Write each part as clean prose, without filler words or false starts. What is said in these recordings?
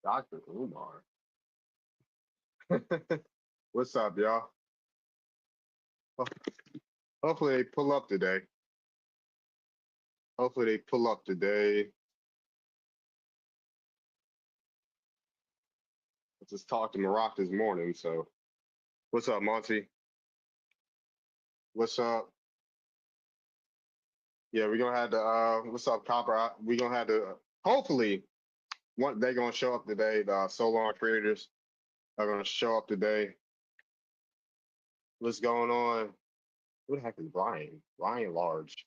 Dr. Umar. What's up, y'all? Ho- Hopefully they pull up today. Hopefully they pull up today. I just talked to Maroc this morning, so what's up, Monty? What's up? Yeah, we're gonna have to what's up, Copper? We're gonna have to hopefully they're gonna show up today. The Solon creators are gonna show up today. What's going on? Who the heck is Brian? Brian Large.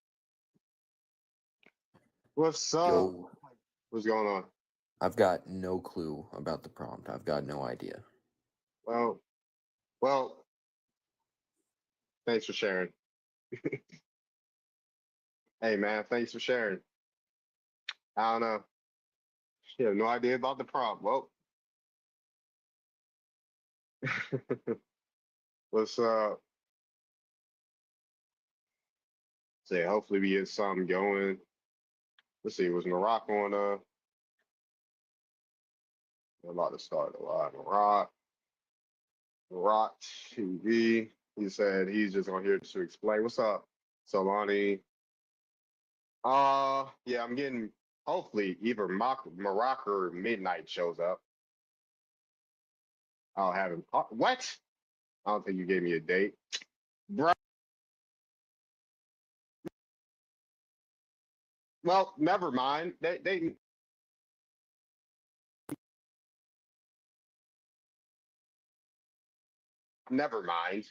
What's up? Yo, What's going on? I've got no clue about the prompt. I've got no idea. Well, thanks for sharing. Hey man, thanks for sharing. I don't know. You have no idea about the prompt. Well, what's up? Say, hopefully we get something going. Let's see, was Maroc on I'm about to start a live. Maroc TV. He said he's just on here to explain. What's up, Solani? Yeah, I'm getting hopefully either Maroc or Midnight shows up. I'll have him. What? I don't think you gave me a date, bro. Well, never mind. They never mind.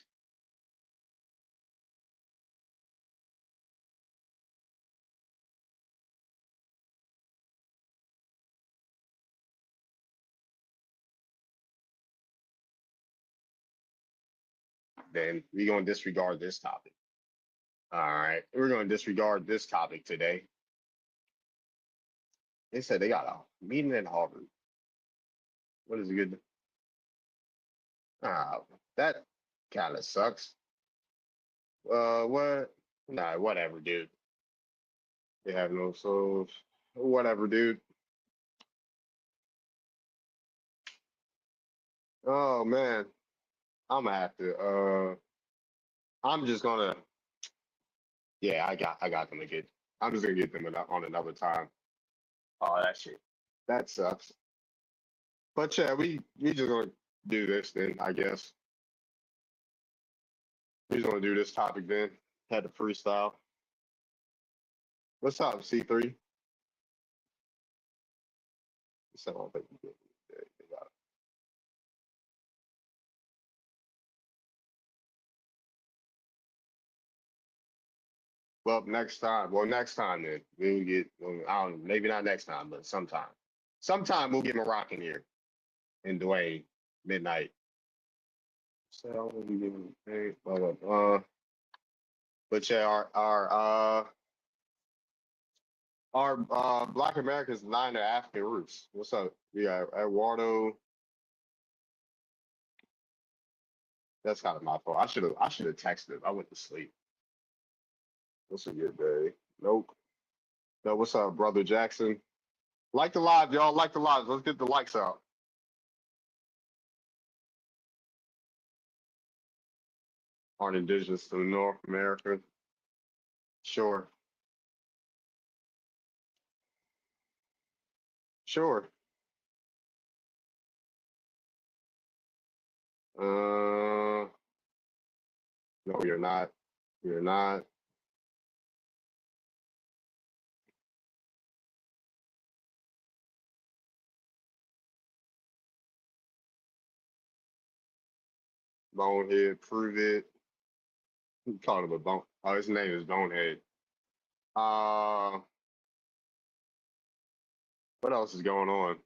Then we're gonna disregard this topic. All right, we're gonna disregard this topic today. They said they got a meeting at Harvard. What is a good? That kind of sucks. What? Nah, whatever, dude. They have no souls. Whatever, dude. Oh man, I'm gonna have to. I'm just gonna. Yeah, I got them to get. I'm just gonna get them on another time. Oh, that shit. That sucks. But yeah, we just gonna do this then, I guess. We just gonna do this topic then. Had to freestyle. What's up, C3? So I don't think we did. They got it. Well, next time. Well, next time then we'll get. Well, I don't. Maybe not next time, but sometime. Sometime we'll get Moroccan here and Dwayne midnight. So I will be giving. Hey, blah, blah, blah. But yeah, our Black Americans denying their African roots. What's up? We got Eduardo. That's kind of my fault. I should have texted him. I went to sleep. What's a good day? Nope. No, what's up, brother Jackson? Like the live, y'all. Like the live. Let's get the likes out. Aren't indigenous to North America? Sure. Sure. No, you're not. You're not. Bonehead, prove it. Who called him a bone? Oh, his name is Bonehead. Uh, what else is going on?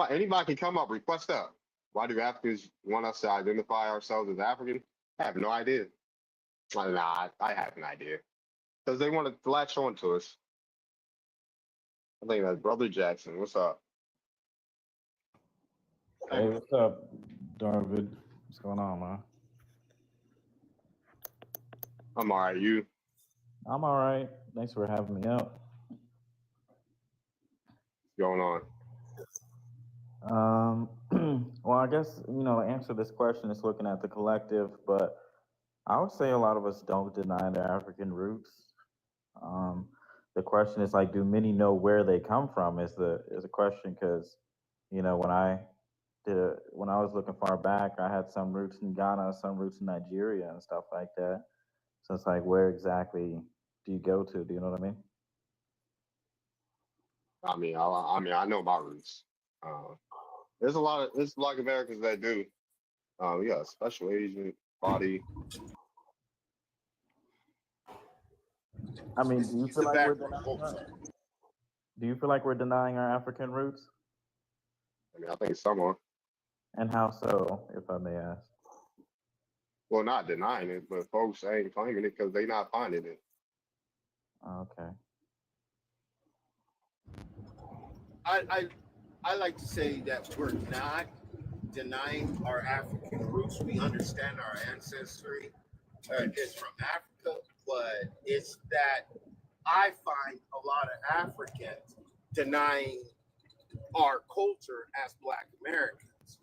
Anybody can come up, request up. Why do Africans want us to identify ourselves as African? I have no idea. Nah, I have an idea. Because they want to latch on to us. I think that's Brother Jackson. What's up? Hey, what's up, Darvid? What's going on, man? I'm all right. You? I'm all right. Thanks for having me out. What's going on? Um, well, I guess to answer this question is looking at the collective, but I would say a lot of us don't deny their African roots. Um, the question is like, do many know where they come from? Is a question because when I was looking far back, I had some roots in Ghana, some roots in Nigeria, and stuff like that. So it's like, where exactly do you go to? Do you know what I mean? I know my roots. Uh, there's a lot of Americans that do. Yeah, special agent body. I mean, It's, it's the background. Oh, sorry. do you feel like we're denying our African roots? I mean, I think some are. And how so, if I may ask? Well, not denying it, but folks ain't claiming it because they not finding it. Okay. I like to say that we're not denying our African roots. We understand our ancestry is from Africa, but it's that I find a lot of Africans denying our culture as Black Americans.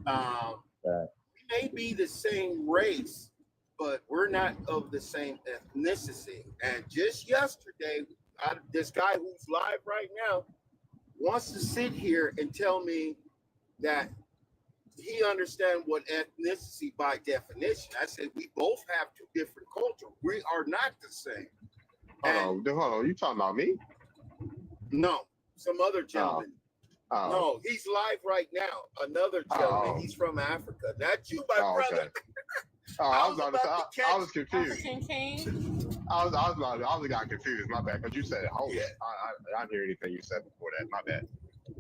Right. We may be the same race, but we're not of the same ethnicity. And just yesterday, this guy who's live right now wants to sit here and tell me that he understands what ethnicity by definition. I said we both have two different cultures. We are not the same. Hold on. You talking about me? No, some other gentleman. Oh. No, he's live right now. Another gentleman. He's from Africa. Not you, my brother. Okay. I was confused. African King. I got confused. My bad, because you said host. Yeah. I didn't hear anything you said before that. My bad.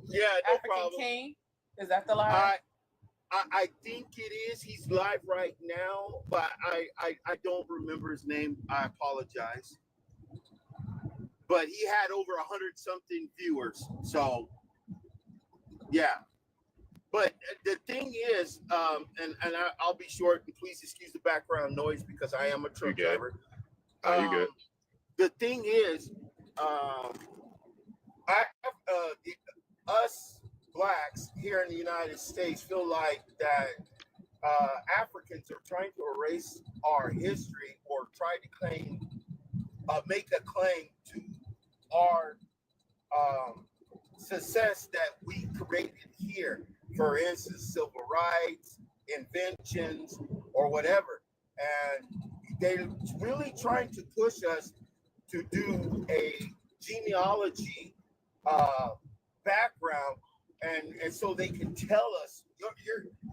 Yeah, no African problem. King. Is that the lie? I think it is. He's live right now, but I don't remember his name. I apologize. But he had over 100-something viewers. So, yeah. But the thing is, and I'll be short, and please excuse the background noise because I am a truck driver. You good. The thing is, us Blacks here in the United States feel like that Africans are trying to erase our history or try to make a claim to our success that we created here. For instance, civil rights, inventions, or whatever. And they're really trying to push us to do a genealogy background, and so they can tell us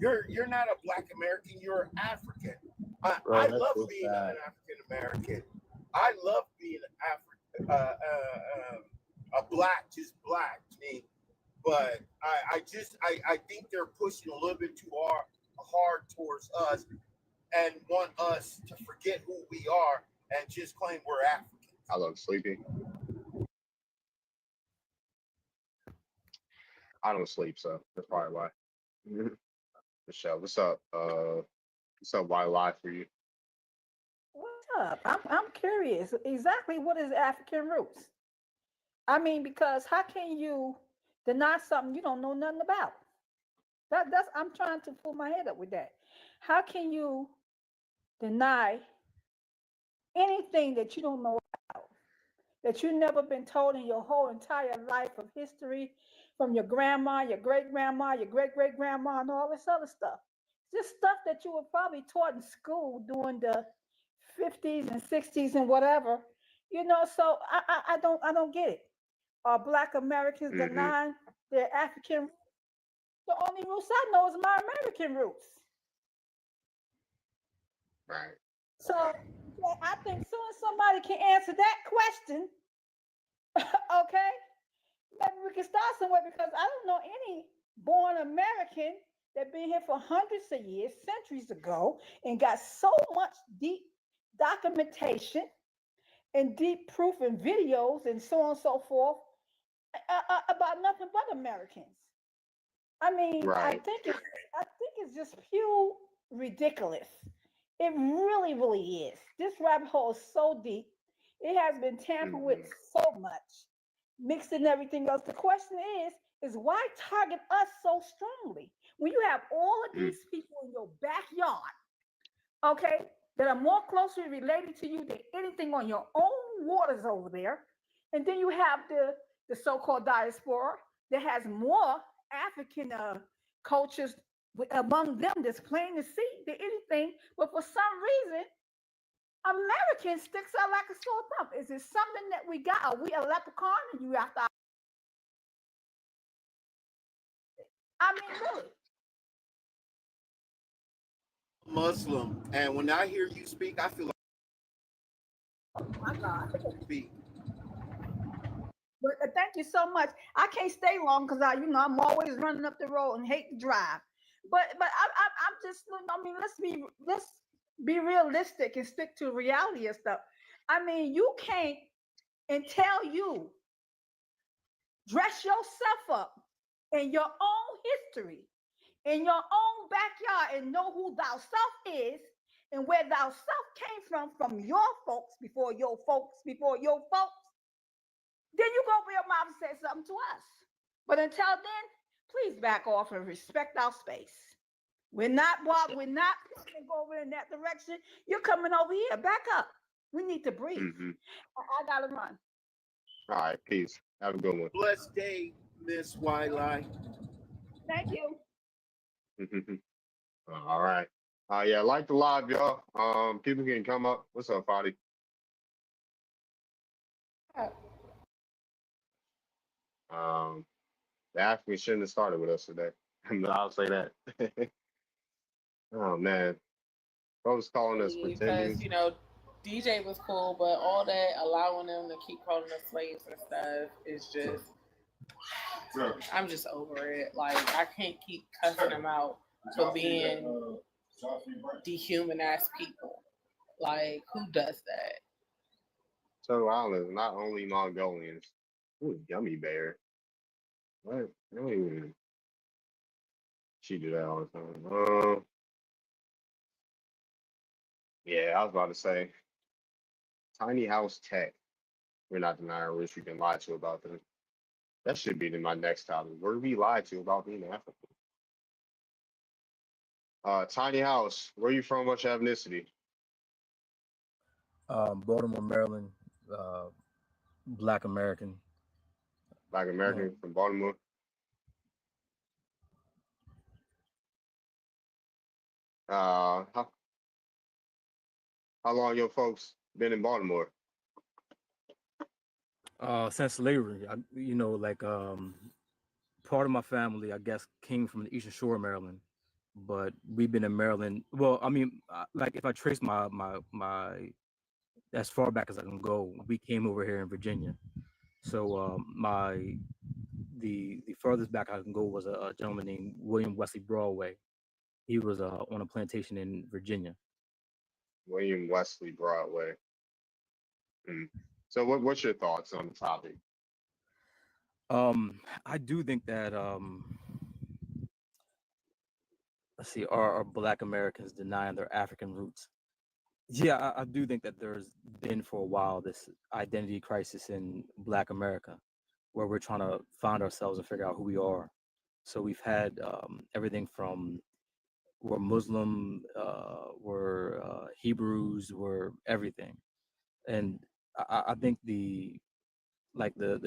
you're not a Black American, you're African. I love being an African American. I love being a black, just black to me. But I think they're pushing a little bit too hard towards us and want us to forget who we are and just claim we're African. I love sleeping. I don't sleep, so that's probably why. Michelle, what's up? What's up? Why lie for you? What's up? I'm curious. Exactly what is African roots? I mean, because how can you deny something you don't know nothing about? That's I'm trying to pull my head up with that. How can you deny anything that you don't know about, that you've never been told in your whole entire life of history from your grandma, your great grandma, your great great grandma, and all this other stuff? Just stuff that you were probably taught in school during the 50s and 60s and whatever. So I don't get it. Are Black Americans denying their African? The only roots I know is my American roots. Right. So I think soon as somebody can answer that question, okay, maybe we can start somewhere because I don't know any born American that been here for hundreds of years, centuries ago, and got so much deep documentation and deep proof and videos and so on and so forth about nothing but Americans. I mean, Right. I think it's just pure ridiculous. It really, really is. This rabbit hole is so deep. It has been tampered with so much, mixed and everything else. The question is why target us so strongly when you have all of Mm. these people in your backyard, okay, that are more closely related to you than anything on your own waters over there. And then you have the so-called diaspora that has more African cultures among them that's plain to see than anything. But for some reason, American sticks out like a sore thumb. Is it something that we got? Are we a leprechaun and you have to? I mean, really. Muslim, and when I hear you speak, I feel like My God. speak. But thank you so much. I can't stay long because I'm always running up the road and hate to drive. But I'm just, I mean, let's be realistic and stick to reality and stuff. I mean, you can't until you dress yourself up in your own history, in your own backyard, and know who thou self is and where thou self came from your folks, before your folks, then you go open your mouth and say something to us. But until then, please back off and respect our space. We're not pushing to go over in that direction. You're coming over here. Back up. We need to breathe. Mm-hmm. I gotta run. All right, peace. Have a good one. Blessed day, Miss Wildlife. Thank you. All right. Yeah, like the live, y'all. People can come up. What's up, Fadi? The Africans shouldn't have started with us today. I'll say that. Oh man, folks calling us pretending. Because DJ was cool, but all that allowing them to keep calling us slaves and stuff is just, I'm just over it. Like, I can't keep cussing them out for being dehumanized people. Like, who does that? Turtle Islands, not only Mongolians. Ooh, gummy bear. What? She do that all the time. Yeah, I was about to say, tiny house tech. We're not denying rich. You can lie to about them. That should be in my next topic. Where we lied to about being African. Tiny house. Where you from? What's your ethnicity? Baltimore, Maryland, Black American. Black American from Baltimore. How long your folks been in Baltimore? Since slavery, part of my family, I guess, came from the Eastern Shore of Maryland, but we've been in Maryland. Well, I mean, like if I trace my as far back as I can go, we came over here in Virginia. So the furthest back I can go was a gentleman named William Wesley Broadway. He was on a plantation in Virginia. William Wesley Broadway. So what's your thoughts on the topic? I do think that let's see, are Black Americans denying their African roots? Yeah, I do think that there's been for a while this identity crisis in Black America, where we're trying to find ourselves and figure out who we are. So we've had everything from we're Muslim, we're Hebrews, we're everything, and I think the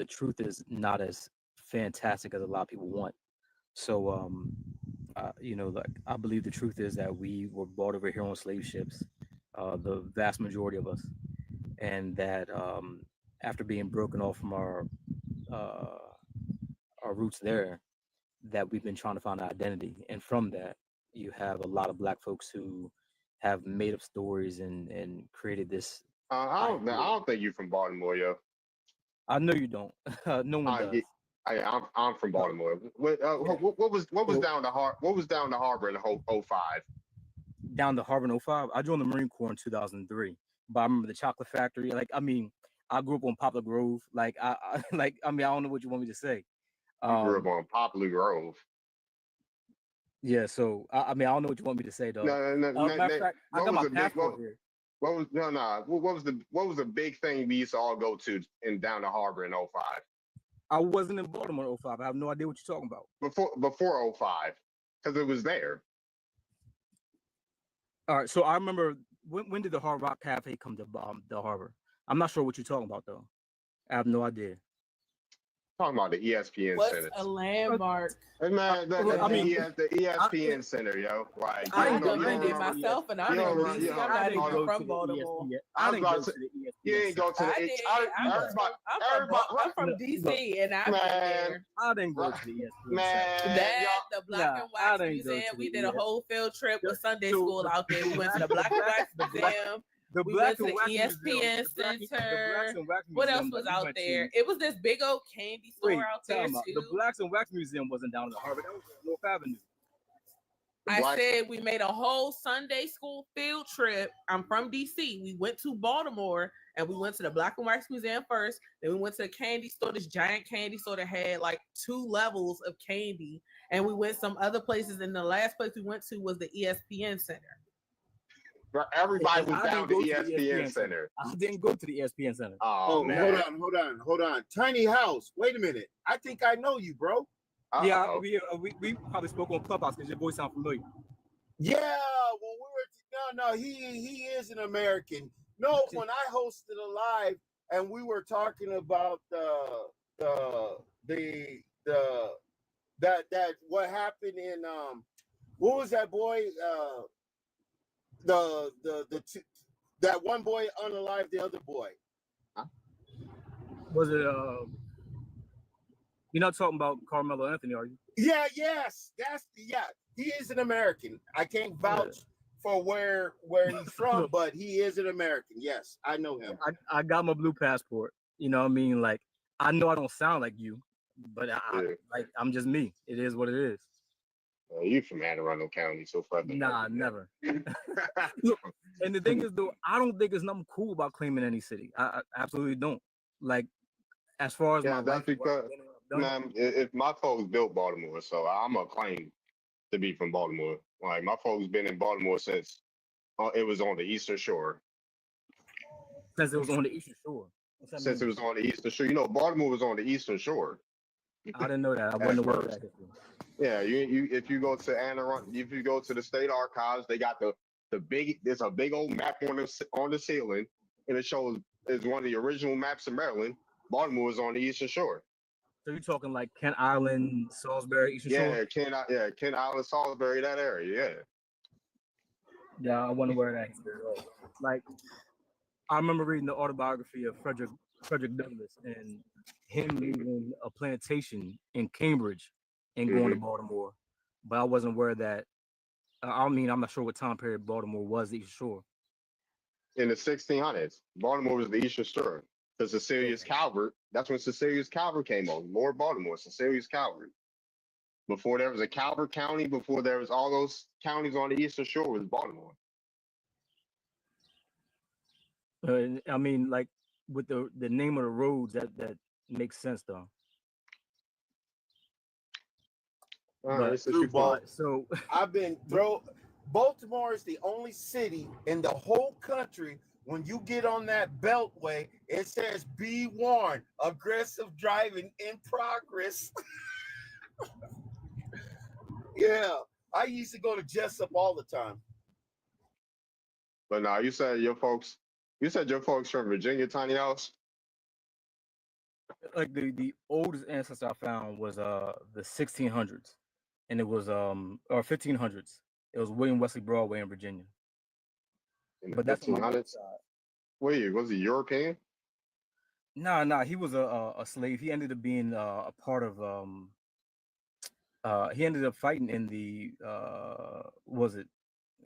truth is not as fantastic as a lot of people want. So I believe the truth is that we were brought over here on slave ships, the vast majority of us, and that after being broken off from our roots there, that we've been trying to find an identity, and from that, you have a lot of Black folks who have made up stories and created this. I don't think you're from Baltimore, yo. I know you don't. No one does. I'm from Baltimore. What was down the harbor in 05? Down the harbor in 05? I joined the Marine Corps in 2003. But I remember the chocolate factory. I grew up on Poplar Grove. I don't know what you want me to say. You grew up on Poplar Grove. Yeah, so I don't know what you want me to say though. Matter of fact, I got my passport here. What was the big thing we used to all go to in down the harbor in 05? I wasn't in Baltimore in 05. I have no idea what you're talking about. Before 05, because it was there. All right, so I remember when did the Hard Rock Cafe come to the harbor? I'm not sure what you're talking about though. I have no idea. Talking about the ESPN What's Center. a landmark? Hey, man, the ESPN Center, yo. Like, I you done don't been there remember- myself, and I'm you in don't DC. remember- I'm not you don't even go from Baltimore. I didn't about go to- to the ESPN. You ain't go to the I did. everybody. I'm from DC, and I've been there. I didn't go to the ESPN. Man, That the Black Nah, and I Wax didn't go Museum. to We the did a whole field trip with Sunday So- school out there. We went to the Black and Wax Museum. The We Black went to and the Wax ESPN Museum, the Blacks Center. and Wax What Museum else was that we out went there? to- It was this big old candy store Wait, out there time out. too. The Blacks and Wax Museum wasn't down in the harbor. That was on North Avenue. I said we made a whole Sunday school field trip. I'm from DC. We went to Baltimore and we went to the Black and Wax Museum first. Then we went to the candy store, this giant candy store that had like 2 levels of candy. And we went some other places. And the last place we went to was the ESPN Center. Everybody was I down didn't the go to the ESPN Center. I didn't go to the ESPN Center. Oh, man. Hold on. Tiny House. Wait a minute. I think I know you, bro. Yeah, Uh-oh. we probably spoke on Clubhouse because your voice sounds familiar. Yeah, when we were he is an American. No, when I hosted a live and we were talking about that what happened in what was that boy that one boy unalived the other boy. Was it you're not talking about Carmelo Anthony, are you? Yes, he is an American. I can't vouch for where he's from, but he is an American. Yes, I know him. I got my blue passport. You know what I mean? Like, I know I don't sound like you, but I'm just me. It is what it is. You from Anne Arundel County, so far. Nah, never. Look, and the thing is, though, I don't think there's nothing cool about claiming any city. I absolutely don't. Like, as far as my that's life, because man, if my folks built Baltimore, so I'm a claim to be from Baltimore. Like my folks been in Baltimore since it was on the Eastern Shore. Since it was on the Eastern Shore. Since it was on the Eastern Shore, you know, Baltimore was on the Eastern Shore. I didn't know that. I wasn't aware of that. Yeah, you if you go to Anne Arundel, if you go to the state archives, they got the big. There's a big old map on the ceiling, and it shows it's one of the original maps of Maryland. Baltimore is on the Eastern Shore. So you're talking like Kent Island, Salisbury, Eastern Shore? Kent Island, Salisbury, that area. Yeah, I wonder where that is. Like, I remember reading the autobiography of Frederick Douglass and him leaving a plantation in Cambridge and going to Baltimore, but I wasn't aware that. I'm not sure what time period Baltimore was the Eastern Shore. In the 1600s, Baltimore was the Eastern Shore. Because Cecilia's Calvert, that's when Cecilia's Calvert came on. Lord Baltimore, Cecilia's Calvert. Before there was a Calvert County, before there was all those counties on the Eastern Shore was Baltimore. I mean, like with the name of the roads, that makes sense though. So I've been Baltimore is the only city in the whole country. When you get on that beltway, it says "Be warned: aggressive driving in progress." Yeah, I used to go to Jessup all the time. But now you said your folks from Virginia, Tiny House. Like the oldest ancestor I found was the 1600s, and it was or 1500s. It was William Wesley Broadway in Virginia. In the But that's 1500s. Wait, was he European? Nah. He was a slave. He ended up being a part of he ended up fighting in the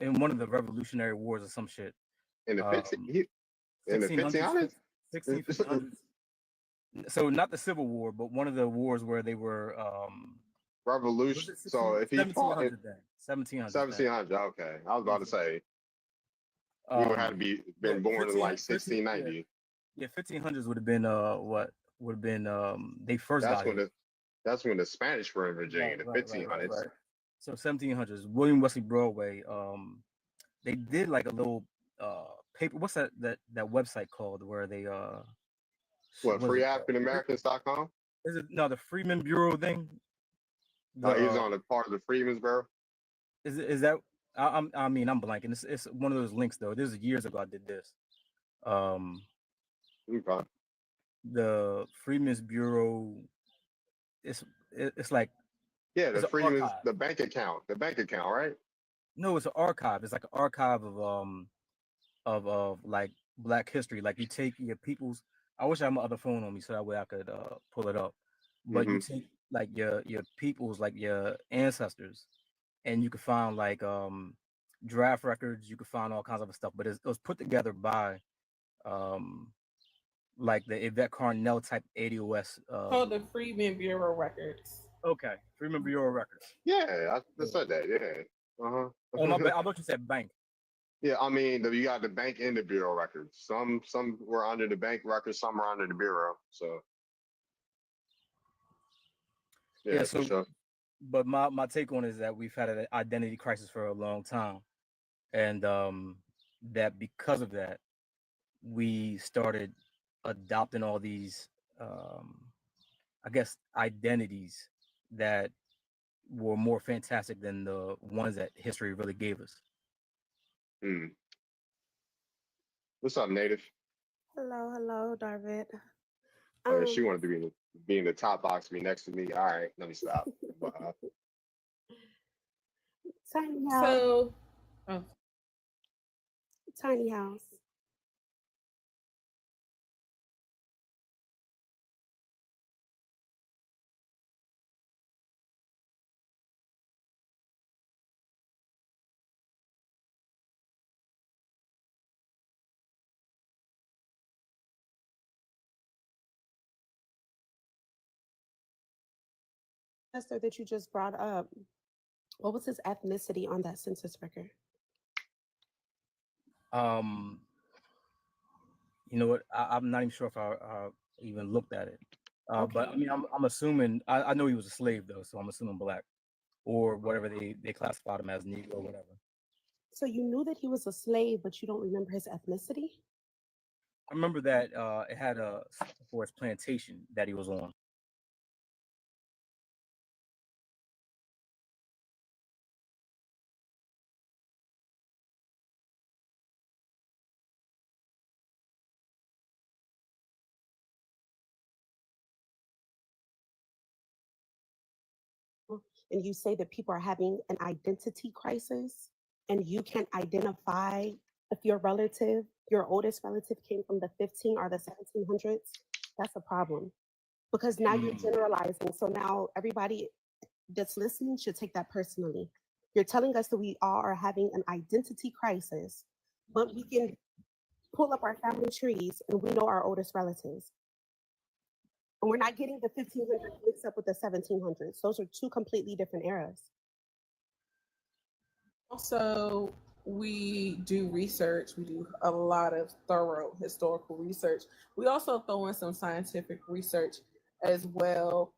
in one of the Revolutionary Wars or some shit. In the 1500s? 1600s. So not the Civil War, but one of the wars where they were Revolution. So if he fought in 1700s. 1700s, okay. I was about to say he would have been born in like 1690. Yeah, 1500s would have been they first got here. That's when the Spanish were in Virginia, the 1500s. Right. So 1700s, William Wesley Broadway. They did like a little paper. What's that website called where they FreeAfricanAmericans.com? Is it no the Freeman Bureau thing? He's on a part of the Freedmen's Bureau. Is that? I mean, I'm blanking. It's one of those links though. This is years ago I did this. Okay. The Freedmen's Bureau. It's like Yeah, it's the an Freedmen's, archive. the bank account, right? No, it's an archive. It's like an archive of like Black history. Like you take your people's. I wish I had my other phone on me so that way I could pull it up. But you Mm-hmm. take like your people's like your ancestors, and you can find like draft records. You can find all kinds of stuff. But it was put together by um like the Yvette Carnell type ADOS. Called the Freeman Bureau Records. Okay, Freeman Bureau Records. Yeah, I just said that. Yeah. Oh my Uh-huh. bad. I thought you said bank. Yeah, I mean, you got the bank and the bureau records. Some were under the bank records, some are under the bureau. So yeah, So for sure. but my take on it is that we've had an identity crisis for a long time, and that because of that, we started adopting all these, I guess, identities that were more fantastic than the ones that history really gave us. Hmm. What's up, Native? Hello, Darvid. Oh, yeah, she wanted to be in the top box, be next to me. All right, let me stop. Tiny house. So, Tiny house. Ancestor that you just brought up, what was his ethnicity on that census record? You know what? I'm not even sure if I even looked at it. Okay. But I mean, I'm assuming I know he was a slave though, so I'm assuming Black or whatever they classified him as, Negro or whatever. So you knew that he was a slave, but you don't remember his ethnicity? I remember that it had a forest plantation that he was on. And you say that people are having an identity crisis and you can't identify if your relative, your oldest relative came from the 15 or the 1700s, that's a problem because now you're generalizing. So now everybody that's listening should take that personally. You're telling us that we all are having an identity crisis, but we can pull up our family trees and we know our oldest relatives. And we're not getting the 1500s mixed up with the 1700s. Those are two completely different eras. also, we do research. We do a lot of thorough historical research. We also throw in some scientific research as well.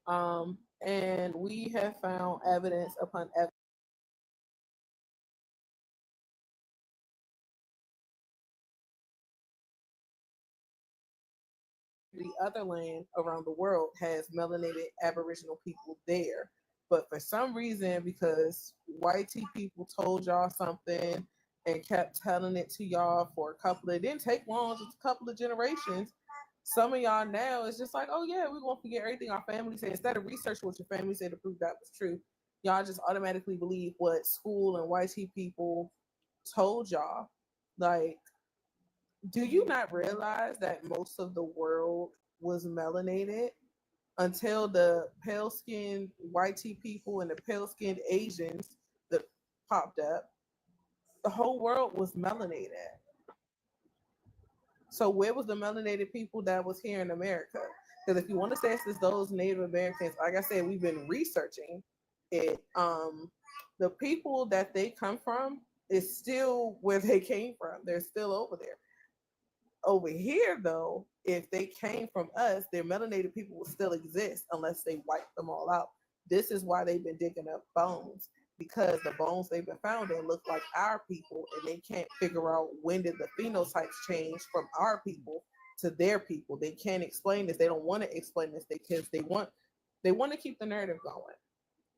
And we have found evidence upon evidence. The other land around the world has melanated Aboriginal people there. But for some reason, because white people told y'all something and kept telling it to y'all for it didn't take long, just a couple of generations. Some of y'all now it's just like, oh yeah, we're gonna forget everything our family said. Instead of researching what your family said to prove that was true, y'all just automatically believe what school and white people told y'all. Like, do you not realize that most of the world was melanated until the pale skinned white people and the pale skinned Asians that popped up? The whole world was melanated. So where was the melanated people that was here in America? Because if you want to say it's those Native Americans, like I said, we've been researching it. The people that they come from is still where they came from. They're still over there. Over here, though, if they came from us, their melanated people will still exist unless they wipe them all out. This is why they've been digging up bones, because the bones they've been found in look like our people, and they can't figure out when did the phenotypes change from our people to their people. They can't explain this. They don't want to explain this because they want to keep the narrative going.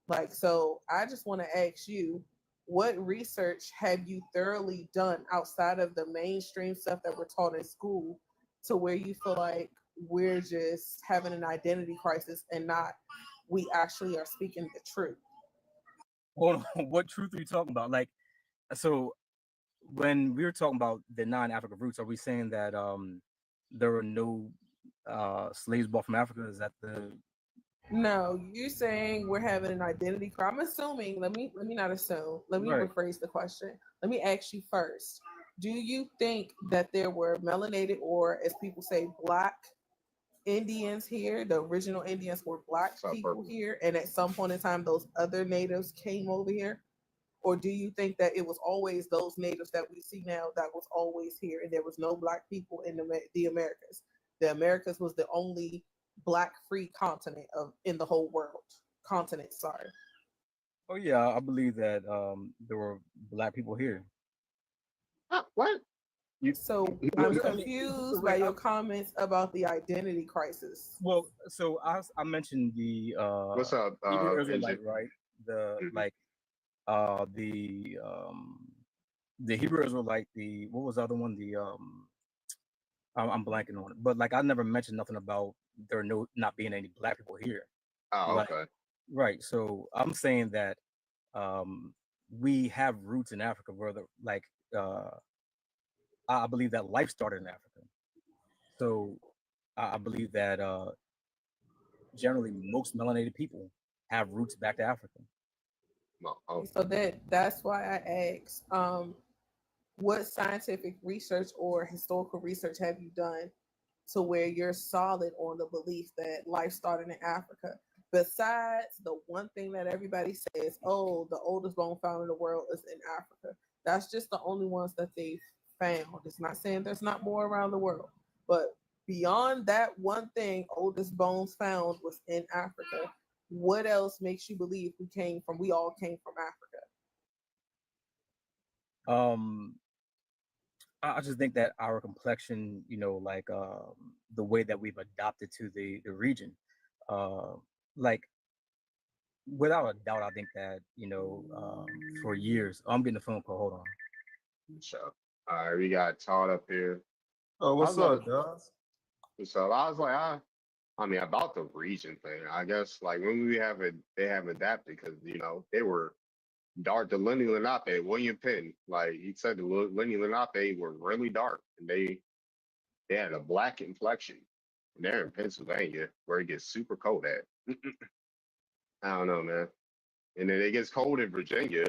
Like, so I just want to ask you, what research have you thoroughly done outside of the mainstream stuff that we're taught in school to where you feel like we're just having an identity crisis and not we actually are speaking the truth? Hold on, what truth are you talking about? Like, so when we were talking about the non-African roots, are we saying that there were no slaves brought from Africa? Is that the No, you're saying we're having an identity crisis. I'm assuming, let me not assume. Let me Right. rephrase the question. Let me ask you first. Do you think that there were melanated, or as people say, black Indians here? The original Indians were black people here, and at some point in time those other natives came over here? Or do you think that it was always those natives that we see now that was always here, and there was no black people in the Americas? The Americas was the only black free continent in the whole world. Continent, sorry. Oh yeah, I believe that there were black people here. What? So I'm confused by your comments about the identity crisis. Well, so I mentioned the What's up, Hebrew NJ? Israelite, right? The Mhm. like the Hebrew Israelite, the what was the other one? The I'm blanking on it, but like I never mentioned nothing about there not being any black people here. Oh, Like, okay. right. So I'm saying that we have roots in Africa, where I believe that life started in Africa. So I believe that generally most melanated people have roots back to Africa. Well, oh, So that's why I asked, what scientific research or historical research have you done to where you're solid on the belief that life started in Africa? Besides the one thing that everybody says, oh, the oldest bone found in the world is in Africa. That's just the only ones that they've found. It's not saying there's not more around the world, but beyond that one thing, oldest bones found was in Africa. What else makes you believe we all came from Africa? I just think that our complexion, like the way that we've adopted to the region, like without a doubt, I think that for years. I'm getting a phone call. Hold on. so all right, we got Todd up here. Oh, I was what's about up, to, guys? so I was like, I mean, about the region thing. I guess like when they have adapted because they were dark. The Lenni Lenape, William Penn, like he said, the Lenni Lenape were really dark, and they had a black complexion. And they're in Pennsylvania, where it gets super cold at. I don't know, man. And then it gets cold in Virginia,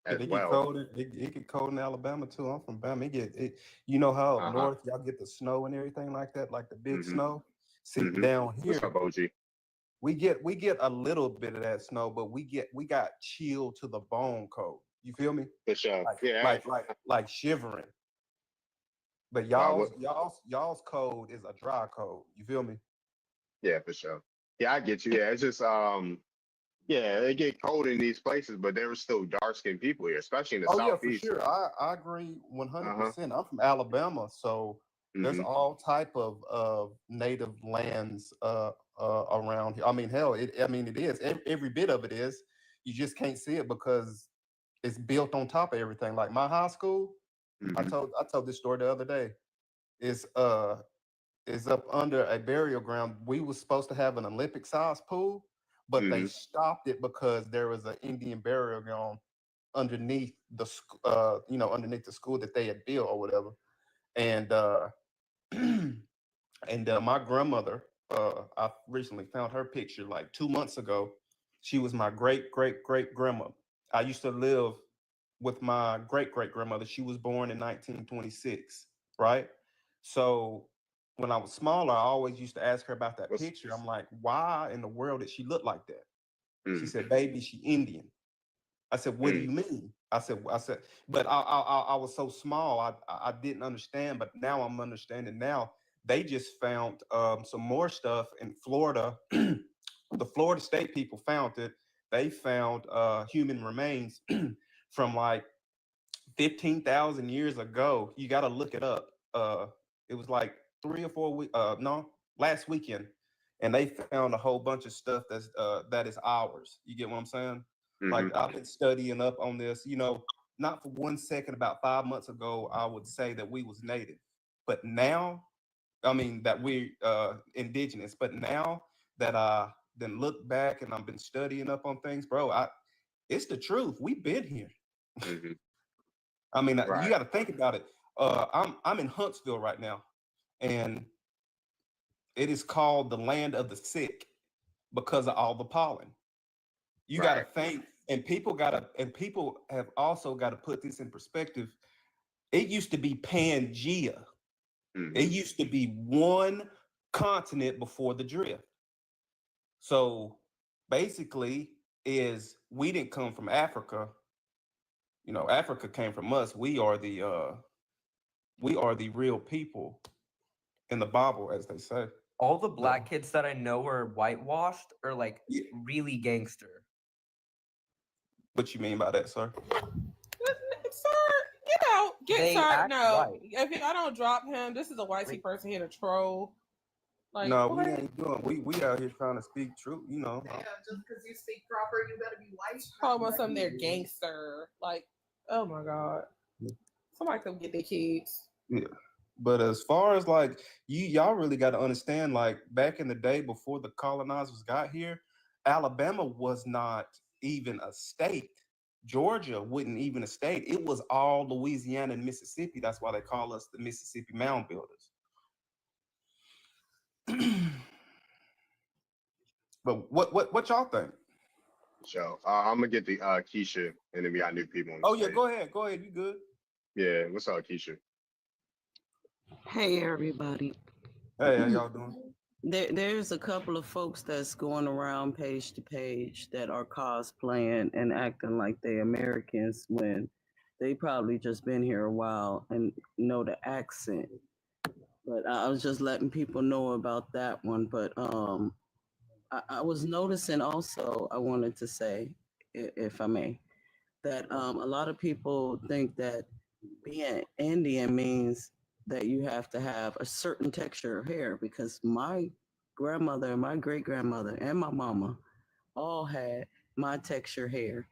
Yeah, as they get well. cold. It get cold in Alabama too. I'm from Bama. You know how up Uh-huh. north y'all get the snow and everything like that, like the big Mhm. snow. See, Mhm. down What's up, here OG? we get a little bit of that snow, but we got chilled to the bone cold. You feel me? For sure. Like Yeah. like shivering. But What? y'all's cold is a dry cold. You feel me? Yeah, for sure. Yeah, I get you. Yeah, it's just yeah, it get cold in these places, but there were still dark skinned people here, especially in the Oh yeah, for southeast. sure. I agree Uh-huh. 100%. I'm from Alabama, so there's Mhm. all type of native lands around here. I mean, hell, it is every bit of it is. You just can't see it because it's built on top of everything. Like my high school, Mhm. I told this story the other day. Is up under a burial ground. We was supposed to have an Olympic sized pool, but they Mhm. stopped it because there was an Indian burial ground underneath underneath the school that they had built or whatever. And my grandmother, I recently found her picture like 2 months ago. She was my great great great grandma. I used to live with my great great grandmother. She was born in 1926, right? So when I was smaller, I always used to ask her about that picture. I'm like, why in the world did she look like that? She said, baby, she Indian. I said, what do you mean? I said, but I was so small, I didn't understand, but now I'm understanding now. They just found some more stuff in Florida. The Florida State people found it. They found human remains from like 15,000 years ago. You got to look it up. it was like 3 or 4 weeks. No, last weekend, and they found a whole bunch of stuff that is ours. You get what I'm saying? Like I've been studying up on this. You know, not for 1 second. About 5 months ago, I would say that we was native, but now, I mean that we indigenous. But now that I then look back and I've been studying up on things, bro, it's the truth. We've been here. I mean, you got to think about it. I'm in Huntsville right now, and it is called the land of the sick because of all the pollen. You got to think, and people have also got to put this in perspective. It used to be Pangea. It used to be one continent before the drift. So basically, is we didn't come from Africa. You know, Africa came from us. We are the real people in the Bible, as they say. All the black kids that I know are whitewashed or like really gangster. What you mean by that, sir? Sir, get out. They Sir, act no. white. If I don't drop him, this is a white person here to troll. Like, No, what? we ain't doing. We out here trying to speak truth, you know. Yeah, just because you speak proper, you better be white. Talking about something they're gangster. Like, oh my God. Somebody come get their kids. Yeah. But as far as like y'all really got to understand, like back in the day before the colonizers got here, Alabama was not even a state. Georgia wasn't even a state. It was all Louisiana and Mississippi. That's why they call us the Mississippi Mound Builders. But what y'all think? So I'm gonna get the Keisha, and then we got new people on the stage. Yeah, go ahead. You good? Yeah, what's up, Keisha? Hey everybody. Hey, how y'all doing? There's a couple of folks that's going around page to page that are cosplaying and acting like they Americans when they probably just been here a while and know the accent. But I was just letting people know about that one. But I was noticing also, I wanted to say, if I may, that a lot of people think that being Indian means that you have to have a certain texture of hair, because my grandmother and my great grandmother and my mama all had my texture hair.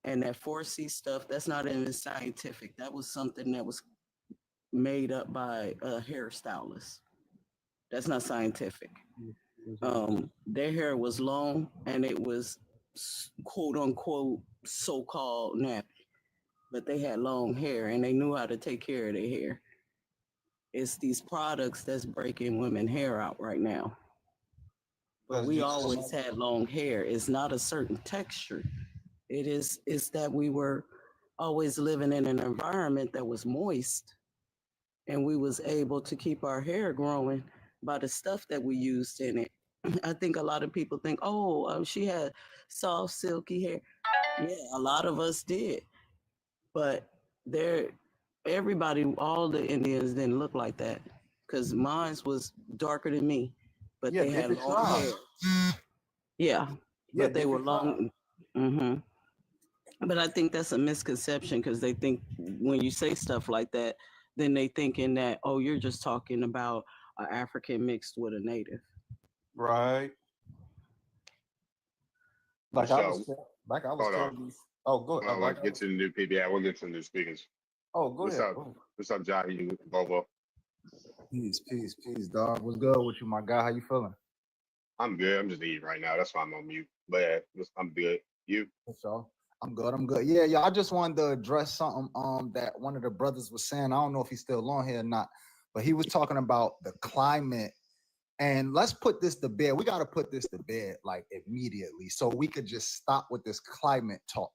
And that 4C stuff, that's not even scientific. That was something that was made up by a hairstylist. That's not scientific. Their hair was long and it was quote unquote so-called nappy, but they had long hair and they knew how to take care of their hair. It's these products that's breaking women hair out right now. But we always had long hair. It's not a certain texture. It's that we were always living in an environment that was moist, and we was able to keep our hair growing by the stuff that we used in it. I think a lot of people think, oh, she had soft, silky hair. Yeah, a lot of us did. But everybody, all the Indians didn't look like that, because mine was darker than me, but they had long hair. Yeah, but they were long. But I think that's a misconception, because they think when you say stuff like that, then they thinking that, oh, you're just talking about an African mixed with a native. Right. Like I was telling you. Oh, go ahead. I like to get to the new people. Yeah, we'll get to the new speakers. Oh, go ahead. What's up, Jahi? Bobo. Peace, dog. What's good with you, my guy? How you feeling? I'm good. I'm just eating right now. That's why I'm on mute. But yeah, I'm good. You? So I'm good. Yeah. I just wanted to address something that one of the brothers was saying. I don't know if he's still on here or not, but he was talking about the climate. And let's put this to bed. We got to put this to bed like immediately, so we could just stop with this climate talk.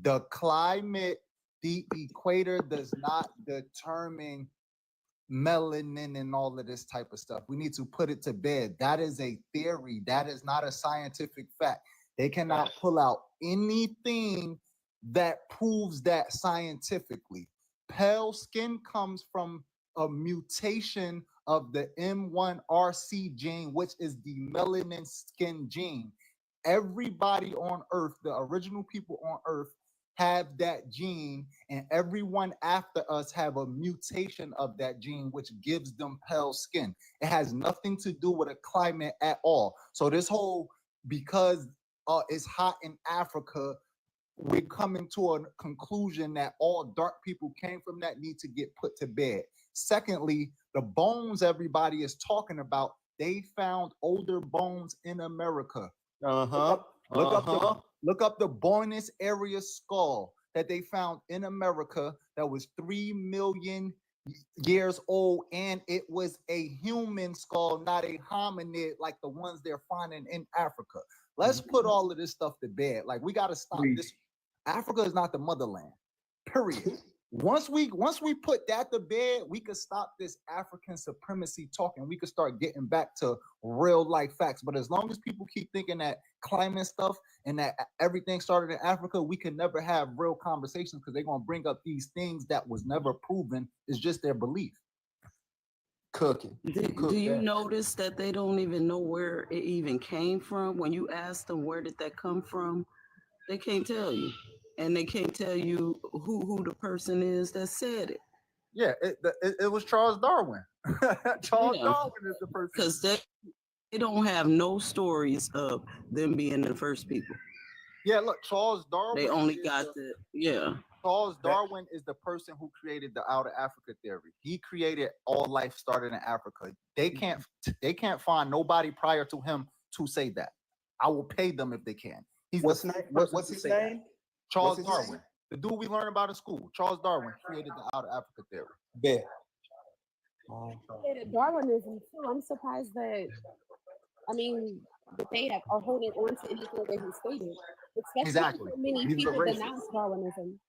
The climate, the equator does not determine melanin and all of this type of stuff. We need to put it to bed. That is a theory. That is not a scientific fact. They cannot pull out anything that proves that scientifically. Pale skin comes from a mutation of the M1RC gene, which is the melanin skin gene. Everybody on Earth, the original people on Earth, have that gene, and everyone after us have a mutation of that gene, which gives them pale skin. It has nothing to do with a climate at all. So this whole, because it's hot in Africa, we're coming to a conclusion that all dark people came from that need to get put to bed. Secondly, the bones everybody is talking about, they found older bones in America. Look up the Buenos Aires skull that they found in America that was 3 million years old, and it was a human skull, not a hominid like the ones they're finding in Africa. Let's put all of this stuff to bed. Like, we got to stop this. Africa is not the motherland, period. Once we put that to bed, we could stop this African supremacy talk, and we could start getting back to real life facts. But as long as people keep thinking that climate stuff and that everything started in Africa, we can never have real conversations, because they're gonna bring up these things that was never proven. It's just their belief. Cooking. Do you notice that they don't even know where it even came from? When you ask them where did that come from, they can't tell you. And they can't tell you who the person is that said it. Yeah, it was Charles Darwin. Charles Darwin is the person. Because they don't have no stories of them being the first people. Yeah, look, Charles Darwin. They only got Charles Darwin is the person who created the Outer Africa theory. He created all life started in Africa. They can't find nobody prior to him to say that. I will pay them if they can. What's his name? Charles Darwin. The dude we learned about in school. Charles Darwin created the Outer Africa theory. Bet. Created Darwinism too. I'm surprised that, that they are holding on to anything that he stated. Especially so many people denounce Darwinism.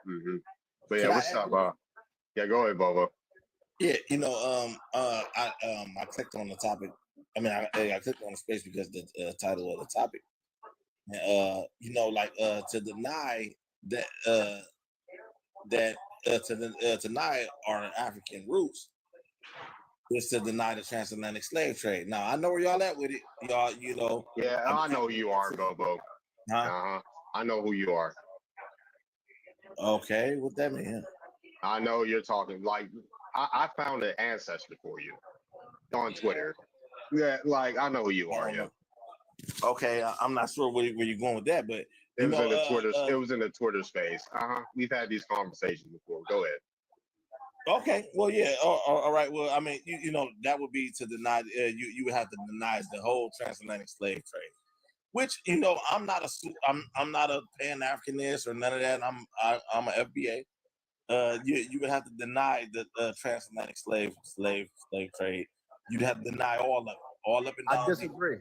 Mm-hmm. But yeah, what's up? Yeah, go ahead, Bobo. Yeah, I clicked on the topic. I clicked on the space because the title of the topic. To deny to deny our African roots is to deny the transatlantic slave trade. Now I know where y'all at with it, y'all. Yeah, I know who you are, Bobo. I know who you are. Okay, what that mean? I know you're talking. Like, I found an ancestor for you on Twitter. Yeah, like, I know who you are. Yeah. Okay, I'm not sure where you're going with that, but it was in the Twitter. It was in the Twitter space. We've had these conversations before. Go ahead. Okay. Well, yeah. All right. Well, that would be to deny. You would have to deny the whole transatlantic slave trade, which I'm not a Pan-Africanist or none of that. I'm a FBA. You would have to deny the transatlantic slave trade. You'd have to deny all of it, all up and down. I disagree.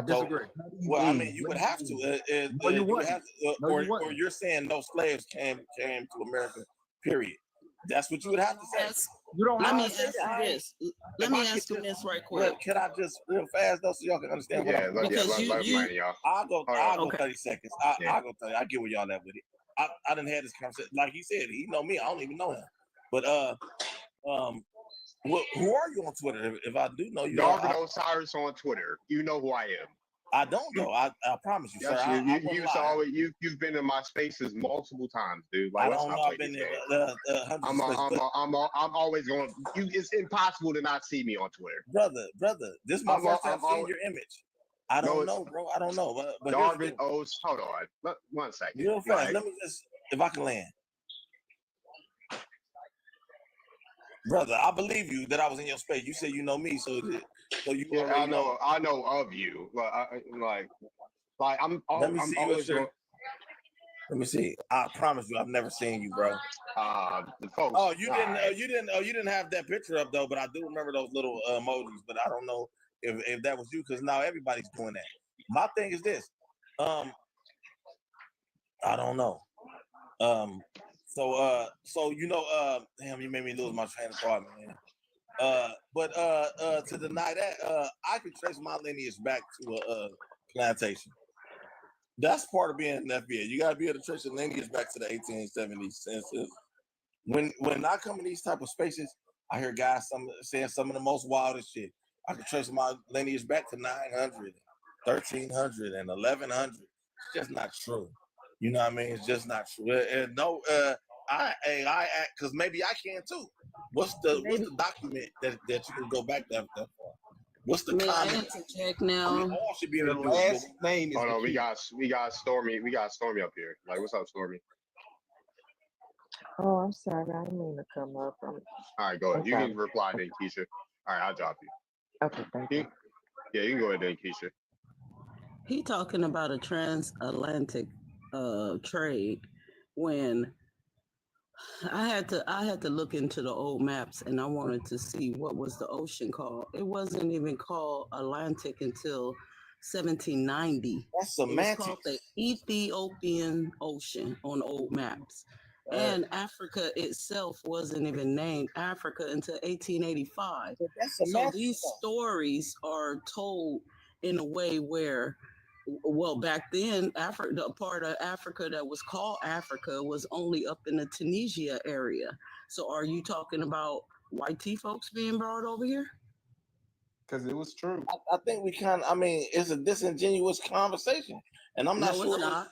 You would have to. Or you're saying no slaves came to America. Period. That's what you would have to say. You don't Let me ask you this. Let me ask you this right quick. Can I just real fast though, so y'all can understand what I'm because I'll go 30 seconds. I'll go 30. I get where y'all at with it. I didn't have this conversation. Like he said, he know me. I don't even know him. But who are you on Twitter? If I do know you, Darvin Osiris on Twitter. You know who I am. I don't know. I promise you, yes, sir. You've been in my spaces multiple times, dude. Like, I don't know. I've been there. I'm always going. It's impossible to not see me on Twitter, brother. This is my first time seeing your image. I don't know, bro. I don't know. But Darvin Osiris. Hold on. 1 second. Real fast. Let me just, if I can land. Brother, I believe you that I was in your space. You said you know me, so you. Yeah, I know of you. Like I'm. Let me see. Let me see. I promise you, I've never seen you, bro. The post. Oh, you didn't have that picture up though, but I do remember those little emojis. But I don't know if that was you, because now everybody's doing that. My thing is this. I don't know. Damn, you made me lose my train of thought, man. But to deny that, I could trace my lineage back to a plantation. That's part of being an FBA. You gotta be able to trace your lineage back to the 1870s census. When I come in these type of spaces, I hear guys saying some of the most wildest shit. I can trace my lineage back to 900, 1300, and 1100. It's just not true. You know what I mean? It's just not true. And no, I because maybe I can too. What's the document that you can go back that far? What's the May I comment? interject I mean, now? all should be able The to do it. last name is Hold the on, we key. got Stormy up here. Like, what's up, Stormy? Oh, I'm sorry. I didn't mean to come up. All right, go ahead. You sorry. can reply then, Keisha. All right, I'll drop you. Okay, thank you. Yeah, you can go ahead then, Keisha. He talking about a transatlantic trade when I had to look into the old maps and I wanted to see what was the ocean called. It wasn't even called Atlantic until 1790. That's It was semantics. called the Ethiopian Ocean on old maps. And Africa itself wasn't even named Africa until 1885. But that's So semantics. these stories are told in a way where, well, back then, the part of Africa that was called Africa was only up in the Tunisia area. So are you talking about white tea folks being brought over here? Because it was true. I think we it's a disingenuous conversation. And I'm not No, sure. it's not.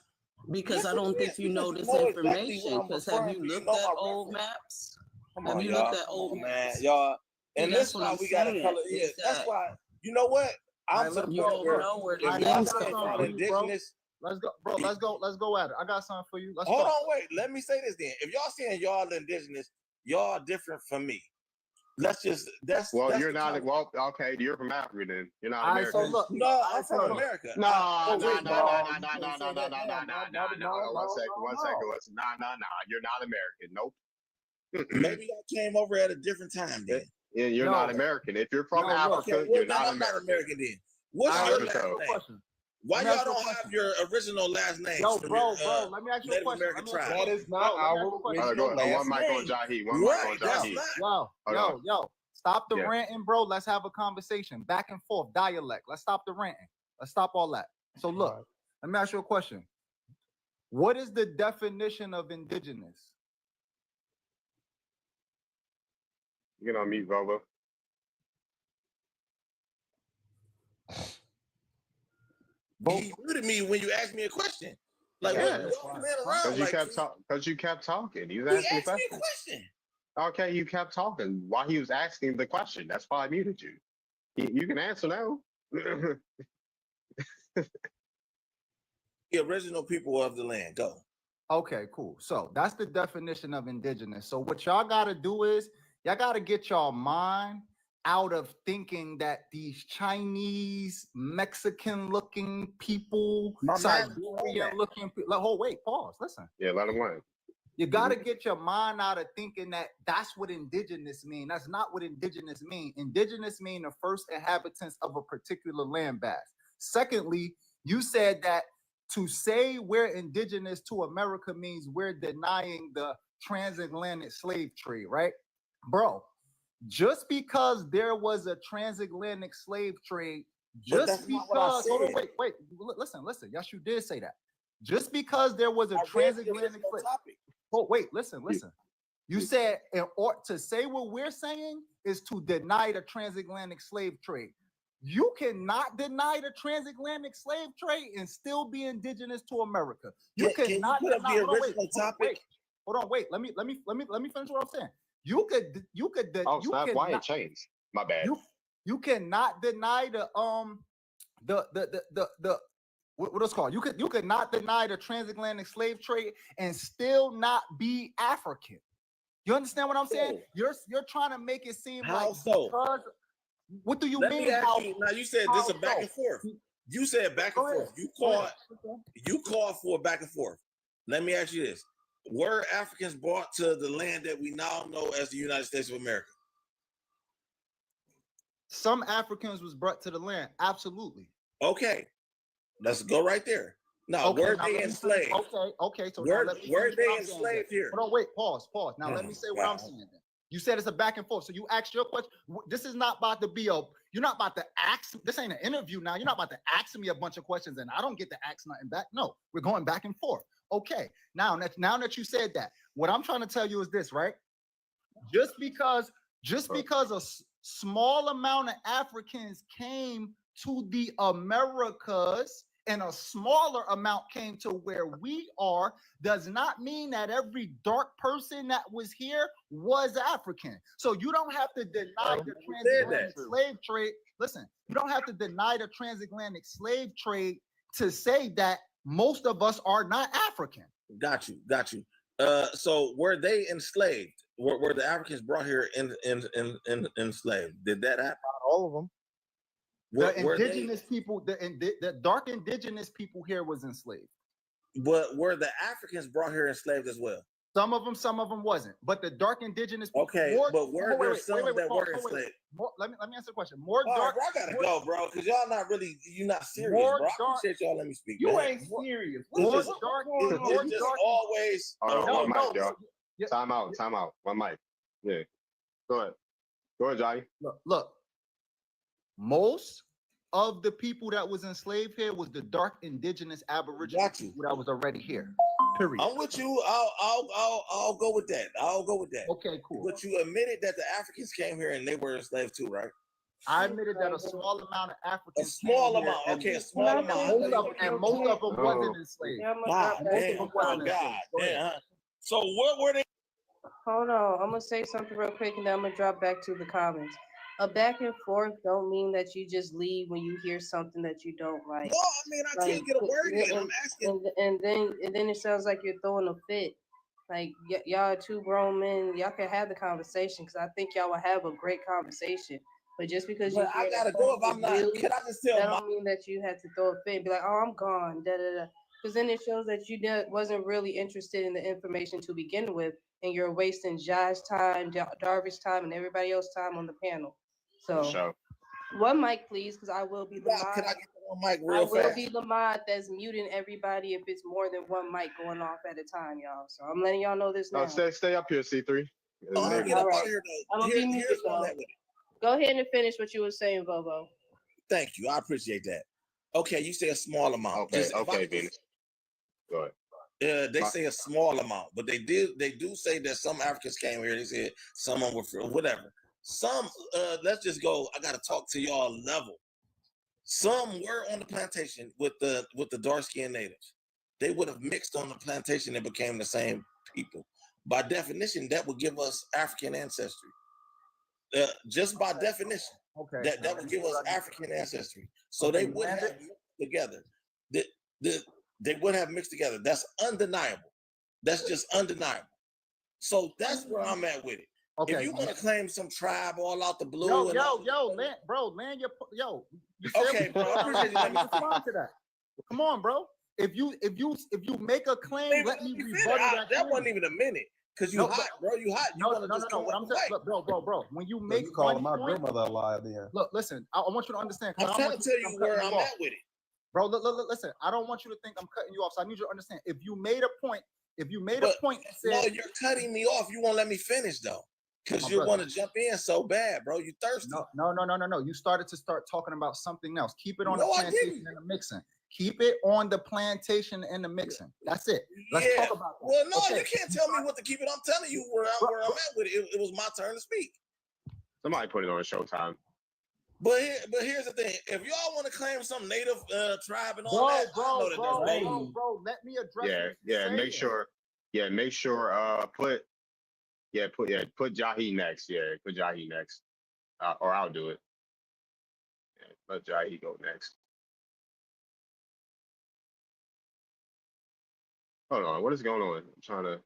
Because Yes, I don't it think is, you know because this you know exactly information. what I'm Because have referring you to. You looked know at my old reference. maps? Come Have on, you y'all. looked at Come old on, man. maps? Y'all. See, And that's this what why I'm we gotta saying. color. Yeah, Is that's that why. You know what? All I'm right, to the let's you point go. don't where know where if the I y'all names got can't come something find for from. you, bro. indigenous, Let's go, bro. Let's go at it. I got something for you. Let's hold talk. on, wait. Let me say this then. If y'all saying y'all indigenous, y'all different from me. Let's just Well, that's you're the not. comment. Well, okay, you're from Africa then. You're not All right, so American. look. No, All I'm right, from so look. America. No, Oh no, wait, no, no, no, no, you no, can't no, say no, no, that no, now. no, no, no, no. One second. No. You're not American. Nope. Maybe I came over at a different time then. Yeah, you're No, not American. If you're from no, look. Africa, Okay, well you're then not I'm not American. American then. All What's right, your let me last ask you a name? question. Why Let me ask y'all you a don't question. have your original last names Yo, from bro, your let me ask you a Native question. American Let me ask you a tribe? That question. is not Let me ask our you a question. Go Original ahead. last One mic on name. Jahi. One mic on Right, that's Jahi. not. Hold on. Yo. Stop the Yeah. ranting, bro. Let's have a conversation. Back and forth, dialect. Let's stop the ranting. Let's stop all that. So look, Right. let me ask you a question. What is the definition of indigenous? You can unmute Volvo. He muted me when you asked me a question. Like, Yeah. what? Y'all playing around? Because you kept talking. He was He asking asked me a questions. question. Okay, you kept talking while he was asking the question. That's why I muted you. You can answer now. The original people of the land. Go. Okay, cool. So that's the definition of indigenous. So what y'all gotta do is y'all gotta get y'all mind out of thinking that these Chinese, Mexican-looking people, My man, Siberian-looking people. Like, oh, wait, pause. Listen. Yeah, let him win. You got to get your mind out of thinking that that's what indigenous mean. That's not what indigenous mean. Indigenous mean the first inhabitants of a particular landmass. Secondly, you said that to say we're indigenous to America means we're denying the transatlantic slave trade, right? Bro, just because there was a transatlantic slave trade, just because, hold on, wait, listen. Yes, you did say that. Just because there was a transatlantic slave. Oh, wait, listen. You said to say what we're saying is to deny the transatlantic slave trade. You cannot deny the transatlantic slave trade and still be indigenous to America. You cannot put up the original topic? Hold on, wait. Let me finish what I'm saying. You could. Oh, snap! Why it changed? My bad. You cannot deny the what it's called. You could not deny the transatlantic slave trade and still not be African. You understand what I'm saying? You're trying to make it seem how like so? Because, what do you Let mean? Me ask you, now you said this is a back so? and forth. You said back and forth. You called for a back and forth. Let me ask you this: were Africans brought to the land that we now know as the United States of America? Some Africans was brought to the land. Absolutely. Okay. Let's go right there. Now, were they enslaved? Okay. So were they enslaved here? Hold on, wait, pause. Now let me say what I'm saying then. You said it's a back and forth. So you asked your question. This is not about to be you're not about to ask. This ain't an interview now. You're not about to ask me a bunch of questions and I don't get to ask nothing back. No, we're going back and forth. Okay. Now that you said that, what I'm trying to tell you is this, right? Just because a small amount of Africans came to the Americas, and a smaller amount came to where we are, does not mean that every dark person that was here was African. So you don't have to deny the transatlantic slave trade. Listen, you don't have to deny the transatlantic slave trade to say that most of us are not African. Got you. So were they enslaved? Were the Africans brought here in enslaved? Did that happen? Not all of them. The indigenous people, the dark indigenous people here was enslaved. But were the Africans brought here enslaved as well? Some of them wasn't. But the dark indigenous people. Okay, but were there some that were enslaved? Let me answer the question. More Bro, dark. I gotta go, bro, because y'all you're not serious, bro. I appreciate y'all. Let me speak. You man. ain't serious. It's just always. One mic, y'all. Time out. One mic. Yeah. Go ahead, Johnny. Look. Most of the people that was enslaved here was the dark indigenous aboriginal people that was already here. Period. I'm with you. I'll go with that. Okay, cool. But you admitted that the Africans came here and they were enslaved too, right? I admitted that a small amount of Africans. A small amount. Okay, a small amount. Most of them wasn't enslaved. God damn. So what were they? Hold on. I'm gonna say something real quick and then I'm gonna drop back to the comments. A back and forth don't mean that you just leave when you hear something that you don't like. No, I mean I can't get a word in. I'm asking. And then it sounds like you're throwing a fit. Like y'all are two grown men, y'all can have the conversation because I think y'all will have a great conversation. But just because you I gotta go if I'm not. Can I just tell? That don't mean that you have to throw a fit and be like, oh, I'm gone. Because then it shows that you wasn't really interested in the information to begin with, and you're wasting Josh's time, Darvish's time, and everybody else's time on the panel. So, one mic, please, because I will be the mod. Can I get one mic real fast? I will be the mod that's muting everybody if it's more than one mic going off at a time, y'all. So I'm letting y'all know this now. Stay up here, C3. I'm gonna get up out here though. I'm gonna be muted though. Go ahead and finish what you were saying, Bobo. Thank you. I appreciate that. Okay, you say a small amount. Okay, Venus. Go ahead. They say a small amount, but they do say that some Africans came here. They said some of them were whatever. Some, let's just go. I gotta talk to y'all level. Some were on the plantation with the dark-skinned natives. They would have mixed on the plantation and became the same people. By definition, that would give us African ancestry. Just by definition, that would give us African ancestry. So they would have mixed together. They would have mixed together. That's undeniable. That's just undeniable. So that's where I'm at with it. Okay. If you want to claim some tribe all out the blue, land your okay, bro. I appreciate you. Let me respond to that. Come on, bro. If you make a claim, let me rebuttal that. That wasn't even a minute. Cause you hot, bro. You hot. You no. What I'm saying, look, bro. When you make you calling my grandmother a liar, then look, listen. I want you to understand. I'm trying to tell you where I'm at with it, bro. Listen. I don't want you to think I'm cutting you off. So I need you to understand. If you made a point and said, no, you're cutting me off. You won't let me finish though. Because you want to jump in so bad, bro. You thirsty. No. You started talking about something else. Keep it on the plantation and the mixing. Keep it on the plantation and the mixing. That's it. Let's talk about that. Well, no, you can't tell me what to keep it. I'm telling you where I'm at with it. It was my turn to speak. Somebody put it on Showtime. But here's the thing. If y'all want to claim some native tribe and all that, bro, let me address make sure put Jahi next. Yeah, put Jahi next. Or I'll do it. Yeah, let Jahi go next. Hold on, what is going on? I'm trying to.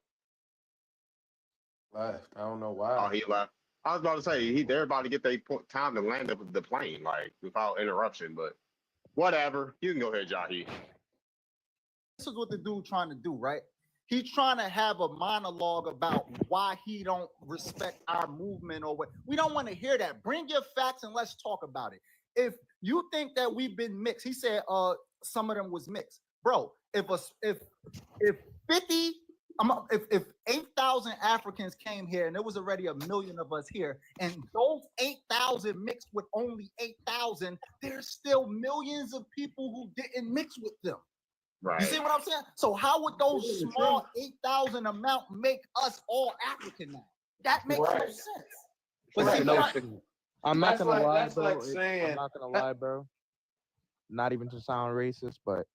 Left. I don't know why. Oh, he left. I was about to say they're about to get their time to land up the plane, like without interruption. But whatever, you can go ahead, Jahi. This is what the dude trying to do, right? He's trying to have a monologue about why he don't respect our movement or what. We don't want to hear that. Bring your facts and let's talk about it. If you think that we've been mixed, he said some of them was mixed. Bro, if 8,000 Africans came here and there was already 1 million of us here, and those 8,000 mixed with only 8,000, there's still millions of people who didn't mix with them. Right. You see what I'm saying? So how would those small 8,000 amount make us all African now? That makes no sense. But I'm not gonna lie, bro. I'm not gonna lie, bro. not even to sound racist, but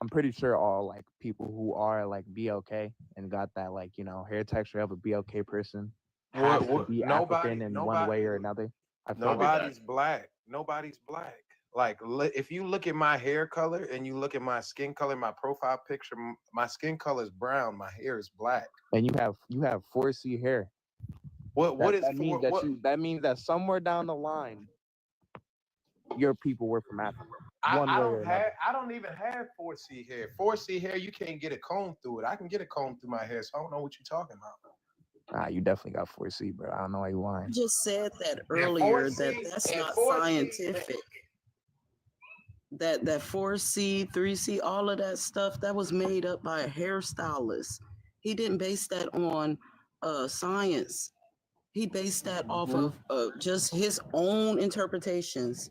I'm pretty sure all like people who are like BLK and got that like hair texture of a BLK person have to be African in one way or another. I feel like Nobody's black. Nobody's black. Like, if you look at my hair color and you look at my skin color, my profile picture, my skin color is brown. My hair is black. and you have 4C hair. That means that somewhere down the line, your people were from Africa. I don't even have 4C hair. 4C hair, you can't get a comb through it. I can get a comb through my hair, so I don't know what you're talking about. You definitely got 4C, bro. I don't know why you lying. You just said that earlier that's not scientific. That 4C, 3C, all of that stuff that was made up by a hairstylist. He didn't base that on science. He based that off of just his own interpretations.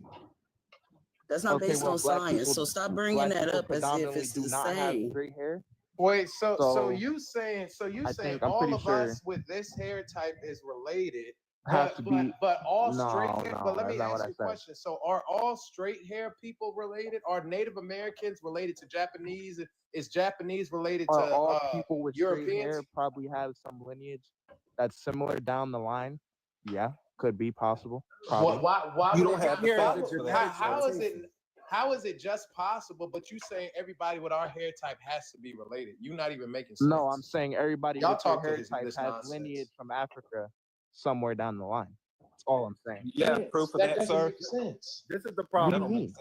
That's not based on science. So stop bringing that up as if it's the same. Straight hair. Wait, so you saying all of sure us with this hair type is related? But all straight hair. But let me ask you a question. So are all straight hair people related? Are Native Americans related to Japanese? Is Japanese related to all people with straight Europeans? hair probably have some lineage that's similar down the line? Yeah, could be possible. Probably. Why You would don't it have be the possible? facts. How is it just possible? But you saying everybody with our hair type has to be related? You're not even making sense. No, I'm saying everybody Y'all with their talk to hair this type has nonsense. lineage from Africa somewhere down the line. That's all I'm saying. You have proof of that, sir? This is the What problem. do you mean?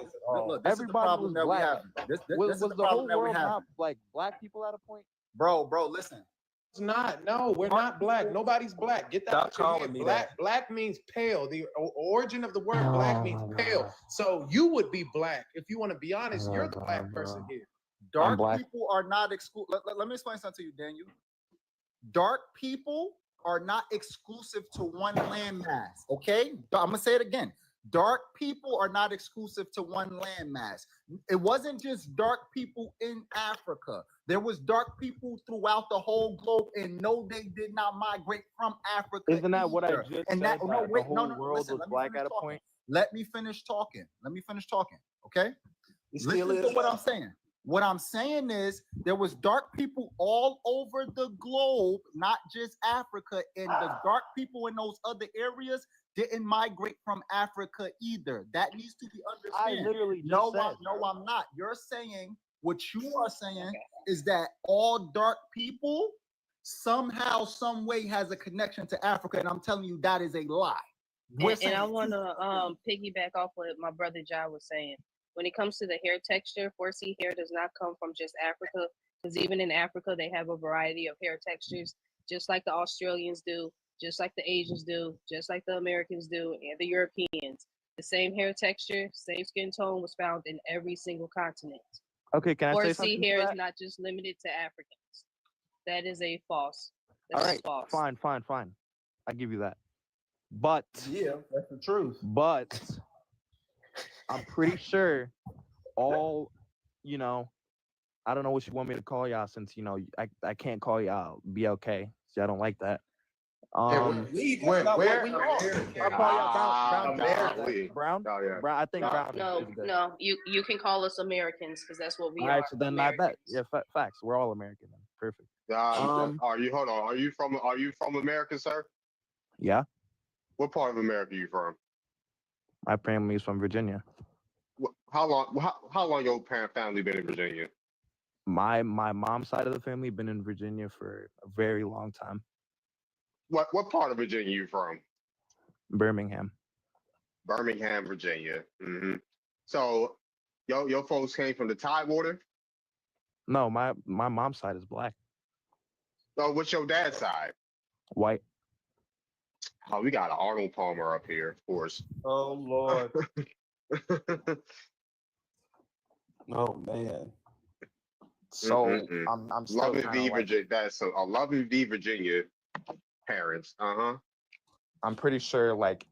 Look, this is the Everybody problem was that we black. have. This was is the the problem whole that we world have. not like black people at a point? Bro, listen. It's not. No, we're not black. Nobody's black. Get that Stop out your calling head. me Black. Black means pale. The origin of the word black means pale. So you would be black. If you want to be honest, you're the black person here. Dark people are not exclusive. Let me explain something to you, Daniel. Dark people are not exclusive to one landmass. Okay, I'm gonna say it again. Dark people are not exclusive to one landmass. It wasn't just dark people in Africa. There was dark people throughout the whole globe, and no, they did not migrate from Africa. Isn't that what I either. just And said? that, no, that wait, the no, whole no, world listen, was black at a point. Let me finish talking. Okay. Still Listen is to what I'm saying. What I'm saying is there was dark people all over the globe, not just Africa, and the dark people in those other areas didn't migrate from Africa either. That needs to be understood. I literally just no, said, I'm not. You're saying what you are saying is that all dark people somehow, some way has a connection to Africa, and I'm telling you that is a lie. And I want to piggyback off what my brother Jai was saying. When it comes to the hair texture, 4C hair does not come from just Africa, because even in Africa, they have a variety of hair textures, just like the Australians do, just like the Asians do, just like the Americans do, and the Europeans. The same hair texture, same skin tone was found in every single continent. Okay, can I say 4C something to hair is that? not just limited to Africans. That is a false. All That's right, false. fine. I give you that. But yeah, that's the truth. But I'm pretty sure all, I don't know what you want me to call y'all since, I can't call y'all BLK. See, I don't like that. Where Brown? Oh, yeah. Brown, I think Brown No, is good. no, you can call us Americans because that's what we All are. right, so then I bet. Yeah, facts. We're all American then. Perfect. Are you? Hold on. Are you from America, sir? Yeah. What part of America are you from? My family's from Virginia. How long your parent family been in Virginia? My mom's side of the family been in Virginia for a very long time. What part of Virginia you from? Birmingham. Birmingham, Virginia. Mm-hmm. So, your folks came from the Tidewater? No, my mom's side is black. So, what's your dad's side? White. Oh, we got an Arnold Palmer up here, of course. Oh Lord. Oh man. So I'm still Loving kinda V, like, Virginia. That's a Loving V, Virginia parents. I'm pretty sure like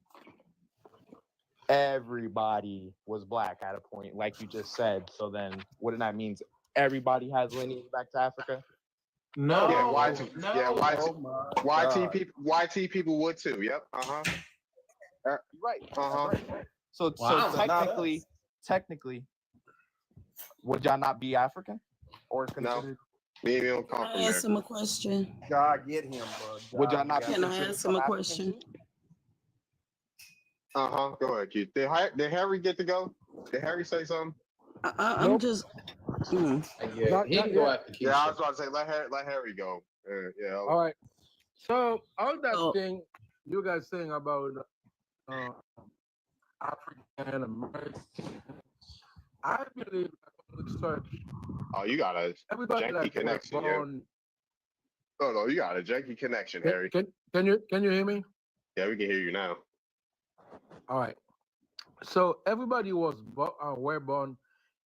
everybody was black at a point, like you just said. So then, wouldn't that mean everybody has lineage back to Africa? No. YT people would too. Yep. Right. Uh-huh. So Wow. technically, would y'all not be African or No, considered? me and you don't Can come I from ask there. him a question? God get him, bro. Would y'all God not got be Can him. I considered ask him some a African question? too? Go ahead, Keith. Did Harry get to go? Did Harry say something? I'm Nope. just. Yeah, not, he not can go yet. After Keisha. Yeah, I was about to say let Harry go. Yeah. All right. So all that Oh. thing you guys saying about African American, I believe that research. Oh, you got a Everybody janky that were connection, yeah. born. No, you got a janky connection, Harry. Can you hear me? Yeah, we can hear you now. All right. So everybody were born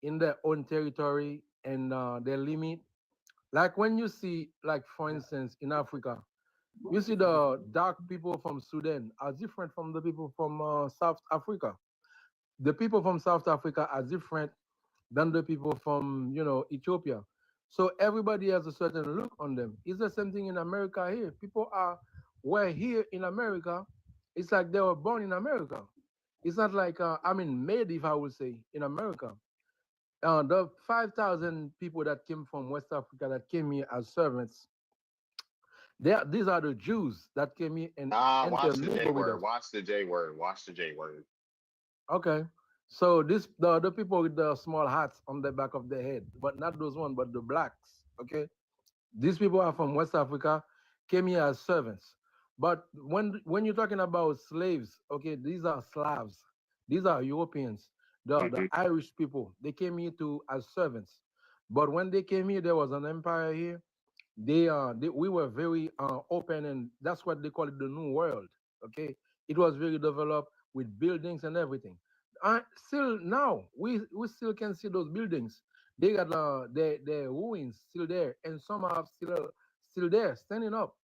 in their own territory and their limit. Like when you see, like for instance, in Africa, you see the dark people from Sudan are different from the people from South Africa. The people from South Africa are different than the people from Ethiopia. So everybody has a certain look on them. It's the same thing in America here. People were here in America. It's like they were born in America. It's not like made, if I would say, in America. The 5,000 people that came from West Africa that came here as servants, these are the Jews that came here and Watch the J intermingled with word. us. Watch the J word. Watch the J word. Okay. So the people with the small hats on the back of their head, but not those ones, but the blacks. Okay. These people are from West Africa, came here as servants. But when you're talking about slaves, okay, these are Slavs. These are Europeans. The Irish people, they came here as servants. But when they came here, there was an empire here. We were very open, and that's what they call it, the New World. Okay, it was very developed with buildings and everything. Still now, we still can see those buildings. They got their ruins still there, and some are still there, standing up.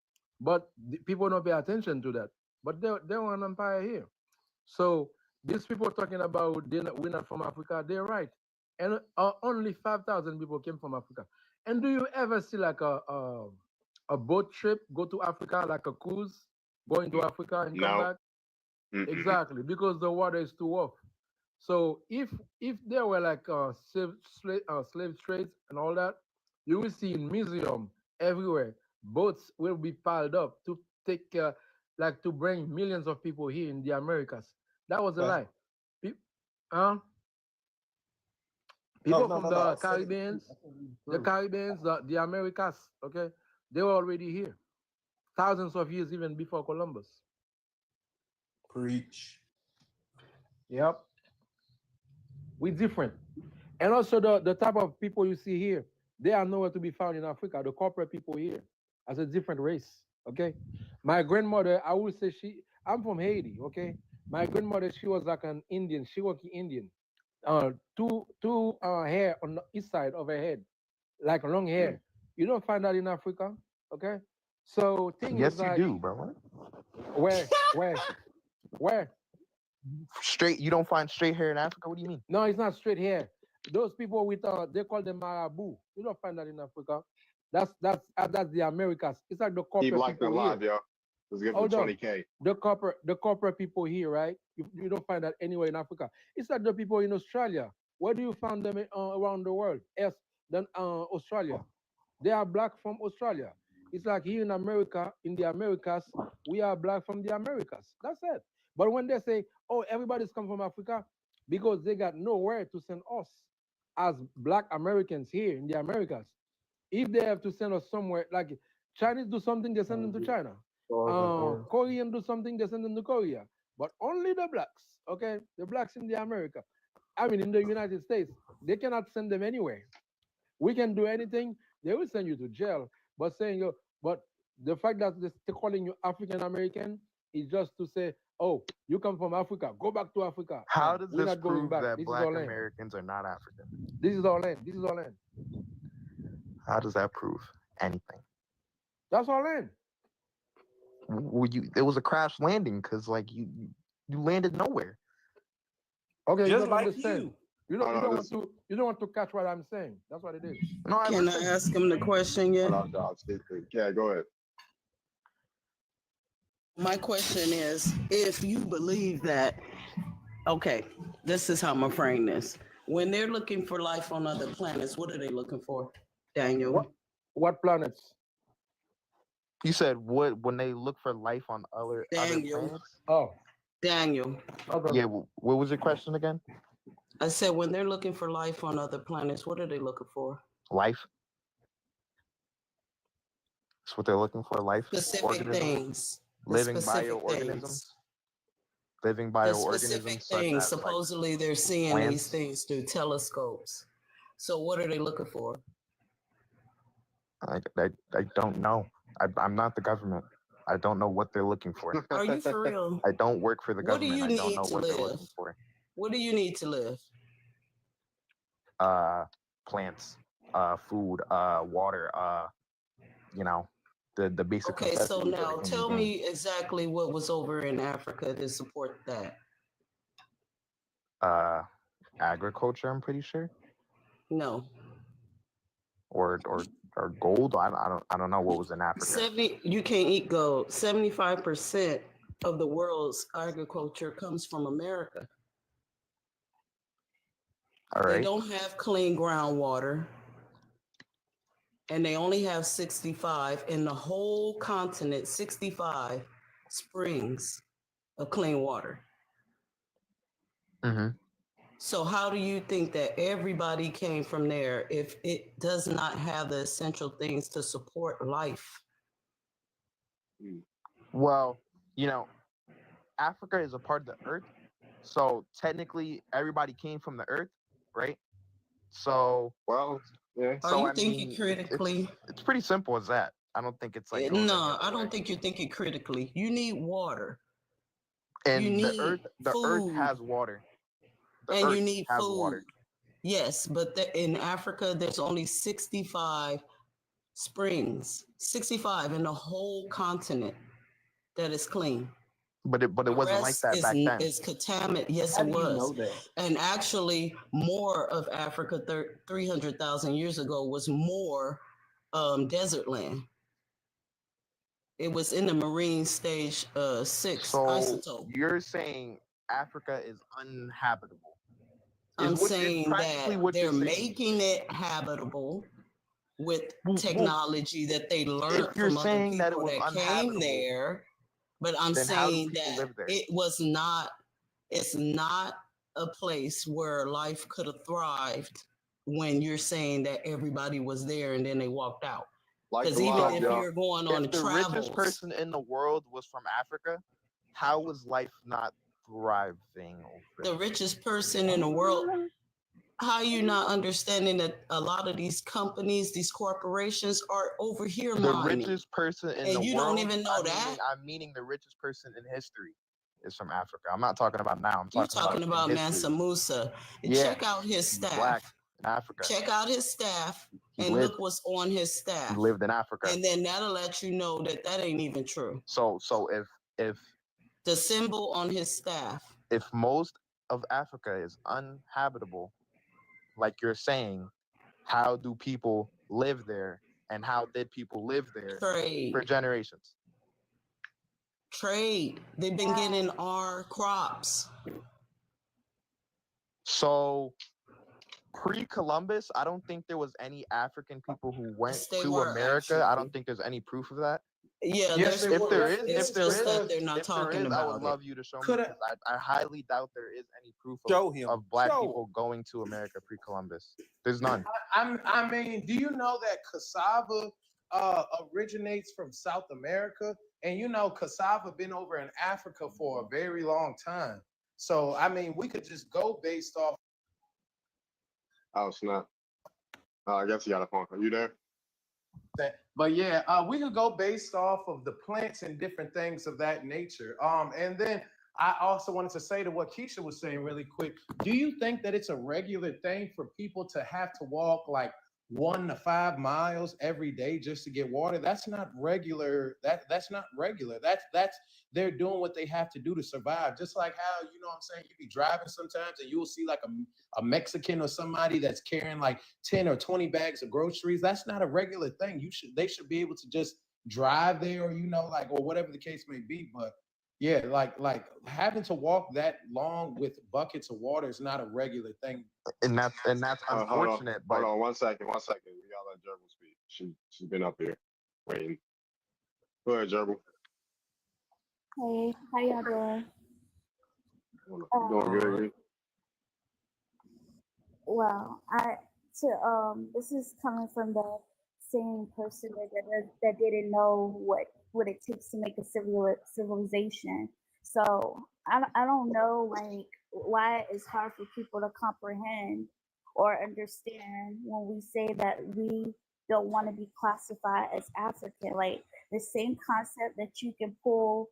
But people don't pay attention to that. But they were an empire here. So these people talking about we're not from Africa, they're right. And only 5,000 people came from Africa. And do you ever see like a boat trip go to Africa, like a cruise, going to Africa and come No. back? Exactly, because the water is too rough. So if there were like slave trades and all that, you will see in museum everywhere boats will be piled up to take like to bring millions of people here in the Americas. That was a That's- lie. Huh? People no, from no, the no. I said it. Caribbeans, the Americas, okay, they were already here, thousands of years even before Columbus. Preach. Yep, we different. And also the type of people you see here, they are nowhere to be found in Africa. The corporate people here as a different race. Okay. My grandmother, I would say I'm from Haiti, okay? My grandmother, she was like an Indian, Cherokee Indian. Two hair on the east side of her head, like long hair. You don't find that in Africa, okay? So thing Yes, is you like do, bro. where? Straight, you don't find straight hair in Africa? What do you mean? No, it's not straight hair. Those people with they call them marabu. You don't find that in Africa. That's the Americas. It's like the Keep corporate liking people alive, here. y'all. Let's give them Hold on. 20K. The corporate people here, right? You don't find that anywhere in Africa. It's like the people in Australia. Where do you find them around the world? Else than Australia. They are black from Australia. It's like here in America, in the Americas, we are black from the Americas. That's it. But when they say, oh, everybody's come from Africa, because they got nowhere to send us as black Americans here in the Americas. If they have to send us somewhere, like Chinese do something, they send them to China. Korean do something, they send them to Korea. But only the blacks, okay? The blacks in the America. I mean, in the United States, they cannot send them anywhere. We can do anything, they will send you to jail. But but the fact that they're calling you African American is just to say, oh, you come from Africa, go back to Africa. How does We're this not going prove back. that This is Black our land. Americans are not African? This is our land. This is our land. How does that prove anything? That's our land. It was a crash landing because like you landed nowhere. Okay, Just you don't like understand. you. You don't want to catch what I'm saying. That's what it is. No, Can I ask him the question yet? Yeah, go ahead. My question is, if you believe that, okay, this is how I'm gonna frame this. When they're looking for life on other planets, what are they looking for, Daniel? What planets? You said what when they look for life on other Daniel. planets? Oh, Daniel. okay. Yeah. What was your question again? I said when they're looking for life on other planets, what are they looking for? Life. That's what they're looking for. Life. Specific Organisms. things. The Living specific bioorganisms. things. Living The specific bioorganisms such things. as like Supposedly they're seeing these plants. things through telescopes. So what are they looking for? I don't know. I'm not the government. I don't know what they're looking for. Are you for real? I don't work for the What do government. you I don't need know to what they're live? looking for. What do you need to live? Plants, food, water, you know, the basic Okay, so necessities of now a human tell being. me exactly what was over in Africa to support that. Agriculture, I'm pretty sure, No. or gold. I don't know what was in Africa. You can't eat gold. 75% of the world's agriculture comes from America. All They right. don't have clean groundwater, and they only have 65 in the whole continent, 65 springs of clean water. Mm-hmm. So how do you think that everybody came from there if it does not have the essential things to support life? Well, you know, Africa is a part of the earth, so technically everybody came from the earth, right? So, well, yeah. Are So you I thinking mean, critically? it's pretty simple as that. I don't think it's like goes any No, other I way. don't think you're thinking critically. You need water. And You need the earth food. has water. The And earth you need has food. water. Yes, but in Africa, there's only 65 springs, 65 in the whole continent that is clean. But it The wasn't like rest that back then. is contaminated. Yes, How it do you was. know that? And actually, more of Africa 300,000 years ago was more desert land. It was in the marine stage 6 So isotope. you're saying Africa is uninhabitable? I'm Is saying practically that what they're you're saying? making it habitable with Well, technology that they learned if you're from other saying that it people was that came uninhabitable, there. But I'm then how do saying people that live there? it was not, it's not a place where life could have thrived when you're saying that everybody was there and then they walked out. Like Because the even wild, if y'all. you're going on If the richest travels, person in the world was from Africa, how was life not thriving over the richest person in the world, how are you not understanding that a lot of these companies, these corporations are over here the mining? richest person in And the you world? don't even know that. I'm meaning the richest person in history is from Africa. I'm not talking about now. I'm You're talking talking about in Mansa history. Musa. And Yeah, check out his he's staff. black in Africa. Check out his staff He and lived. look what's on his He staff. lived in Africa. And then that'll let you know that that ain't even true. So if The symbol on his staff. if most of Africa is uninhabitable, like you're saying, how do people live there? And how did people live there Trade. for generations? Trade. They've been getting our crops. So pre-Columbus, I don't think there was any African people who went Yes, they to were, America. I actually. don't think there's any proof of that. Yeah, Yes, there's they If were. there is, it's if there just that is, they're not if there talking is, I would about love it. you to show me Could I- because I highly doubt there is any proof Show him. of black Show. people going to America pre-Columbus. There's none. I mean, do you know that cassava originates from South America? And you know, cassava been over in Africa for a very long time. So I mean, we could just go based off. Oh snap! I guess you got a phone. Are you there? That. But yeah, we could go based off of the plants and different things of that nature. And then I also wanted to say to what Keisha was saying really quick. Do you think that it's a regular thing for people to have to walk like 1 to 5 miles every day just to get water? That's not regular. That's not regular. That's they're doing what they have to do to survive. Just like how, you know what I'm saying, you be driving sometimes and you'll see like a Mexican or somebody that's carrying like 10 or 20 bags of groceries. That's not a regular thing. They should be able to just drive there, or you know, like, or whatever the case may be. But Yeah, like having to walk that long with buckets of water is not a regular thing. And that's unfortunate. Hold on, 1 second. We gotta let Gerbil speak. She's been up here waiting. Go ahead, Gerbil. Hey, how y'all doing? Doing good. Well, this is coming from the same person that didn't know what it takes to make a civilization. So I don't know like why it's hard for people to comprehend or understand when we say that we don't want to be classified as African. Like the same concept that you can pull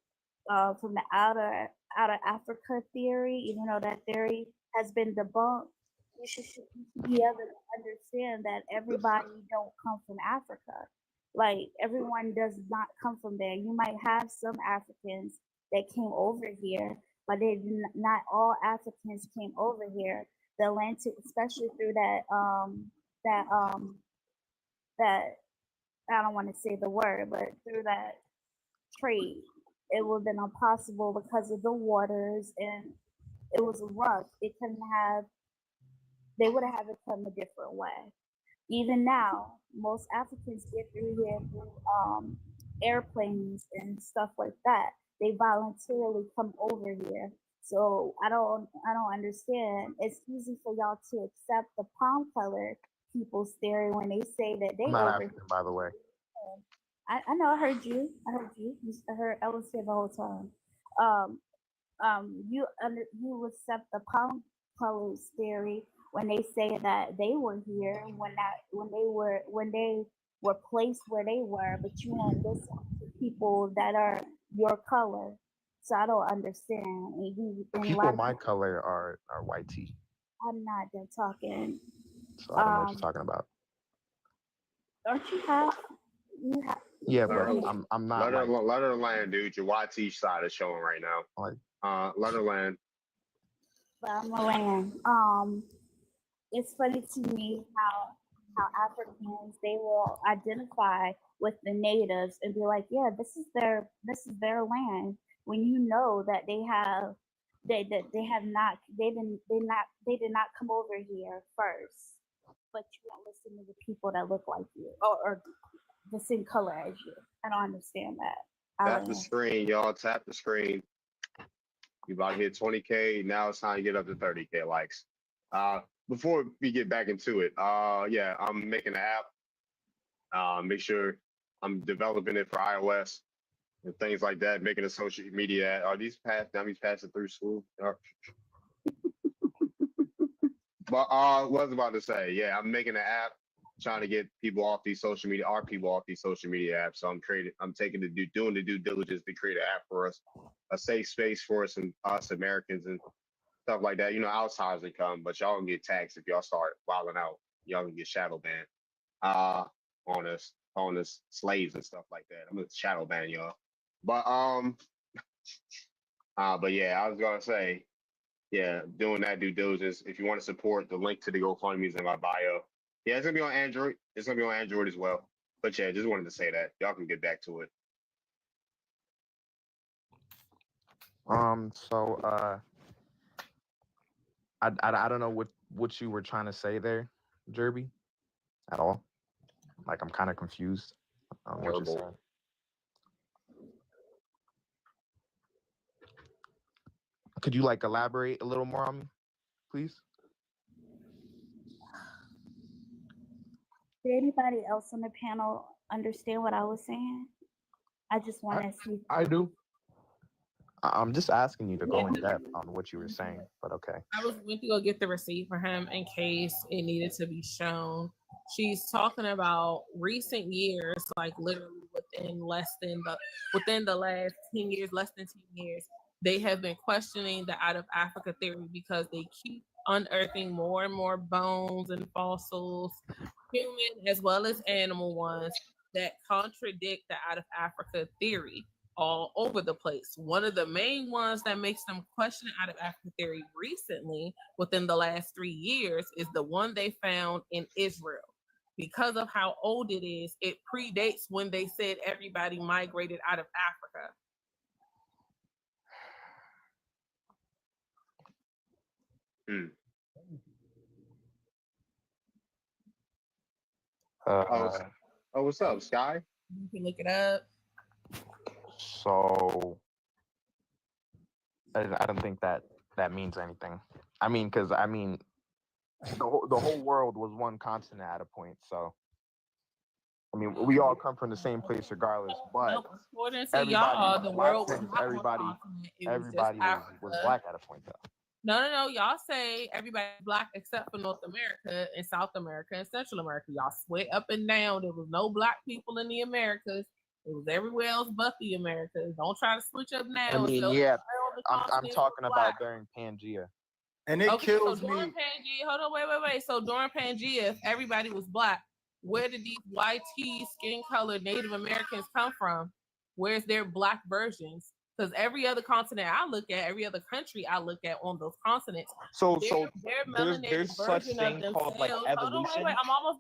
from the outer Africa theory, even though that theory has been debunked, you should be able to understand that everybody don't come from Africa. Like everyone does not come from there. You might have some Africans that came over here, but not all Africans came over here. The Atlantic, especially through that I don't want to say the word, but through that trade, it would have been impossible because of the waters and it was rough. They would have had to come a different way. Even now, most Africans get through here through airplanes and stuff like that. They voluntarily come over here. So I don't understand. It's easy for y'all to accept the palm color people's theory when they say that they I'm not over African, by the way. I know I heard you. I was here the whole time. You accept the palm colors theory when they say that they were here when they were placed where they were, but you won't listen to people that are your color. So I don't understand. People my color are white tea, I'm not done talking. so I don't know what you're talking about. Don't you have? You have. Yeah, but I'm not like. Let her land, dude. Your YT side is showing right now. Like, let her land. But I'm gonna land. It's funny to me how Africans, they will identify with the natives and be like, yeah, this is their land, when you know that they did not come over here first, but you won't listen to the people that look like you or the same color as you. I don't understand that. Tap the screen, y'all. Tap the screen. You about to hit 20K. Now it's time to get up to 30K likes. Before we get back into it, yeah, I'm making an app. Make sure I'm developing it for iOS and things like that. Making a social media. Are these passing through school? But what I was about to say, yeah, I'm making an app, trying to get people off these social media, apps. So I'm doing the due diligence to create an app for us, a safe space for us and us Americans and stuff like that. You know, outsiders can come, but y'all can get taxed if y'all start wilding out. Y'all can get shadow banned on us slaves and stuff like that. I'm gonna shadow ban y'all. But yeah, I was gonna say, yeah, doing that due diligence. If you want to support, the link to the GoFundMe is in my bio. Yeah, it's gonna be on Android. It's gonna be on Android as well. But yeah, just wanted to say that. Y'all can get back to it. So I don't know what you were trying to say there, Jerby, at all. Like, I'm kind of confused on what you're saying. Could you like elaborate a little more on me, please? Did anybody else on the panel understand what I was saying? I just want to see. I do. I'm just asking you to go in depth on what you were saying, but okay. I was going to go get the receipt for him in case it needed to be shown. She's talking about recent years, like literally within the last 10 years, less than 10 years, they have been questioning the out of Africa theory because they keep unearthing more and more bones and fossils, human as well as animal ones, that contradict the out of Africa theory all over the place. One of the main ones that makes them question out of Africa theory recently, within the last 3 years, is the one they found in Israel. Because of how old it is, it predates when they said everybody migrated out of Africa. What's up, Sky? You can look it up. So I don't think that means anything. I mean, because the whole world was one continent at a point. So I mean, we all come from the same place regardless. But According to y'all, the world was not everybody one continent. It was just everybody was Africa. black at a point though. No. Y'all say everybody's black except for North America and South America and Central America. Y'all sweat up and down. There was no black people in the Americas. It was everywhere else but the Americas. Don't try to switch up now. I mean, So yeah, the I'm continent talking was about black. during Pangea. And it Okay, kills so during me. Pangea, hold on, wait. So during Pangea, if everybody was black, where did these white skin colored Native Americans come from? Where's their black versions? Because every other continent I look at, every other country I look at on those continents, So their melanated there's such version of thing called like themselves. Hold on, evolution. wait. I'm almost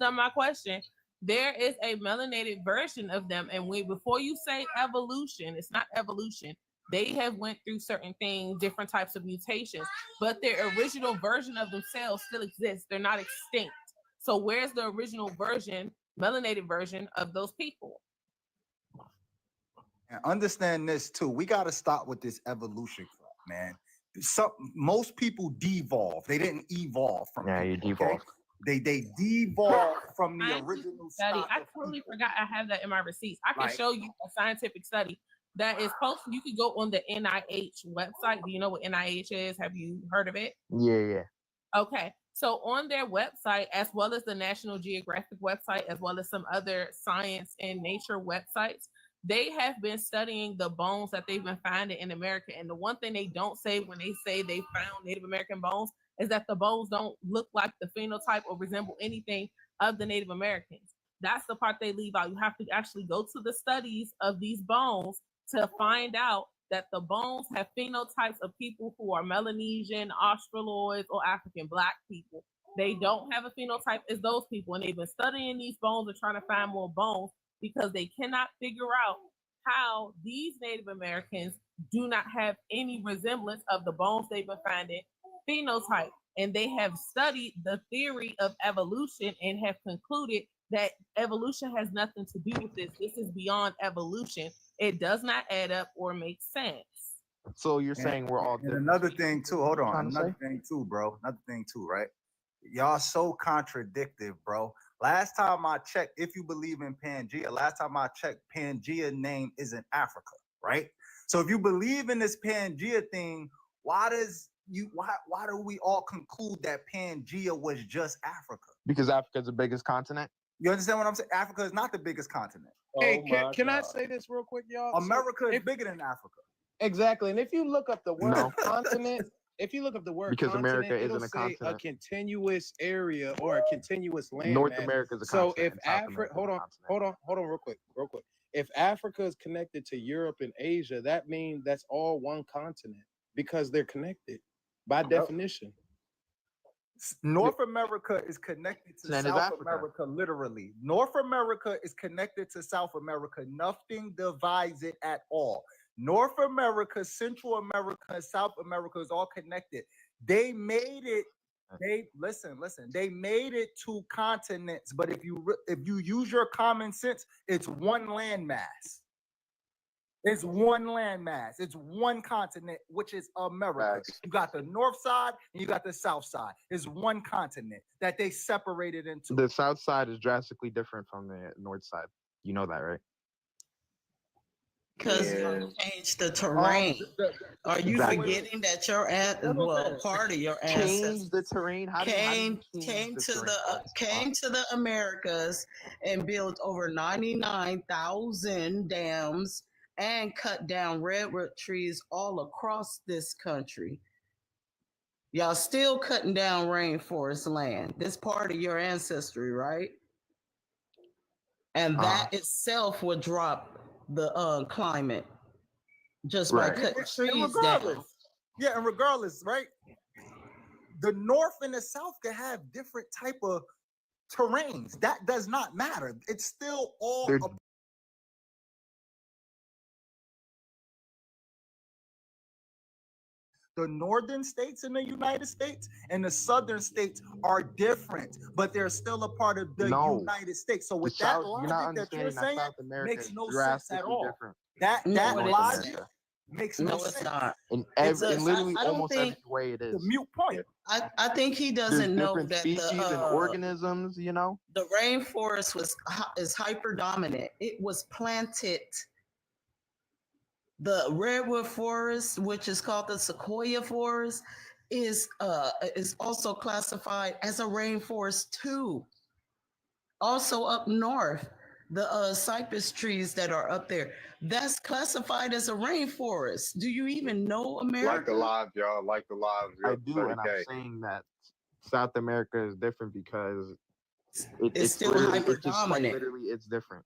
done my question. There is a melanated version of them, and before you say evolution, it's not evolution. They have went through certain things, different types of mutations, but their original version of themselves still exists. They're not extinct. So where's the original version, melanated version of those people? And understand this too. We got to stop with this evolution crap, man. Most people devolve. They didn't evolve from. Yeah, you devolved. They devolved from the original study. stock I of totally people. forgot I have that in my receipts. I can Like- show you a scientific study that is posted. You can go on the NIH website. Do you know what NIH is? Have you heard of it? Yeah. Okay. So on their website, as well as the National Geographic website, as well as some other science and nature websites, they have been studying the bones that they've been finding in America. And the one thing they don't say when they say they found Native American bones is that the bones don't look like the phenotype or resemble anything of the Native Americans. That's the part they leave out. You have to actually go to the studies of these bones to find out that the bones have phenotypes of people who are Melanesian, Australoids, or African Black people. They don't have a phenotype as those people, and they've been studying these bones and trying to find more bones because they cannot figure out how these Native Americans do not have any resemblance of the bones they've been finding phenotype. And they have studied the theory of evolution and have concluded that evolution has nothing to do with this. This is beyond evolution. It does not add up or make sense. So you're saying we're all And different. another thing too, hold on. Trying to Another thing too, bro. Another thing too, right? Y'all so contradictive, bro. Last time I checked, if you believe in Pangea, last time I checked, Pangea name isn't Africa, right? So if you believe in this Pangea thing, why do we all conclude that Pangea was just Africa? Because Africa's the biggest continent. You understand what I'm saying? Africa is not the biggest continent. Hey, can I say this real quick, y'all? America is bigger than Africa. Exactly. And if you look up the word No. continent, if you look up the word Because continent, America it'll isn't a say continent. a continuous area or a continuous land. North America is a So continent. if and South Africa, America is hold a on, continent. hold on, real quick. If Africa is connected to Europe and Asia, that means that's all one continent because they're connected by definition. North America is connected to Same as South Africa. America, literally. North America is connected to South America. Nothing divides it at all. North America, Central America, and South America is all connected. They made it. Listen. They made it two continents, but if you use your common sense, it's one landmass. It's one landmass. It's one continent, which is America. You got the north side and you got the south side. It's one continent that they separated into. The south side is drastically different from the north side. You know that, right? Because you changed the terrain. Are you Exactly. forgetting that part of your Change ancestors the terrain. How do you came change to the the terrain? came to the Americas and built over 99,000 dams and cut down redwood trees all across this country. Y'all still cutting down rainforest land. This part of your ancestry, right? And that itself would drop the climate just by cutting trees down. Yeah, and regardless, right? The north and the south can have different type of terrains. That does not matter. It's still all The northern states in the United States and the southern states are different, but they're still a part of the United States. So with that logic that you're saying, makes no sense at all. That logic makes no sense. It's not. In I literally don't almost every think way it is. The mute point. I think he There's doesn't know different that species and organisms, you know. the rainforest is hyper dominant. It was planted. The redwood forest, which is called the sequoia forest, is also classified as a rainforest too. Also up north, the cypress trees that are up there, that's classified as a rainforest. Do you even know America? Like the live, y'all. Like the live. I do, and I'm saying that South America is different because it's still literally, hyper it's just quite dominant. literally, it's different.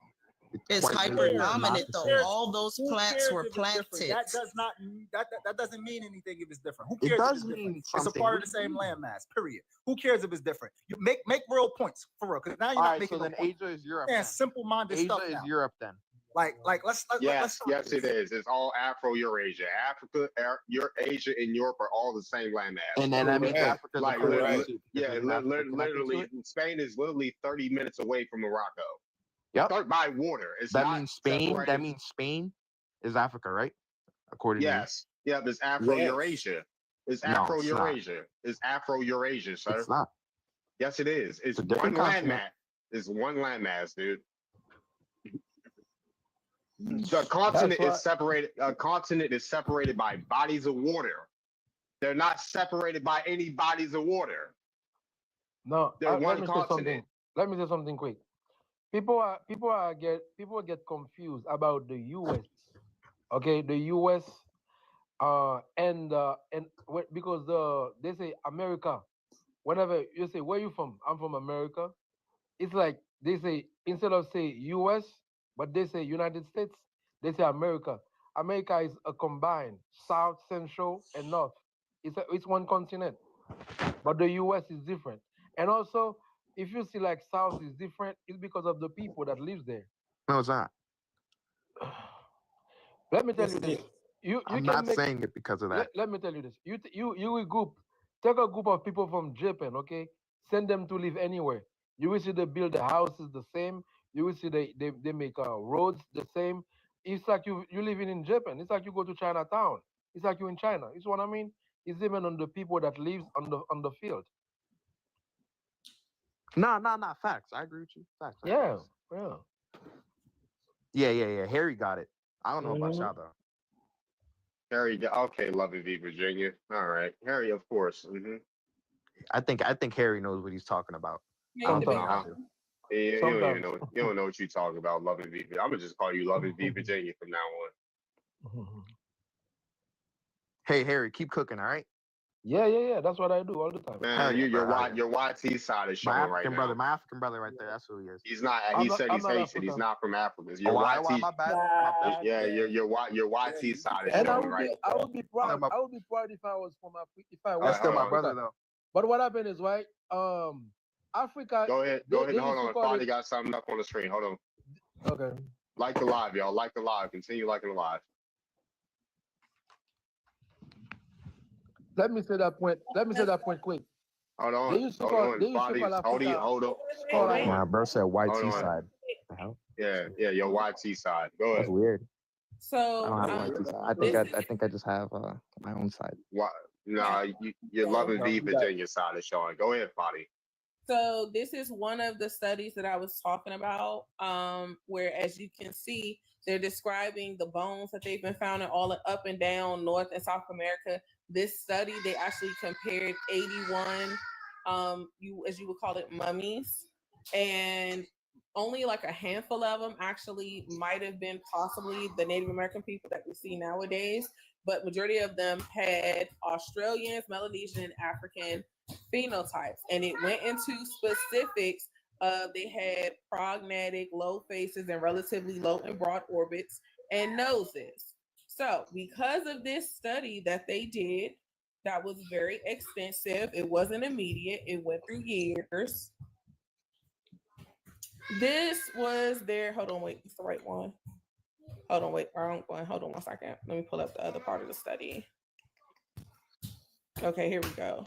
It's quite hyper literally not dominant the though. same. All those Who plants cares were if it's different? planted. That does not that doesn't mean anything if it's different. Who It cares? does if it's mean different? It's a something. part What of the do you same mean? landmass. Period. Who cares if it's different? You make real points for real, because now you're All not right, making so no then point. Asia is Europe. Yeah, Then. simple-minded Asia stuff is now. Europe then. Like let's Yes, stop yes, this. it is. It's all Afro-Eurasia. Africa, Asia, and Europe are all the same landmass. And then that means Like, Africa's like a part of literally, it too, because yeah, isn't Africa connected to literally, it? Spain is literally 30 minutes away from Morocco. Yep. By water. It's That not means Spain. separated. That means Spain is Africa, right? According Yes. Yeah, it's Afro-Eurasia. It's No, it's not. Afro-Eurasia. It's Afro-Eurasia, sir. It's not. Yes, it is. It's a one different continent. landmass. It's one landmass, dude. The continent is separated. A continent is separated by bodies of water. They're not separated by any bodies of water. No, They're let one me say continent. something. Let me say something quick. People get confused about the U.S. Okay, the U.S. Because they say America. Whenever you say where you from, I'm from America. It's like they say instead of say U.S., but they say United States. They say America. America is a combined South, Central, and North. It's one continent, but the U.S. is different. And also, if you see like South is different, it's because of the people that lives there. No, it's not. Let me tell you this. I'm not saying it because of that. Let me tell you this. You will take a group of people from Japan, okay? Send them to live anywhere. You will see they build the houses the same. You will see they make roads the same. It's like you living in Japan. It's like you go to Chinatown. It's like you in China. You see what I mean? It's even on the people that lives on the field. No, facts. I agree with you. Facts. Yeah. Yeah. Harry got it. I don't know about y'all though. Harry, okay, Lovey V, Virginia. All right, Harry, of course. Mm-hmm. I think Harry knows what he's talking about. I don't think I do. You don't even know. You don't know what you're talking about, Lovey V. I'm gonna just call you Lovey V, Virginia from now on. Hey, Harry, keep cooking, all right? Yeah. That's what I do all the time. Man, your YT side is showing right now. My African brother right there. That's who he is. He's not. He said he's Haitian. He's not from Africa. Your YT. My bad. Yeah, your YT side is And showing right. I would be proud. I would be proud if I was from Africa. If I was That's still from my Africa. brother though. But what happened is right. Africa. Go ahead. They Hold used to on. call Bonnie it- got something up on the screen. Hold on. Okay. Like the live, y'all. Like the live. Continue liking the live. Let me say that point quick. Hold on. They used to call Africa. Hold on. My bro said YT Hold on. side. The hell? Yeah, your YT side. Go ahead. That's weird. So I don't have a YT side. I think I just have my own side. Nah, you're loving V Virginia side is showing. Go ahead, Bonnie. So this is one of the studies that I was talking about, where, as you can see, they're describing the bones that they've been found in all up and down North and South America. This study, they actually compared 81, as you would call it, mummies, and only like a handful of them actually might have been possibly the Native American people that we see nowadays, but majority of them had Australians, Melanesian, and African phenotypes, and it went into specifics of they had prognatic, low faces, and relatively low and broad orbits and noses. So because of this study that they did, that was very extensive, it wasn't immediate, it went through years. This was their, hold on, wait, it's the right one. Hold on, wait, wrong one. Hold on one second. Let me pull up the other part of the study. Okay, here we go.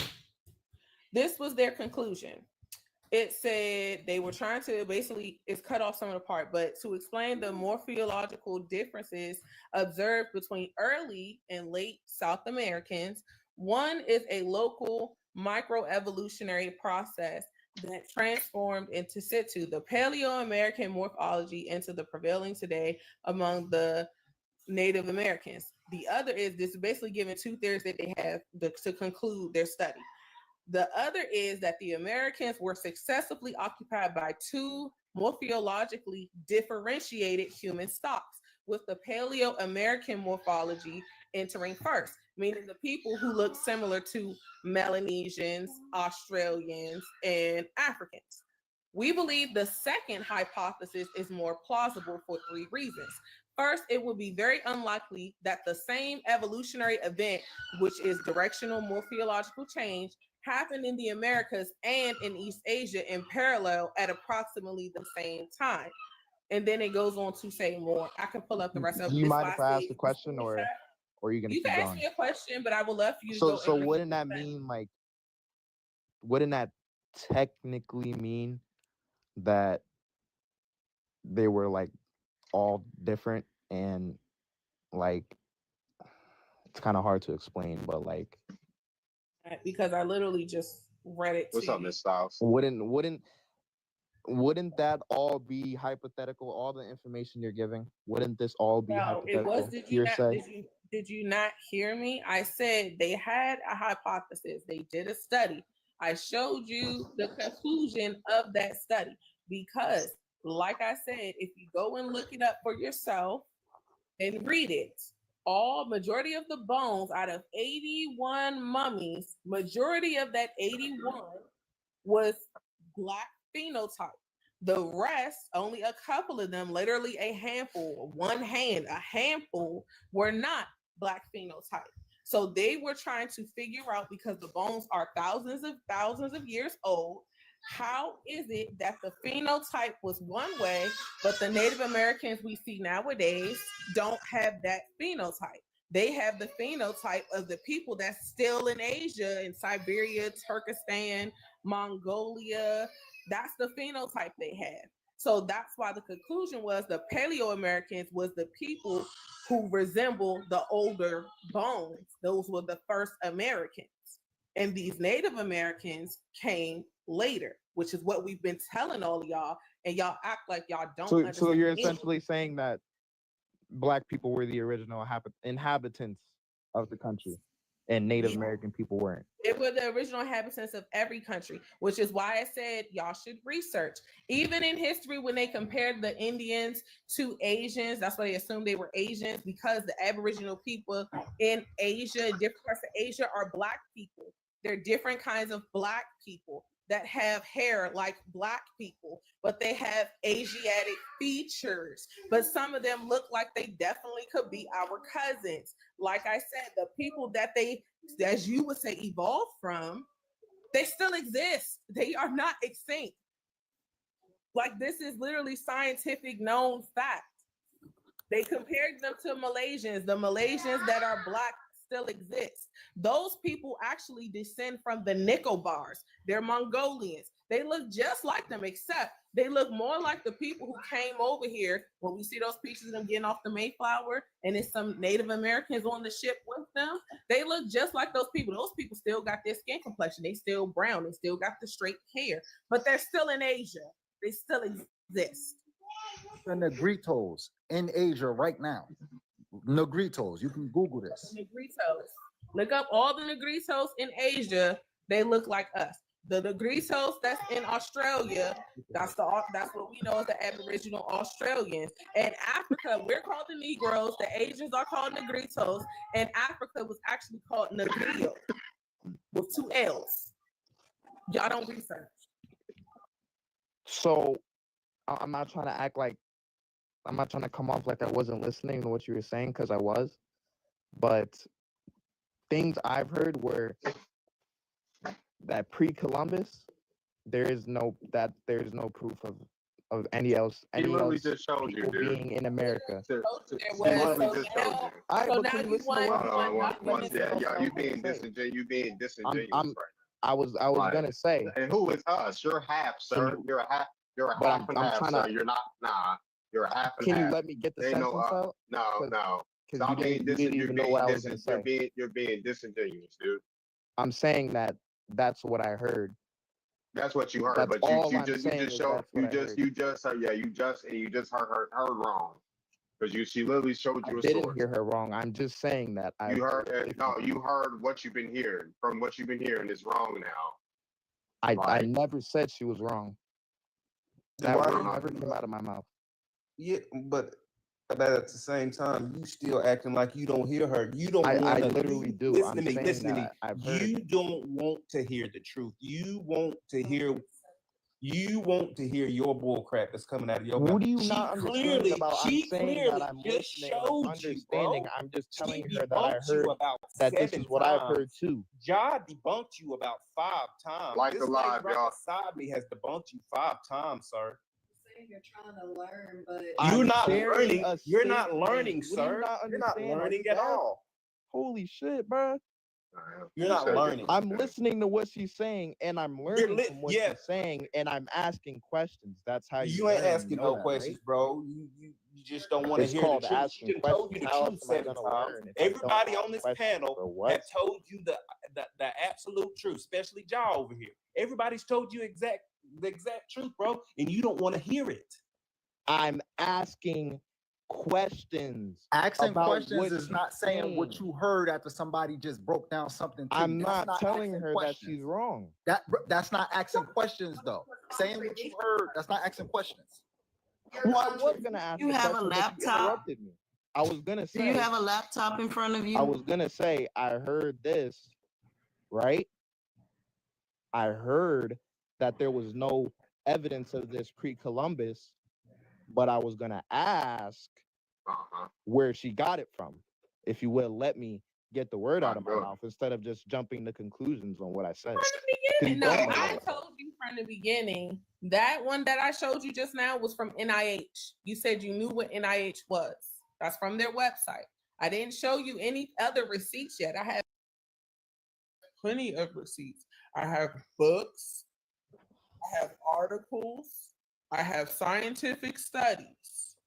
This was their conclusion. It said they were trying to basically, it's cut off some of the part, but to explain the morphological differences observed between early and late South Americans, one is a local microevolutionary process that transformed into situ the Paleo-American morphology into the prevailing today among the Native Americans. The other is this is basically giving two theories that they have to conclude their study. The other is that the Americans were successfully occupied by two morphologically differentiated human stocks, with the Paleo-American morphology entering first, meaning the people who look similar to Melanesians, Australians, and Africans. We believe the second hypothesis is more plausible for three reasons. First, it would be very unlikely that the same evolutionary event, which is directional morphological change, happened in the Americas and in East Asia in parallel at approximately the same time. And then it goes on to say more. I can pull up the rest of Do it. you This mind why if I I say ask the question, or are you gonna you keep can ask going? me a question, but I would love for you to So go so and read wouldn't what that it says. mean like wouldn't that technically mean that they were like all different and like it's kind of hard to explain, but like Because I literally just read it What's to up, you. Miss Styles? wouldn't that all be hypothetical? All the information you're giving, wouldn't this all be No, it was. hypothetical hearsay? Did you not hear me? I said they had a hypothesis. They did a study. I showed you the conclusion of that study because, like I said, if you go and look it up for yourself and read it, majority of the bones out of 81 mummies, majority of that 81 was Black phenotype. The rest, only a couple of them, literally a handful, a handful were not Black phenotype. So they were trying to figure out, because the bones are thousands of years old, how is it that the phenotype was one way, but the Native Americans we see nowadays don't have that phenotype? They have the phenotype of the people that's still in Asia, in Siberia, Turkestan, Mongolia. That's the phenotype they have. So that's why the conclusion was the Paleo Americans was the people who resemble the older bones. Those were the first Americans. And these Native Americans came later, which is what we've been telling all of y'all. And y'all act like y'all don't So understand. you're essentially saying that Black people were the original inhabitants of the country, and Native American people weren't. It were the original inhabitants of every country, which is why I said y'all should research. Even in history, when they compared the Indians to Asians, that's why they assumed they were Asians, because the Aboriginal people in Asia, different parts of Asia, are Black people. They're different kinds of Black people that have hair like Black people, but they have Asiatic features. But some of them look like they definitely could be our cousins. Like I said, the people that they, as you would say, evolved from, they still exist. They are not extinct. Like, this is literally scientific known fact. They compared them to Malaysians. The Malaysians that are Black still exist. Those people actually descend from the Nicobars. They're Mongolians. They look just like them, except they look more like the people who came over here. When we see those pictures of them getting off the Mayflower and it's some Native Americans on the ship with them, they look just like those people. Those people still got their skin complexion. They still brown. They still got the straight hair, but they're still in Asia. They still exist. The Negritos in Asia right now. Negritos. You can Google this. Negritos. Look up all the Negritos in Asia. They look like us. The Negritos that's in Australia, that's what we know as the Aboriginal Australians. In Africa, we're called the Negroes. The Asians are called Negritos, and Africa was actually called Negrio with two L's. Y'all don't research. So I'm not trying to act like I'm not trying to come off like I wasn't listening to what you were saying, because I was, but things I've heard were that pre-Columbus, there's no proof of any literally just showed you, people dude. being in America. She There literally was. just showed you. All right, So but now can you you listen to want what? Hold on, documents. yeah, you I'm being gonna say. disingenuous I'm. right I was now. Like, gonna say. and who is us? You're half, Can sir. you? You're a half. You're a But half and I'm half, trying sir. to. You're not. Nah. You're a half and Can you half. let me get the Ain't no sentence out? no. Because Stop being you didn't even know what I was gonna say. You're being disingenuous, dude. I'm saying that that's what I heard. That's what you heard, That's but all you I'm just saying is showed that's what I heard. you just heard wrong because she literally showed I you a didn't source. hear her wrong. I'm just saying that You heard you heard what you've been hearing. From what you've been hearing is wrong now. I never said she was wrong. Then That why word do you- never came out of my mouth. Yeah, but at the same time, you still acting like you don't hear her. You don't I want to. literally do. Listen I'm to me. saying Listen to me. that I've heard. You don't want to hear the truth. You want to hear. You want to hear your bull crap that's coming out of your mouth. What do you not understand about? I'm saying that I'm just listening, I'm showed understanding. you, bro. I'm just telling She her that I debunked you heard about that this 7 is what I've heard times. too. Ja debunked you about 5 times. Like This the lady live, right y'all. beside me has debunked you 5 times, sir. You're trying to learn, but You're I'm not sharing learning. a You're not statement. learning, What do you sir. not You're not understand? Are learning you at deaf? all. Holy shit, bro. You're not learning. I'm listening to what she's saying, and I'm learning from what she's saying, and I'm asking questions. That's how You ain't learn. You asking know no that, questions, right? bro. You just don't want to It's hear the called truth. asking She done told you questions. the How truth else am I 7 gonna times. learn if I don't Everybody ask on this questions, panel bro? What? have told you the absolute truth, especially Ja over here. Everybody's told you the exact truth, bro, and you don't want to hear it. I'm asking questions. Asking about questions what is she's not saying what saying. you heard after somebody just broke down something to I'm you. That's not telling asking her questions. that she's wrong. That's not asking questions though. Saying what you heard, that's not asking questions. Well, I was gonna ask You a have a question, but you laptop? interrupted me. I was gonna say. Do you have a laptop in front of you? I was gonna say I heard this, right? I heard that there was no evidence of this pre-Columbus, but I was gonna ask where she got it from. If you will, let me get the word out of my mouth instead of just jumping to conclusions on what I said. 'Cause you No, don't know I it. told you from the beginning. That one that I showed you just now was from NIH. You said you knew what NIH was. That's from their website. I didn't show you any other receipts yet. I have plenty of receipts. I have books. I have articles. I have scientific studies.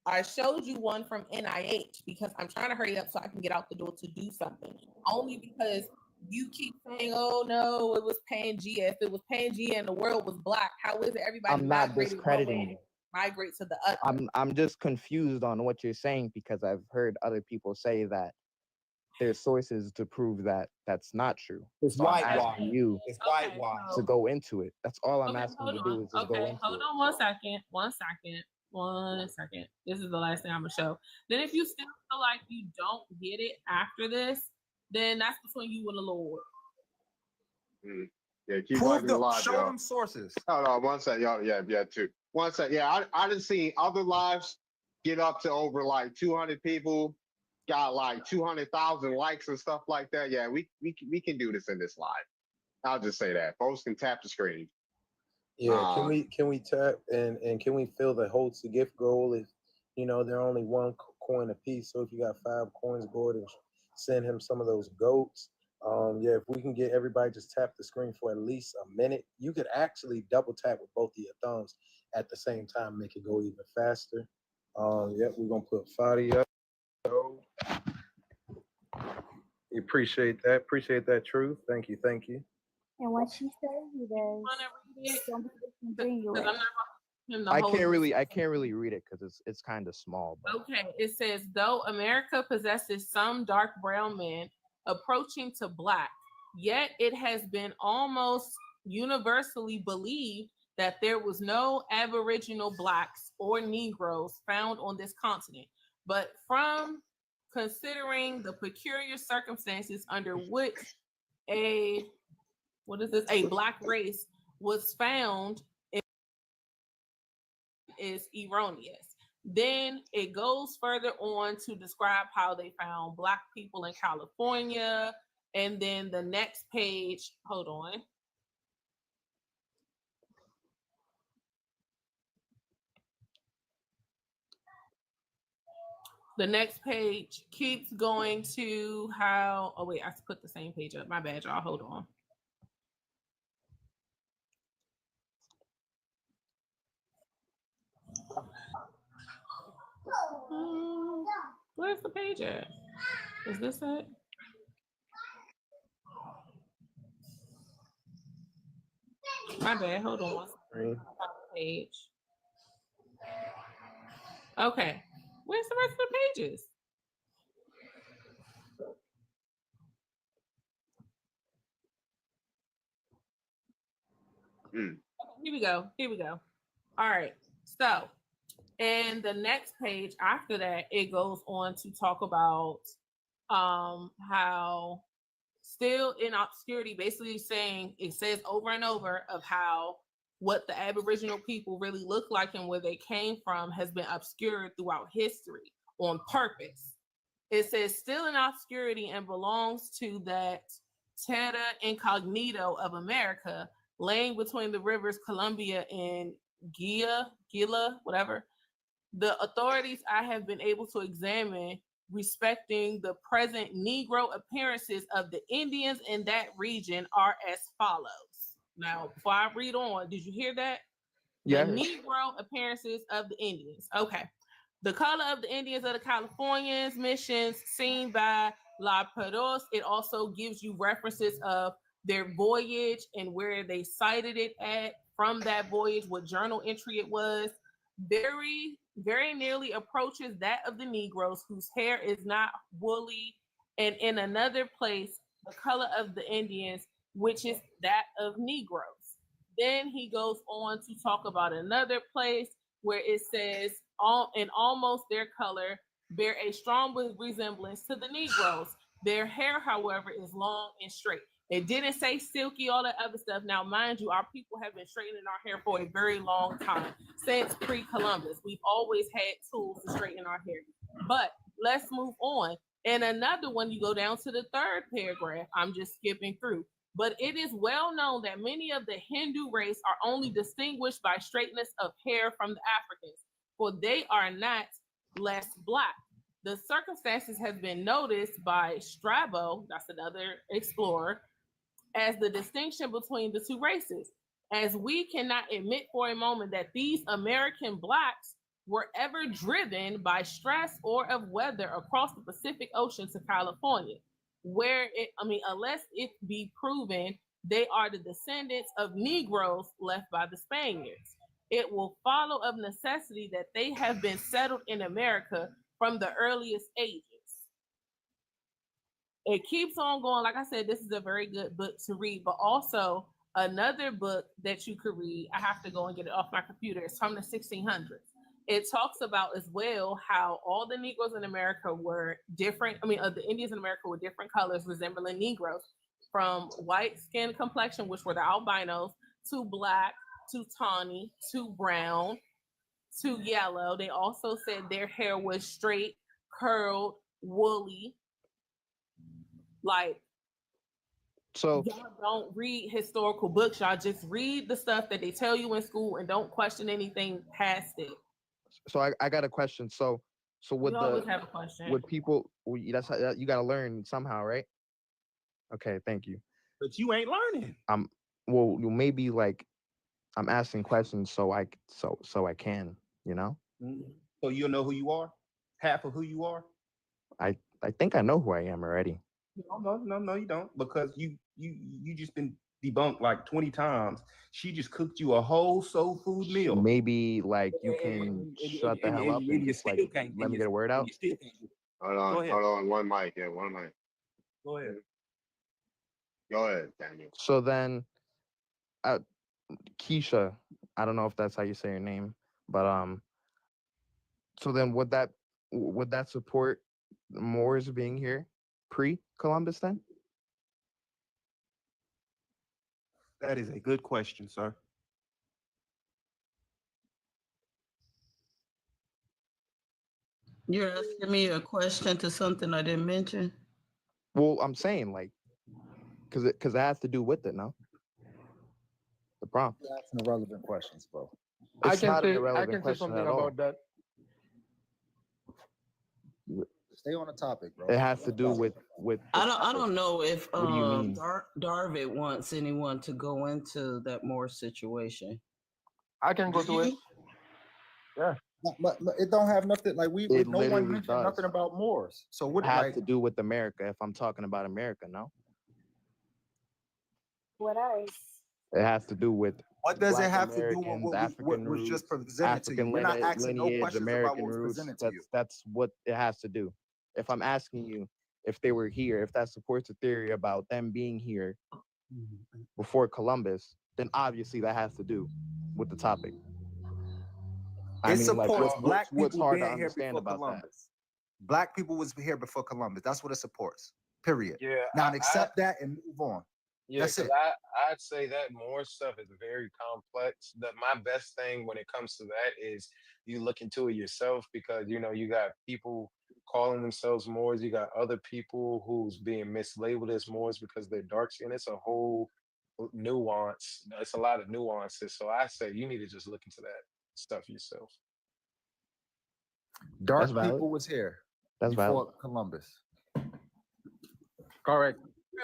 I showed you one from NIH because I'm trying to hurry up so I can get out the door to do something. Only because you keep saying, "Oh no, it was Pangea." If it was Pangea and the world was black, how is it everybody I'm not migrated discrediting one way you. and migrate to the other? I'm just confused on what you're saying because I've heard other people say that there's sources to prove that that's not true. It's So I'm whitewash. asking you It's whitewash. to go into it. That's all I'm Okay, asking hold you to do on. is just go Okay, into hold it. on 1 second. This is the last thing I'm gonna show. Then if you still feel like you don't get it after this, then that's between you and the Lord. Yeah, keep Prove watching the them. live, Show y'all. them sources. Hold on, 1 sec, y'all. Yeah, too. 1 sec. Yeah, I done seen other lives get up to over like 200 people, got like 200,000 likes and stuff like that. Yeah, we can do this in this live. I'll just say that. Folks can tap the screen. Yeah, can we tap and can we fill the holds the gift goal if they're only one coin a piece. So if you got 5 coins, go ahead and send him some of those goats. Yeah, if we can get everybody just tap the screen for at least a minute, you could actually double tap with both of your thumbs at the same time, make it go even faster. Yep, we're gonna put Fadi up. We appreciate that, Truth. Thank you. And what she said, he does. Don't be disingenuous. I can't really read it because it's kind of small. But. Okay, it says, though America possesses some dark brown men approaching to black, yet it has been almost universally believed that there was no Aboriginal blacks or Negroes found on this continent. But from considering the peculiar circumstances under which a black race was found is erroneous. Then it goes further on to describe how they found black people in California. And then the next page, hold on. The next page keeps going to how. Oh wait, I put the same page up. My bad, y'all. Hold on. Where's the page at? Is this it? My bad. Hold on. Page. Okay. Where's the rest of the pages? Here we go. Here we go. All right. So, and the next page after that, it goes on to talk about how still in obscurity, basically saying it says over and over of how what the Aboriginal people really look like and where they came from has been obscured throughout history on purpose. It says still in obscurity and belongs to that terra incognito of America, laying between the rivers Columbia and Gila, whatever. The authorities I have been able to examine respecting the present Negro appearances of the Indians in that region are as follows. Now, before I read on, did you hear that? Yeah. The Negro appearances of the Indians. Okay. The color of the Indians of the Californians missions seen by La Peros. It also gives you references of their voyage and where they sighted it at from that voyage, what journal entry it was. Very, very nearly approaches that of the Negroes, whose hair is not woolly, and in another place, the color of the Indians, which is that of Negroes. Then he goes on to talk about another place where it says, all in almost their color, bear a strong resemblance to the Negroes. Their hair, however, is long and straight. It didn't say silky, all that other stuff. Now, mind you, our people have been straightening our hair for a very long time, since pre-Columbus. We've always had tools to straighten our hair. But let's move on. And another one, you go down to the third paragraph. I'm just skipping through. But it is well known that many of the Hindu race are only distinguished by straightness of hair from the Africans, for they are not less black. The circumstances have been noticed by Strabo, that's another explorer, as the distinction between the two races, as we cannot admit for a moment that these American blacks were ever driven by stress or of weather across the Pacific Ocean to California, where unless it be proven they are the descendants of Negroes left by the Spaniards. It will follow of necessity that they have been settled in America from the earliest ages. It keeps on going. Like I said, this is a very good book to read, but also another book that you could read, I have to go and get it off my computer. It's from the 1600s. It talks about as well how all the Negroes in America were different. The Indians in America were different colors resembling Negroes, from white skin complexion, which were the albinos, to black, to tawny, to brown, to yellow. They also said their hair was straight, curled, woolly. Like, so y'all don't read historical books. Y'all just read the stuff that they tell you in school and don't question anything past it. So I got a question. So with You always have a question. with people, that's how, you got to learn somehow, right? Okay, thank you. But you ain't learning. Well, maybe like I'm asking questions so I can, So you'll know who you are, half of who you are. I think I know who I am already. No, you don't, because you just been debunked like 20 times. She just cooked you a whole soul food meal. Maybe like you can shut the hell up and just like let me get a word out. Hold on, one mic, one mic. Go ahead. Go ahead, Daniel. So then, Keisha, I don't know if that's how you say your name, but so then would that support Moors being here pre-Columbus then? That is a good question, sir. You're asking me a question to something I didn't mention? Well, I'm saying like, because it has to do with it, no? The prompt. You're asking irrelevant questions, bro. I It's can not an say irrelevant something question at all. about that. Stay on the topic, bro. It has to do with I don't know if What do you mean? Darvid wants anyone to go into that Moore situation. I can go to it. Yeah. But it don't have nothing like no one literally mentioned does. nothing about Moors. So what It has like to do with America. If I'm talking about America, no, What else? it has to do with what does it Black have to do with Americans, what African was just roots, presented to you? African We're not asking no lineage, questions about American what was roots. presented to you. That's what it has to do. If I'm asking you if they were here, if that supports a theory about them being here before Columbus, then obviously that has to do with the topic. I It mean, like, supports black what's people hard to being here understand before about that? Columbus. Black people was here before Columbus. That's what it supports. Period. Yeah. Now accept that and move on. Yeah, That's because it. I'd say that more stuff is very complex. That my best thing when it comes to that is you look into it yourself because you got people calling themselves Moors, you got other people who's being mislabeled as Moors because they're dark skin. It's a whole nuance. It's a lot of nuances. So I say you need to just look into that stuff yourself. Dark valid. people was here That's before valid. Columbus. Correct.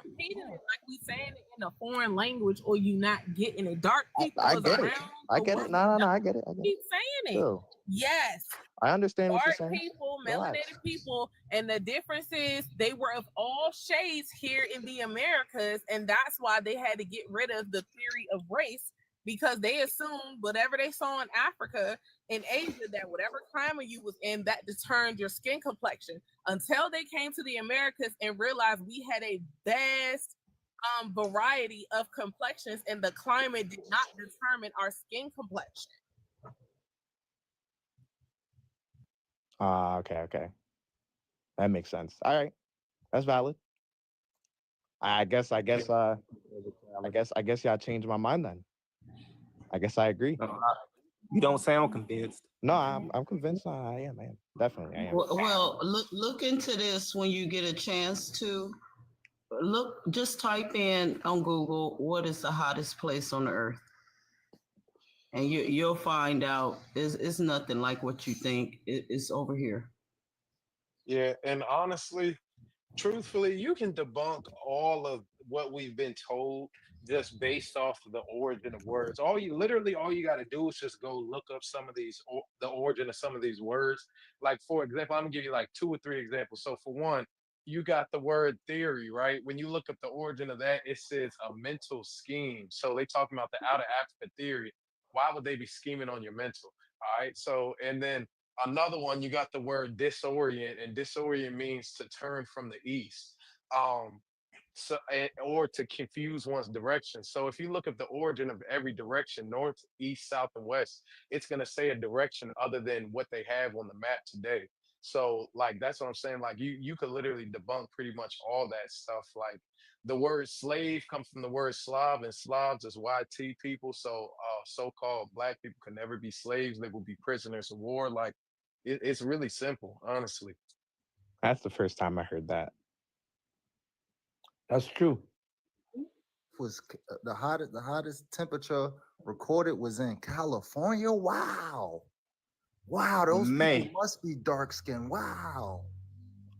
Repeating it like we saying it in a foreign language, or you not getting it. Dark people I was get around. it. I get it. No, I get it. I get Keep it. saying it. Chill. Yes. I understand what you're Dark saying. people, Relax. melanated people, and the difference is they were of all shades here in the Americas, and that's why they had to get rid of the theory of race because they assumed whatever they saw in Africa and Asia, that whatever climate you was in, that determined your skin complexion. Until they came to the Americas and realized we had a vast variety of complexions, and the climate did not determine our skin complexion. Okay. That makes sense. All right. That's valid. I guess y'all changed my mind then. I guess I agree. You don't sound convinced. No, I'm convinced. I am. Definitely, I am. Well, look into this when you get a chance to. Just type in on Google, what is the hottest place on the earth? And you'll find out it's nothing like what you think. It's over here. Yeah, and honestly, truthfully, you can debunk all of what we've been told just based off of the origin of words. All you got to do is just go look up some of the origin of some of these words. Like, for example, I'm gonna give you like 2 or 3 examples. So for one, you got the word theory, right? When you look up the origin of that, it says a mental scheme. So they talking about the outer Africa theory. Why would they be scheming on your mental? All right. So, and then another one, you got the word disorient, and disorient means to turn from the east. Or to confuse one's direction. So if you look at the origin of every direction, north, east, south, and west, it's gonna say a direction other than what they have on the map today. So like that's what I'm saying. Like you could literally debunk pretty much all that stuff. Like the word slave comes from the word Slav, and Slavs is YT people. So so-called black people can never be slaves. They will be prisoners of war. Like it's really simple, honestly. That's the first time I heard that. That's true. Was the hottest temperature recorded was in California. Wow, those people must be dark skinned. Wow,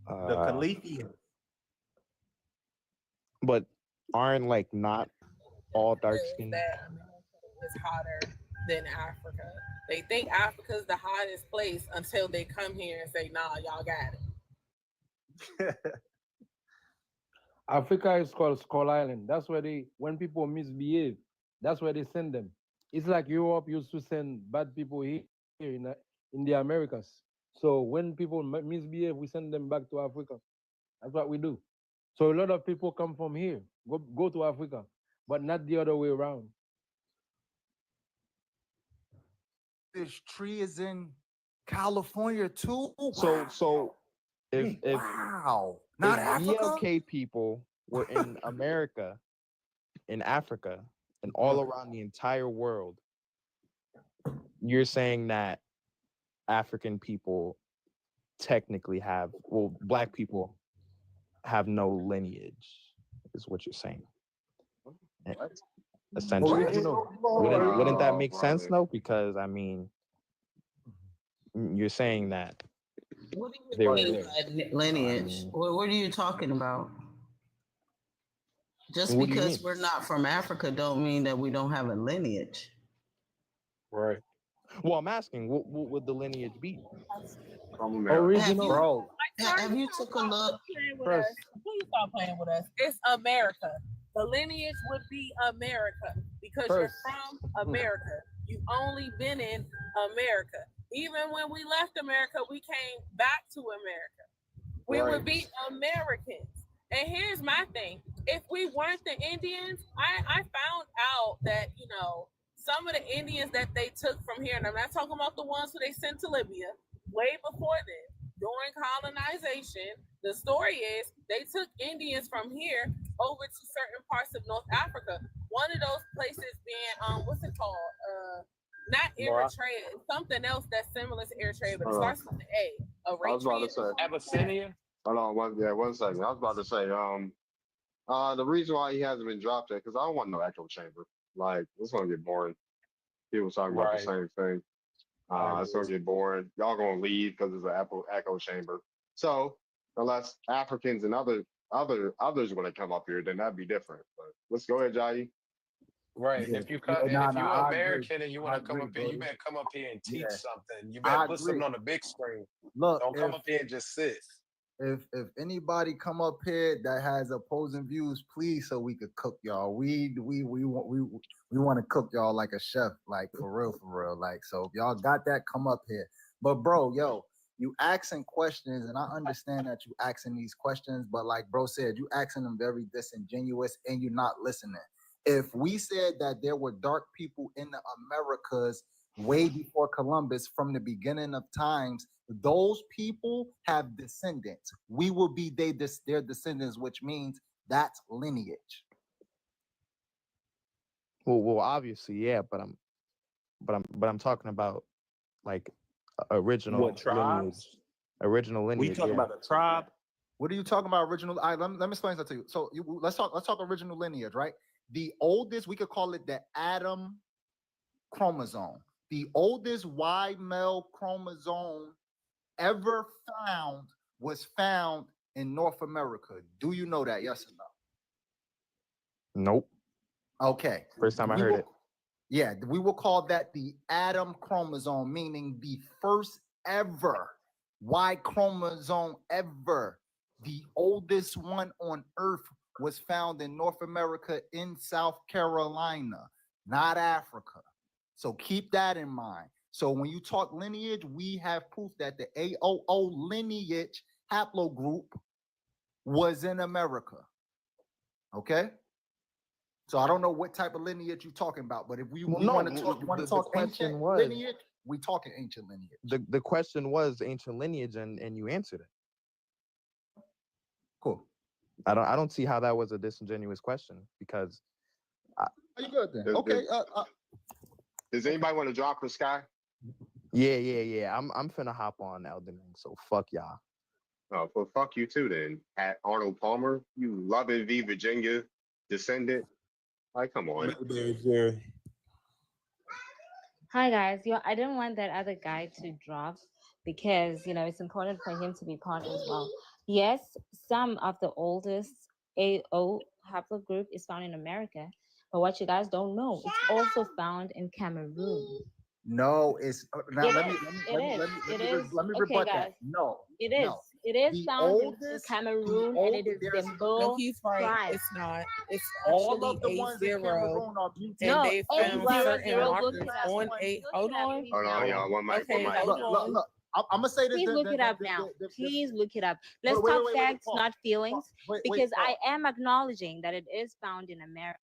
The Califians. But aren't like not all dark skinned? That America is hotter than Africa. They think Africa's the hottest place until they come here and say, "Nah, y'all got it." Africa is called Skull Island. That's where when people misbehave, that's where they send them. It's like Europe used to send bad people here in the Americas. So when people misbehave, we send them back to Africa. That's what we do. So a lot of people come from here, go to Africa, but not the other way around. this tree is in California too. So if not if Africa. BLK people were in America, in Africa, and all around the entire world, you're saying that African people technically black people have no lineage, is what you're saying. Essentially, wouldn't that make sense though? Because I mean, you're saying that What do you They were mean there. by So, I lineage? mean, What are you talking about? Just what do you because mean? we're not from Africa don't mean that we don't have a lineage. Right. Well, I'm asking, what would the lineage be? From Have America. you Bro, have you took a look? Playing with First, us. Please stop playing with us. It's America. The lineage would be America because you're first, from America. You've only been in America. Even when we left America, we came back to America. We Right. would be Americans. And here's my thing. If we weren't the Indians, I found out that, some of the Indians that they took from here, and I'm not talking about the ones who they sent to Libya, way before then, during colonization, the story is they took Indians from here over to certain parts of North Africa. One of those places being, what's it called? Not Eritrea, it's something else that's similar to Eritrea, but it starts with the A. I was about to say. Abyssinia. Hold on, 1 second. I was about to say, the reason why he hasn't been dropped yet, because I don't want no echo chamber. Like, it's gonna get boring. People talking about the Right. same thing. I It's gonna agree. get boring. Y'all gonna leave because it's an echo chamber. So unless Africans and others want to come up here, then that'd be different. But let's go ahead, Jai. Right. And yeah, if you yeah, come, and nah, if nah, you're I agree. American and you I want to come agree, up here, you Brody. better come up here and teach Yeah, something. You better I put agree. something on the big screen. Look, Don't come up here and just sit. if anybody come up here that has opposing views, please, so we could cook y'all. We want to cook y'all like a chef, like for real. Like, so if y'all got that, come up here. But bro, yo, you asking questions, and I understand that you asking these questions, but like bro said, you asking them very disingenuous, and you're not listening. If we said that there were dark people in the Americas way before Columbus, from the beginning of times, those people have descendants. We will be their descendants, which means that's lineage. well, obviously, yeah, but I'm talking about like original What lineage. tribes? Original We lineage, talking yeah. about a tribe? What are you talking about? Original? Let me explain that to you. So let's talk original lineage, right? The oldest, we could call it the Adam chromosome. The oldest Y male chromosome ever found was found in North America. Do you know that? Yes or no? Nope. Okay. First time I heard it. Yeah, we will call that the Adam chromosome, meaning the first ever Y chromosome ever. The oldest one on Earth was found in North America in South Carolina, not Africa. So keep that in mind. So when you talk lineage, we have proof that the AOO lineage haplogroup was in America. Okay? So I don't know what type of lineage you're talking about, but if we want to talk, ancient lineage, we talking ancient lineage. The question was ancient lineage, and you answered it. Cool. I don't see how that was a disingenuous question, because Are you good then? Okay. Does anybody want to drop for Sky? Yeah. I'm finna hop on Elden Ring, so fuck y'all. Oh, well, fuck you too then. At Arnold Palmer, you loving V Virginia descendant. Like, come on. Hi guys. I didn't want that other guy to drop because it's important for him to be part as well. Yes, some of the oldest AO haplogroup is found in America, but what you guys don't know, it's also found in Cameroon. No, it's now. Let me rebut guys. that. No, It is. no. It is The found in oldest- Cameroon, the and it is there's- Dembo No, he's right. tribe. It's not. It's All actually of the ones in A0. Cameroon are And No, they found A00, certain look markers it up. on A. Hold on. Hold on, y'all. One mic. Okay, One mic. hold on. Look, I'm gonna say this. Please look it up now. Please look it up. Let's wait, talk wait, facts, pause. not feelings, Wait, because pause. I am acknowledging that it is found in America.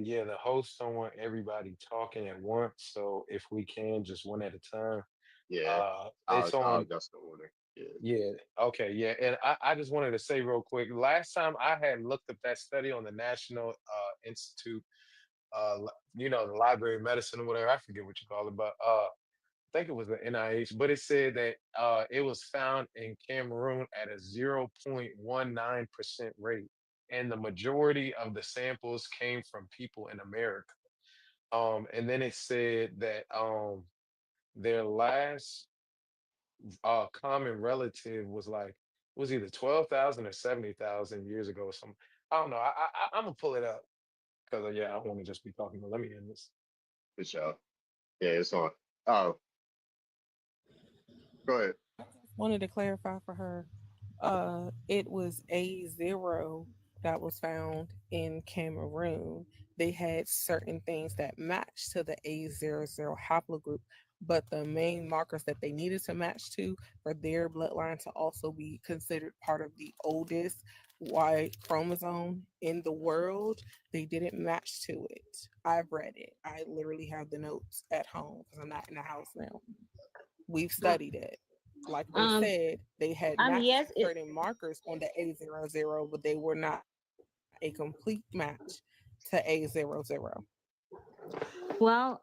Yeah, the hosts don't want everybody talking at once, so if we can, just one at a time. Yeah. It's on. That's the order. Yeah. Yeah. Okay. Yeah. And I just wanted to say real quick. Last time I had looked up that study on the National Institute, the Library of Medicine or whatever. I forget what you call it, but I think it was the NIH. But it said that it was found in Cameroon at a 0.19% rate, and the majority of the samples came from people in America. And then it said that their last common relative was like was either 12,000 or 70,000 years ago or something. I don't know. I'm gonna pull it up because yeah, I don't want to just be talking. But let me end this. For sure. Yeah, it's on. Oh, go ahead. Wanted to clarify for her. It was A0 that was found in Cameroon. They had certain things that matched to the A00 haplogroup, but the main markers that they needed to match to for their bloodline to also be considered part of the oldest Y chromosome in the world, they didn't match to it. I've read it. I literally have the notes at home because I'm not in the house now. We've studied it. Like they said, they had matched yes, certain markers on the A00, but they were not a complete match to A00. well,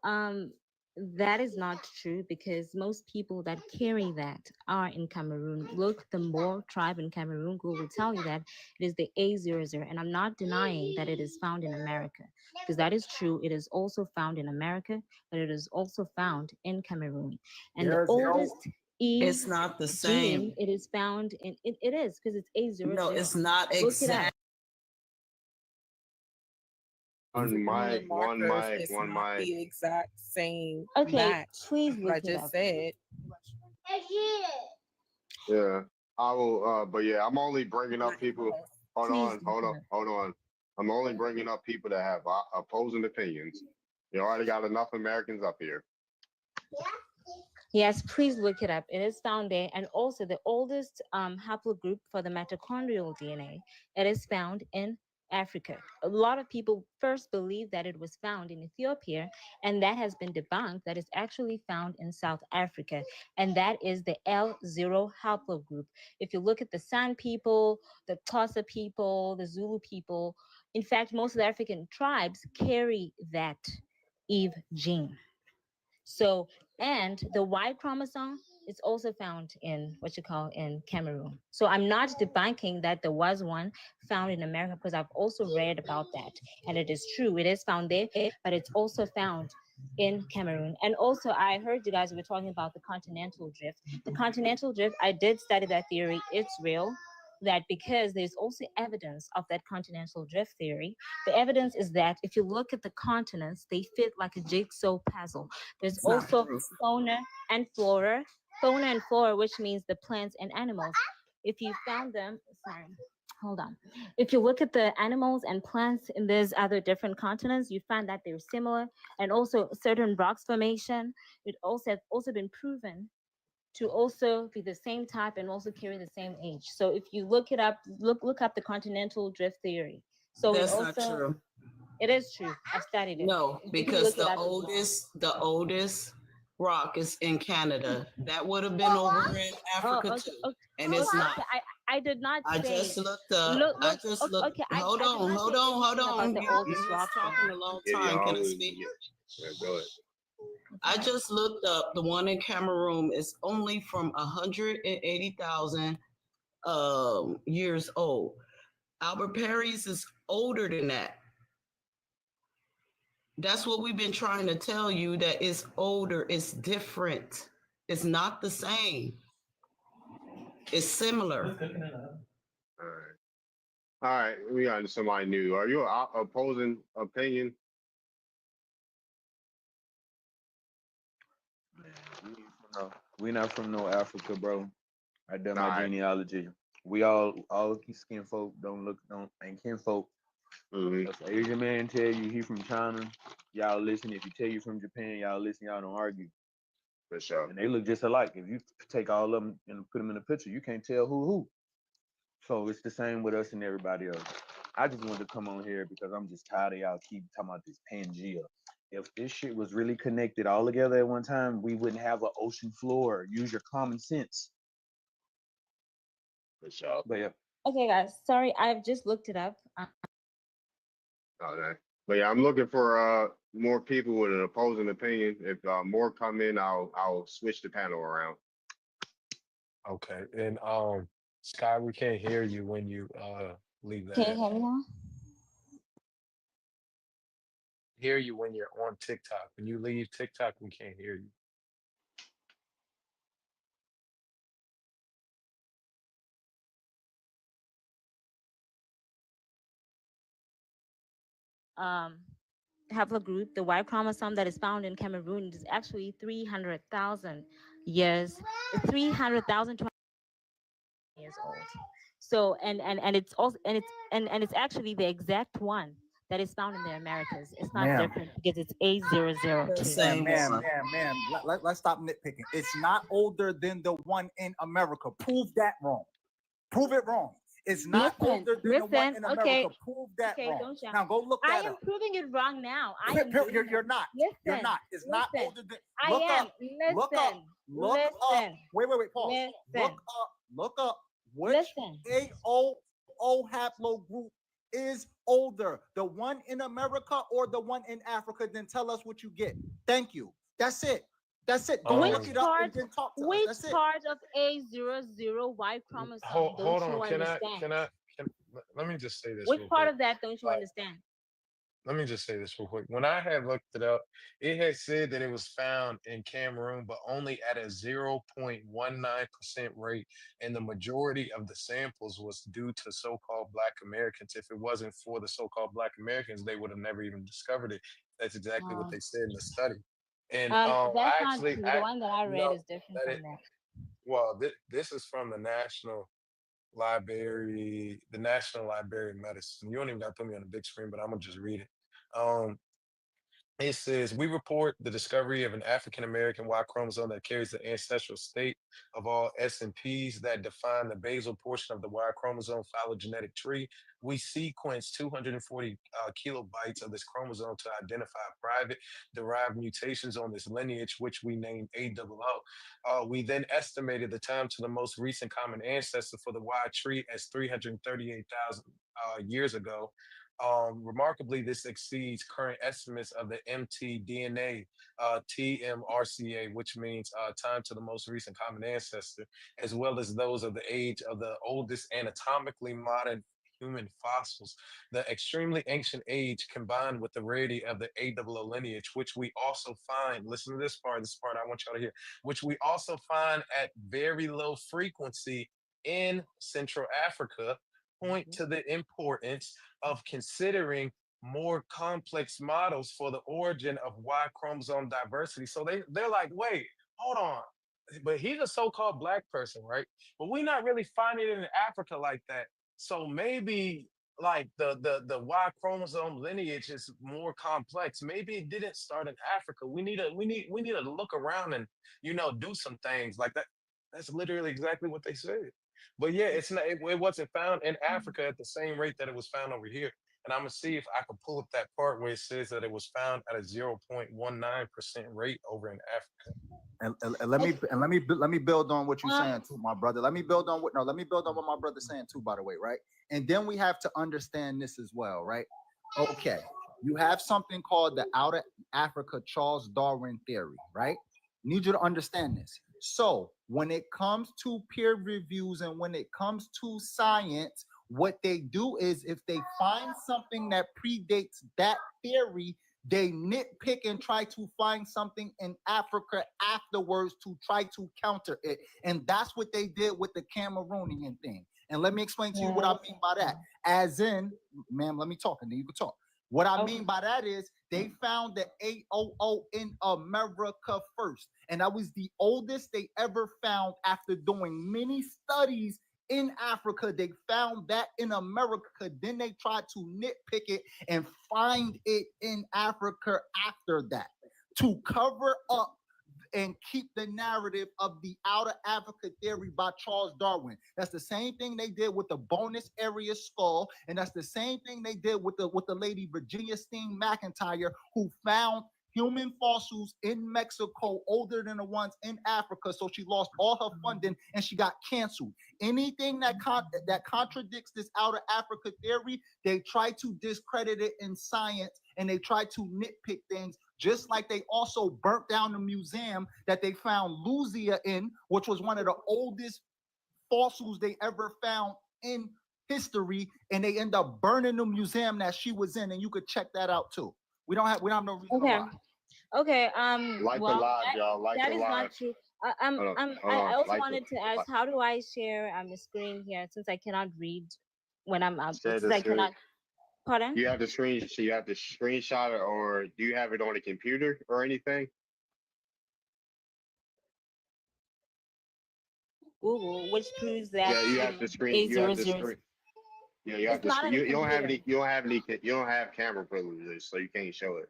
that is not true because most people that carry that are in Cameroon. Look, the Moor tribe in Cameroon, Google will tell you that it is the A00. And I'm not denying that it is found in America because that is true. It is also found in America, but it is also found in Cameroon. And the oldest It's not the same. gene, it is found in, it is because it's A00. No, it's not Look it up. exact. One mic, one Markers, mic, it's one not mic. the exact same Okay, match. please I look it just up. said. Yeah, I will. But yeah, I'm only bringing up people. Hold Please on, look hold it on, up. hold on. I'm only bringing up people that have opposing opinions. You already got enough Americans up here. Yes, please look it up. It is found there. And also the oldest haplogroup for the mitochondrial DNA, it is found in Africa. A lot of people first believed that it was found in Ethiopia, and that has been debunked that it's actually found in South Africa. And that is the L0 haplogroup. If you look at the San people, the Xhosa people, the Zulu people, in fact, most of the African tribes carry that Eve gene. So, and the Y chromosome is also found in what you call in Cameroon. So I'm not debunking that there was one found in America because I've also read about that. And it is true, it is found there, but it's also found in Cameroon. And also I heard you guys were talking about the continental drift. The continental drift, I did study that theory. It's real. That because there's also evidence of that continental drift theory. The evidence is that if you look at the continents, they fit like a jigsaw puzzle. There's It's not also true. fauna and flora, which means the plants and animals. If you found them, sorry, hold on. If you look at the animals and plants in these other different continents, you find that they're similar, and also certain rocks formation. It also have also been proven to also be the same type and also carry the same age. So if you look it up, look up the continental drift theory. So That's it not also true. it is true. I've studied it. No, You can because look it up as well. the oldest rock is in Canada. That would have been over in Africa okay, too, okay, and it's not. okay. I did not I say. just looked up. Look, I look. just Okay, looked. okay. Hold I did on, not hold say on, hold anything about on. the You oldest was rock talking a form. long Yeah, time. Can I y'all. speak? Yeah, go ahead. I just looked up the one in Cameroon is only from 180,000 years old. Albert Perry's is older than that. That's what we've been trying to tell you, that it's older, it's different. It's not the same. It's similar. All right. All right. We got somebody new. Are you opposing opinion? We not from no Africa, bro. I done my All right. genealogy. We all skin folk ain't kinfolk. Mm-hmm. If an Asian man tell you he from China, y'all listen. If he tell you from Japan, y'all listen. Y'all don't argue. For sure. And they look just alike. If you take all of them and put them in a picture, you can't tell who. So it's the same with us and everybody else. I just wanted to come on here because I'm just tired of y'all keep talking about this Pangea. If this shit was really connected all together at one time, we wouldn't have an ocean floor. Use your common sense. For sure. But yeah. Okay, guys. Sorry, I've just looked it up. Okay. But yeah, I'm looking for more people with an opposing opinion. If more come in, I'll switch the panel around. Okay. And Sky, we can't hear you when you leave that Can you in. hear me now? Hear you when you're on TikTok. When you leave TikTok, we can't hear you. um, haplogroup, the Y chromosome that is found in Cameroon, is actually 300,000 years, 300,000 years old. So and it's also and it's actually the exact one that is found in the Americas. It's not Ma'am. different because it's A002. Ma'am. Let's stop nitpicking. It's not older than the one in America. Prove that wrong. Prove it wrong. It's not older than the one in America. Okay, Prove that okay, wrong. don't shout. Now go look I that am up. proving it wrong now. I am. You're not. You're not. It's not older than. Look up. Look up. Look up. Wait. Pause. Look up. Which AOO haplogroup is older, the one in America or the one in Africa? Then tell us what you get. Thank you. That's it. That's it. Go look it up and then talk to us. Which That's it. part of A00Y chromosome Hold don't on. you understand? Let me just say this. Which real part quick. of that don't you understand? Let me just say this real quick. When I had looked it up, it had said that it was found in Cameroon, but only at a 0.19% rate. And the majority of the samples was due to so-called Black Americans. If it wasn't for the so-called Black Americans, they would have never even discovered it. That's exactly what they said in the study. And That's not true. The one that I read is different from that. Well, this is from the National Library of Medicine. You don't even got to put me on the big screen, but I'm gonna just read it. It says, we report the discovery of an African American Y chromosome that carries the ancestral state of all S and Ps that define the basal portion of the Y chromosome phylogenetic tree. We sequence 240 kilobytes of this chromosome to identify private derived mutations on this lineage, which we named AOO. We then estimated the time to the most recent common ancestor for the Y tree as 338,000 years ago. Remarkably, this exceeds current estimates of the mtDNA, TMRCA, which means time to the most recent common ancestor, as well as those of the age of the oldest anatomically modern human fossils. The extremely ancient age combined with the rarity of the AOO lineage, which we also find, listen to this part I want y'all to hear, which we also find at very low frequency in Central Africa, point to the importance of considering more complex models for the origin of Y chromosome diversity. So they're like, wait, hold on. But he's a so-called Black person, right? But we're not really finding it in Africa like that. So maybe like the Y chromosome lineage is more complex. Maybe it didn't start in Africa. We need to look around and do some things like that. That's literally exactly what they said. But yeah, it wasn't found in Africa at the same rate that it was found over here. And I'm gonna see if I can pull up that part where it says that it was found at a 0.19% rate over in Africa. And let me build on what you're saying too, my brother. Let me build on what my brother's saying too, by the way, right? And then we have to understand this as well, right? Okay, you have something called the Outer Africa Charles Darwin theory, right? Need you to understand this. So when it comes to peer reviews and when it comes to science, what they do is if they find something that predates that theory, they nitpick and try to find something in Africa afterwards to try to counter it. And that's what they did with the Cameroonian thing. And let me explain to you what I mean by that. As in, ma'am, let me talk and then you can talk. What I mean by that is they found the AOO in America first. And that was the oldest they ever found after doing many studies in Africa. They found that in America. Then they tried to nitpick it and find it in Africa after that to cover up and keep the narrative of the Outer Africa theory by Charles Darwin. That's the same thing they did with the Bonus area skull, and that's the same thing they did with the lady Virginia Steen McIntyre, who found human fossils in Mexico older than the ones in Africa. So she lost all her funding and she got canceled. Anything that contradicts this Outer Africa theory, they try to discredit it in science and they try to nitpick things. Just like they also burnt down the museum that they found Luzia in, which was one of the oldest fossils they ever found in history, and they end up burning the museum that she was in, and you could check that out too. We don't have no reason to lie. Okay. Like the live, y'all. Like that the is live. not true. I also wanted to ask, how do I share the screen here since I cannot read when I'm since I cannot. Pardon? You have the screen. So you have the screenshot, or do you have it on a computer or anything? Google, which proves that Yeah, you have the screen. You have the A00. screen. Yeah, you have It's the not screen. on a You don't have computer. any. You don't have any. You don't have camera privileges, so you can't show it.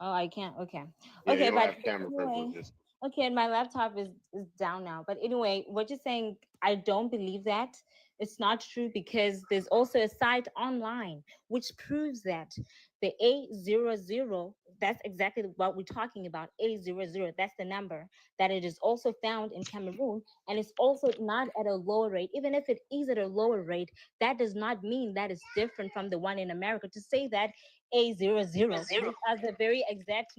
Oh, I can't. Okay. Yeah, you Okay, don't but have camera anyway, privileges. okay, and my laptop is down now. But anyway, what you're saying, I don't believe that. It's not true because there's also a site online which proves that the A00, that's exactly what we're talking about. A00, that's the number, that it is also found in Cameroon, and it's also not at a lower rate. Even if it is at a lower rate, that does not mean that it's different from the one in America. To say that A00, these are the very exact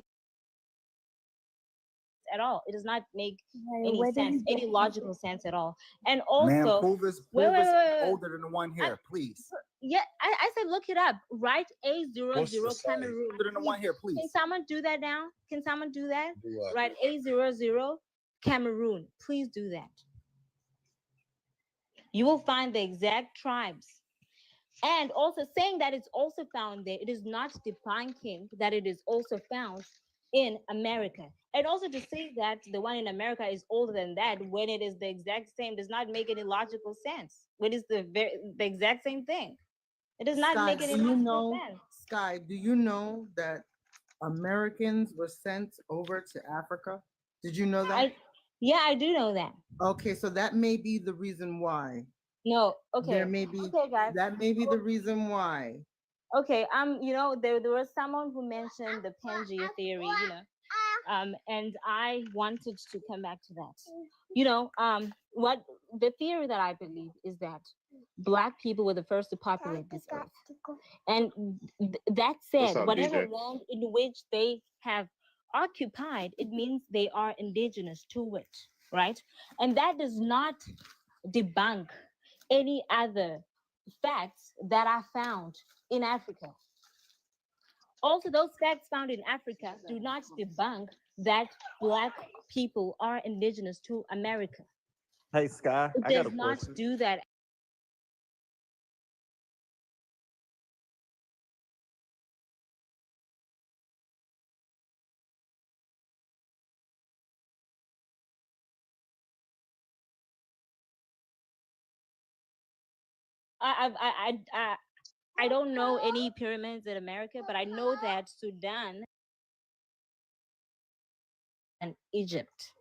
at all. It does not make Right, any where did sense, you get any that? logical sense at all. And Man, also, prove it's wait, wait, wait, wait, wait. older than the one here, please. Yeah, I said look it up. Write A00 What's the site? Cameroon. Older than the one here, please. Can someone do that now? Can someone do that? Do what? Write A00 Cameroon. Please do that. You will find the exact tribes. And also saying that it's also found there, it is not debunking that it is also found in America. And also to say that the one in America is older than that when it is the exact same does not make any logical sense. When it's the exact same thing. It does not Sky, make any do you logical know, sense. Sky, do you know that Americans were sent over to Africa? Did you know that? Yeah, I do know that. Okay, so that may be the reason why. No, okay. There may be, okay, guys. that may be the reason why. Okay, there was someone who mentioned the Pangea theory, and I wanted to come back to that. What the theory that I believe is that Black people were the first to populate this earth, and that What's said, up, whatever DJ? land in which they have occupied, it means they are indigenous to it, right? And that does not debunk any other facts that are found in Africa. Also, those facts found in Africa do not debunk that Black people are indigenous to America. Hey Sky, It I got a does not question. do that. I don't know any pyramids in America, but I know that Sudan and Egypt.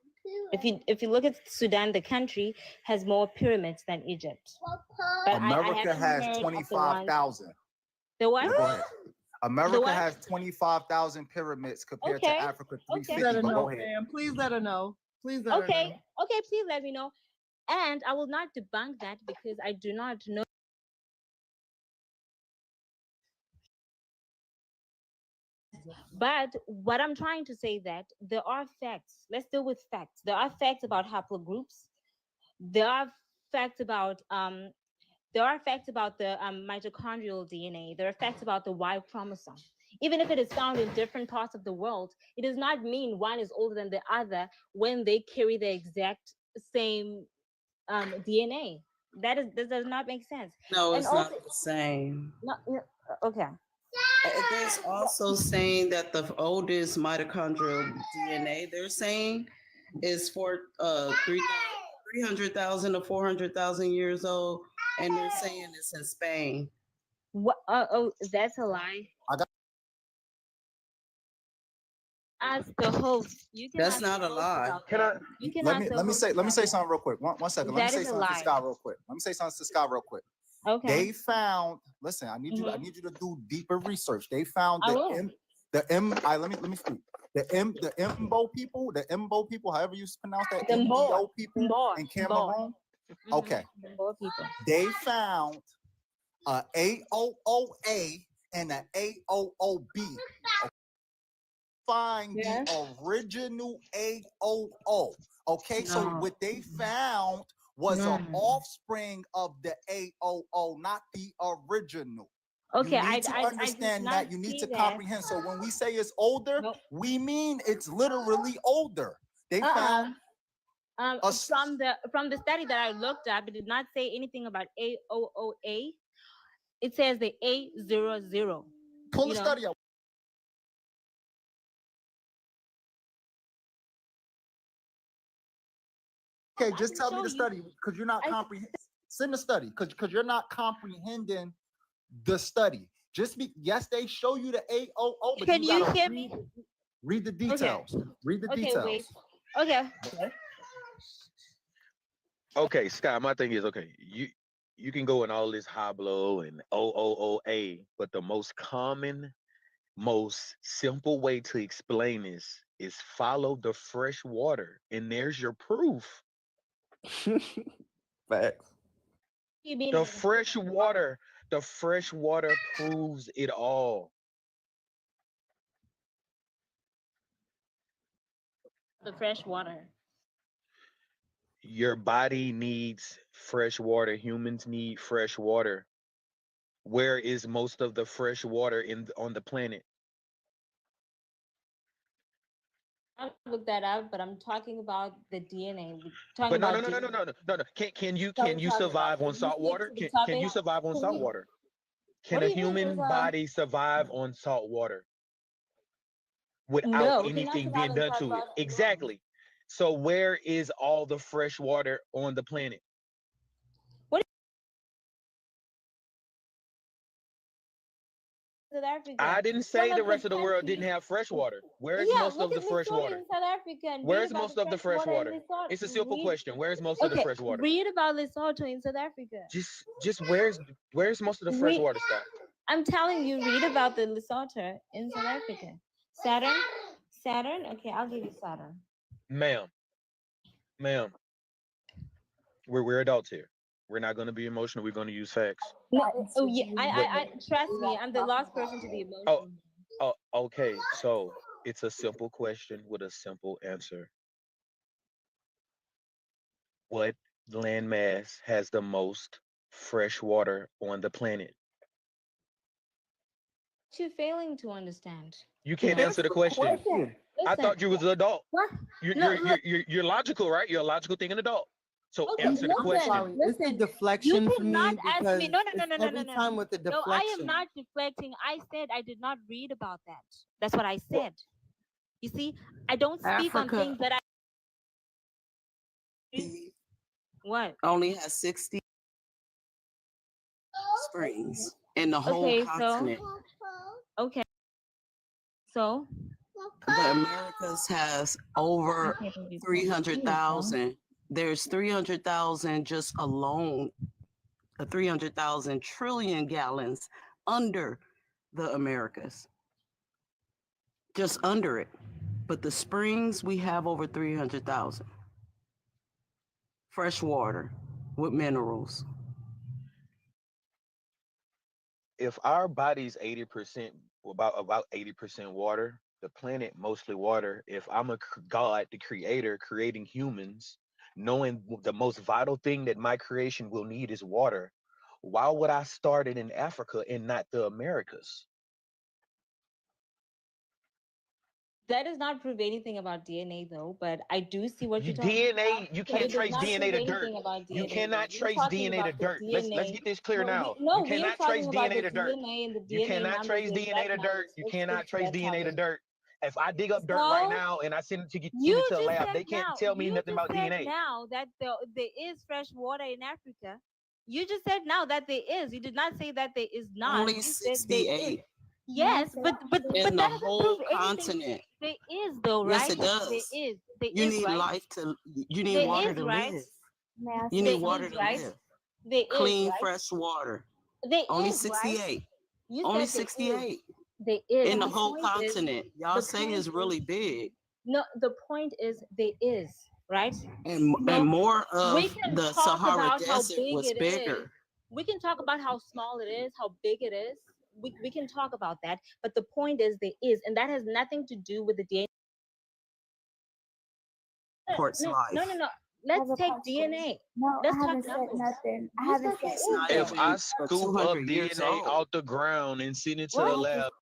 If you look at Sudan, the country has more pyramids than Egypt. But America I has heard of the ones. 25,000. The what? Go ahead. The America what? has 25,000 pyramids compared Okay. to Africa Please 350. let her But know, go ahead. fam. Please let her know. Please let her Okay, know. okay, please let me know. And I will not debunk that because I do not know. But what I'm trying to say that there are facts. Let's deal with facts. There are facts about haplogroups. There are facts about the mitochondrial DNA. There are facts about the Y chromosome. Even if it is found in different parts of the world, it does not mean one is older than the other when they carry the exact same DNA. That does not make sense. No, And it's also, not the same. okay. There's also saying that the oldest mitochondrial DNA they're saying is for 300,000 to 400,000 years old, and they're saying it's in Spain. What? That's a lie. As the host, you can. That's not a lie. Can I? You can Let ask me the let me host say let me about say that. something real quick. One second. Let me That say is a something to lie. Scott real quick. Let me say something to Scott real quick. Okay. They found. Listen, I need you. I Mhm. need you to do deeper research. They found I the will. let me speak. The Mbo people, however you pronounce that, The MBO Mboa. people Mboa. in Mboa. Cameroon. Okay, The Mboa people. they found a AOOA and a AOOB. Find Yeah. the original AOO. Okay, so No. what they found was an No. offspring of the AOO, not the original. Okay, You need to I did understand not that. You need see to that. comprehend. So when we say it's older, Nope. we mean it's literally older. They found a From the study that I looked up, it did not say anything about AOOA. It says the A00. Pull the study up. Okay, just tell me the study because you're not comprehending. Send the study because you're not comprehending the study. Yes, they show you the AOO, but Can you hear read, me? read the details. Okay. Read the Okay, details. wait. Okay. Okay, Scott, my thing is okay, you can go in all this high blow and OOOA, but the most common, most simple way to explain this is follow the fresh water, and there's your proof. Facts. You mean The fresh water proves it all. the fresh water? Your body needs fresh water. Humans need fresh water. Where is most of the fresh water on the planet? I'll look that up, but I'm talking about the DNA. We're But talking no, about no, no, no, DNA. no, no, no, no. Can you So we're talking survive about, on can you salt stick water? to the Can you topic? survive on Can salt we, water? what Can do a you mean? human body survive on salt water without No, we cannot anything survive being on done salt to it? water alone. Exactly. So where is all the fresh water on the planet? South Africa. I didn't say One the of the rest of the world didn't countries. have fresh water. Where's Yeah, most look of at the fresh Lesotho water? in South Africa and read Where's about most the of the fresh fresh water in water? Lesotho. It's a simple Read, question. Where's most of the okay, fresh water? read about Lesotho in South Africa. Just where's most of the fresh Read, water, Scott? I'm telling you, read about the Lesotho in South Africa. Saturn. Okay, I'll give you Saturn. Ma'am, we're adults here. We're not going to be emotional. We're going to use facts. No, oh yeah, I trust me. I'm the last person to be emotional. Oh, okay. So it's a simple question with a simple answer. What landmass has the most fresh water on the planet? You're failing to understand. You can't answer the question. I thought you was an adult. What? You're logical, right? You're a logical thinking adult. So Okay, answer the listen, question. It's a listen. deflection You for me cannot ask because me. No, it's every time with the No, I am deflection. not deflecting. I said I did not read about that. That's what I said. You see, I don't speak on Africa things that I. What? only has 60 springs in the whole Okay, continent. Okay. So The Americas has over 300,000. There's 300,000 just alone, 300,000 trillion gallons under the Americas. Just under it. But the springs, we have over 300,000. Fresh water with minerals. If our body's 80%, about 80% water, the planet mostly water. If I'm a God, the creator, creating humans, knowing the most vital thing that my creation will need is water, why would I start it in Africa and not the Americas? that does not prove anything about DNA, though. But I do see what you're talking DNA, about. you But can't it does trace not DNA prove to dirt. anything about DNA. You cannot We're trace talking DNA to about the dirt. Let's DNA. get this clear now. No, You we're cannot talking trace about DNA the to dirt. DNA and the You DNA cannot numbers trace in DNA blood to dirt. numbers. You Let's cannot stick to trace that DNA to topic. dirt. If I dig up dirt right So now and I send it to send you it to a just lab, said they can't now. tell me You nothing just about said DNA. now that there is fresh water in Africa. You just said now that there is. You did not say that there is not. Only You said there is. 68 Yes, but in that the doesn't whole prove anything. continent. There is though, Yes, right? it There does. is. There You is, need right? life to, you need There water is, to right? live. May I You say need There water is, to right? live. There is, Clean, right? fresh water. There Only is, right? 68. You Only said there is. 68 There is. in the The whole point is, continent. Y'all the say point is is, really big. no, the point is there is, right? And So more we of can the talk Sahara about how Desert big was it is. bigger. We can talk about how small it is, how big it is. We can talk about that. But the point is there is, and that has nothing to do with the DNA. Supports life. No. Let's take DNA. No, Let's I talk haven't said numbers. nothing. I You haven't said said there It's is not though. If I even for scoop up 200 years DNA old. out the ground and send it to a What? lab,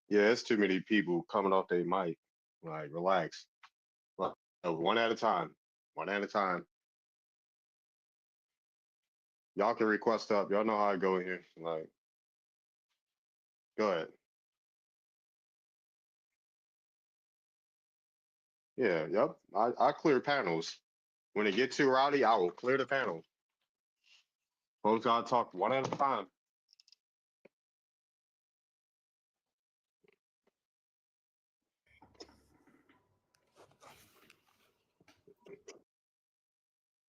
Yeah, it's too many people coming off their mic. Like, relax. One at a time. One at a time. Y'all can request up. Y'all know how I go here. Like, go ahead. Yeah, yep. I clear panels. When it get too rowdy, I will clear the panels. Folks gotta talk one at a time.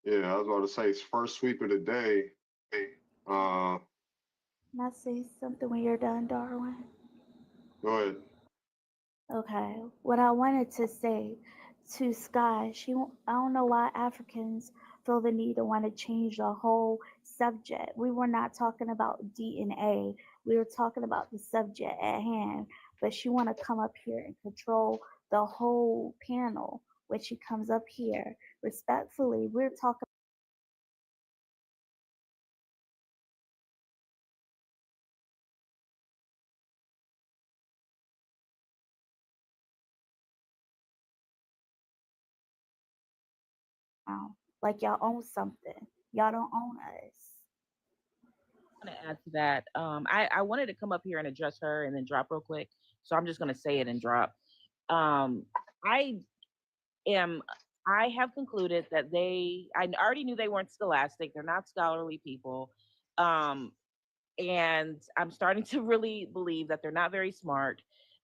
Yeah, I was about to say it's first sweep of the day. Can I say something when you're done, Darwin? Go ahead. Okay. What I wanted to say to Sky, I don't know why Africans feel the need to want to change the whole subject. We were not talking about DNA. We were talking about the subject at hand, but she want to come up here and control the whole panel when she comes up here. Respectfully, we're talking like y'all own something. Y'all don't own us. I want to add to that. I wanted to come up here and address her and then drop real quick. So I'm just going to say it and drop. I have concluded that I already knew they weren't scholastic. They're not scholarly people. And I'm starting to really believe that they're not very smart.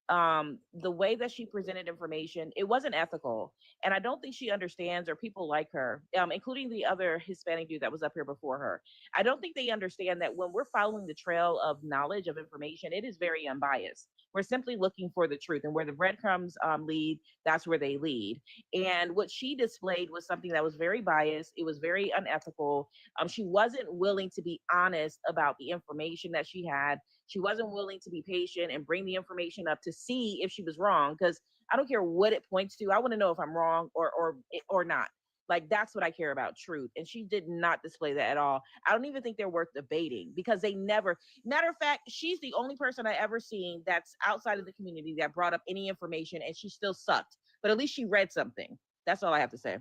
The way that she presented information, it wasn't ethical, and I don't think she understands, or people like her, including the other Hispanic dude that was up here before her. I don't think they understand that when we're following the trail of knowledge, of information, it is very unbiased. We're simply looking for the truth, and where the breadcrumbs lead, that's where they lead. And what she displayed was something that was very biased. It was very unethical. She wasn't willing to be honest about the information that she had. She wasn't willing to be patient and bring the information up to see if she was wrong. Because I don't care what it points to. I want to know if I'm wrong or not. Like, that's what I care about, truth. And she did not display that at all. I don't even think they're worth debating, because they never, matter of fact, she's the only person I ever seen that's outside of the community that brought up any information, and she still sucked. But at least she read something. That's all I have to say.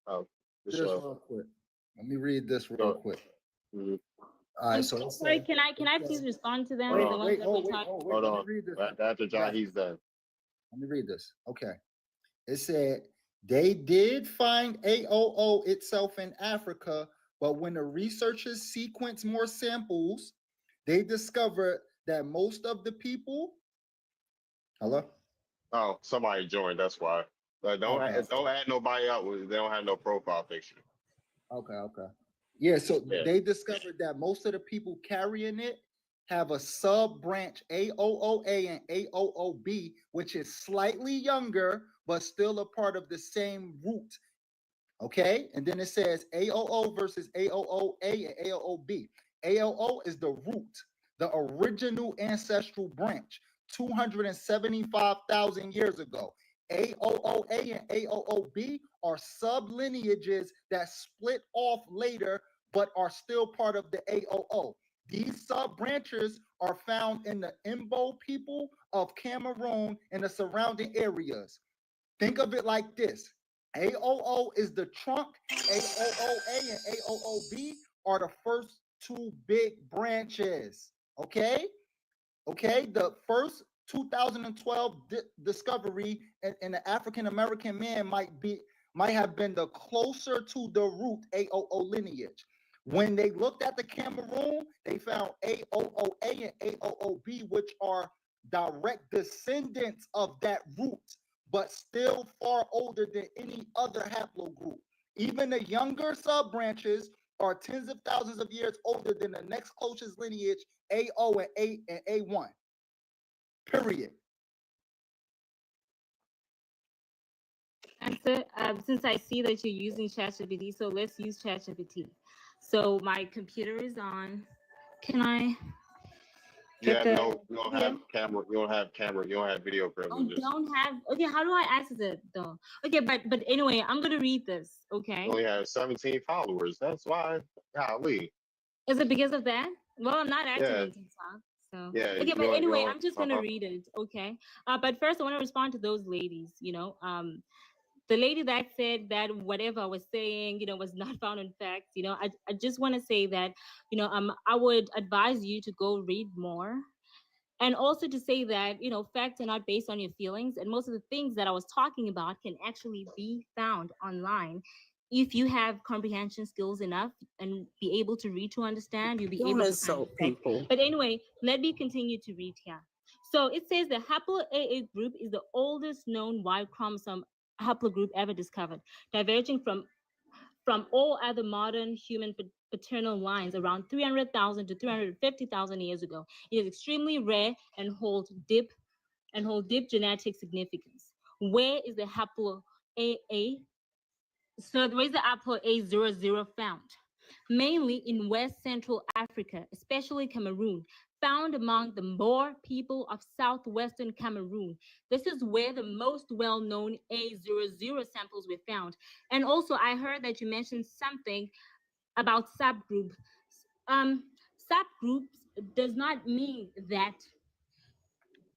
Oh, This real quick. Let me read this real quick. Mm-hmm. All right, so it Sorry, says, can I please respond to them? Hold The on. ones that we talked. Hold Let on. me read this. After John, he's done. Let me read this. Okay. It said they did find AOO itself in Africa, but when the researchers sequenced more samples, they discovered that most of the people. Hello? Oh, somebody joined. That's why. Don't add nobody out. They don't have no profile picture. Okay. Yeah, so they discovered that most of the people carrying it have a sub branch AOOA and AOOB, which is slightly younger, but still a part of the same root. Okay, and then it says AOO versus AOOA and AOOB. AOO is the root, the original ancestral branch, 275,000 years ago. AOOA and AOOB are sublineages that split off later, but are still part of the AOO. These sub-branches are found in the Imbo people of Cameroon and the surrounding areas. Think of it like this. AOO is the trunk. AOOA and AOOB are the first two big branches. Okay? The first 2012 discovery in the African American man might have been the closer to the root AOO lineage. When they looked at the Cameroon, they found AOOA and AOOB, which are direct descendants of that root, but still far older than any other haplogroup. Even the younger sub-branches are tens of thousands of years older than the next closest lineage, AO and A1. Period. Answer. Since I see that you're using ChatGPT, so let's use ChatGPT. So my computer is on. Can I? You don't have camera. You don't have camera. You don't have video privileges. I don't have. Okay, how do I access it though? Okay, but anyway, I'm gonna read this. Okay. You only have 17 followers. That's why. Golly. Is it because of that? Well, I'm not active on TikTok. So okay, but anyway, I'm just gonna read it. Okay. But first I want to respond to those ladies, the lady that said that whatever I was saying, was not found in facts, I just want to say that, I would advise you to go read more. And also to say that, facts are not based on your feelings. And most of the things that I was talking about can actually be found online. If you have comprehension skills enough and be able to read to understand, you'll be Don't able to insult understand. people. But anyway, let me continue to read here. So it says the haplo-AA group is the oldest known Y chromosome haplogroup ever discovered, diverging from all other modern human paternal lines around 300,000 to 350,000 years ago. It is extremely rare and hold deep genetic significance. Where is the haplo-AA? So where is the haplo-A00 found? Mainly in West Central Africa, especially Cameroon, found among the Boer people of southwestern Cameroon. This is where the most well-known A00 samples were found. And also, I heard that you mentioned something about subgroups. Subgroups does not mean that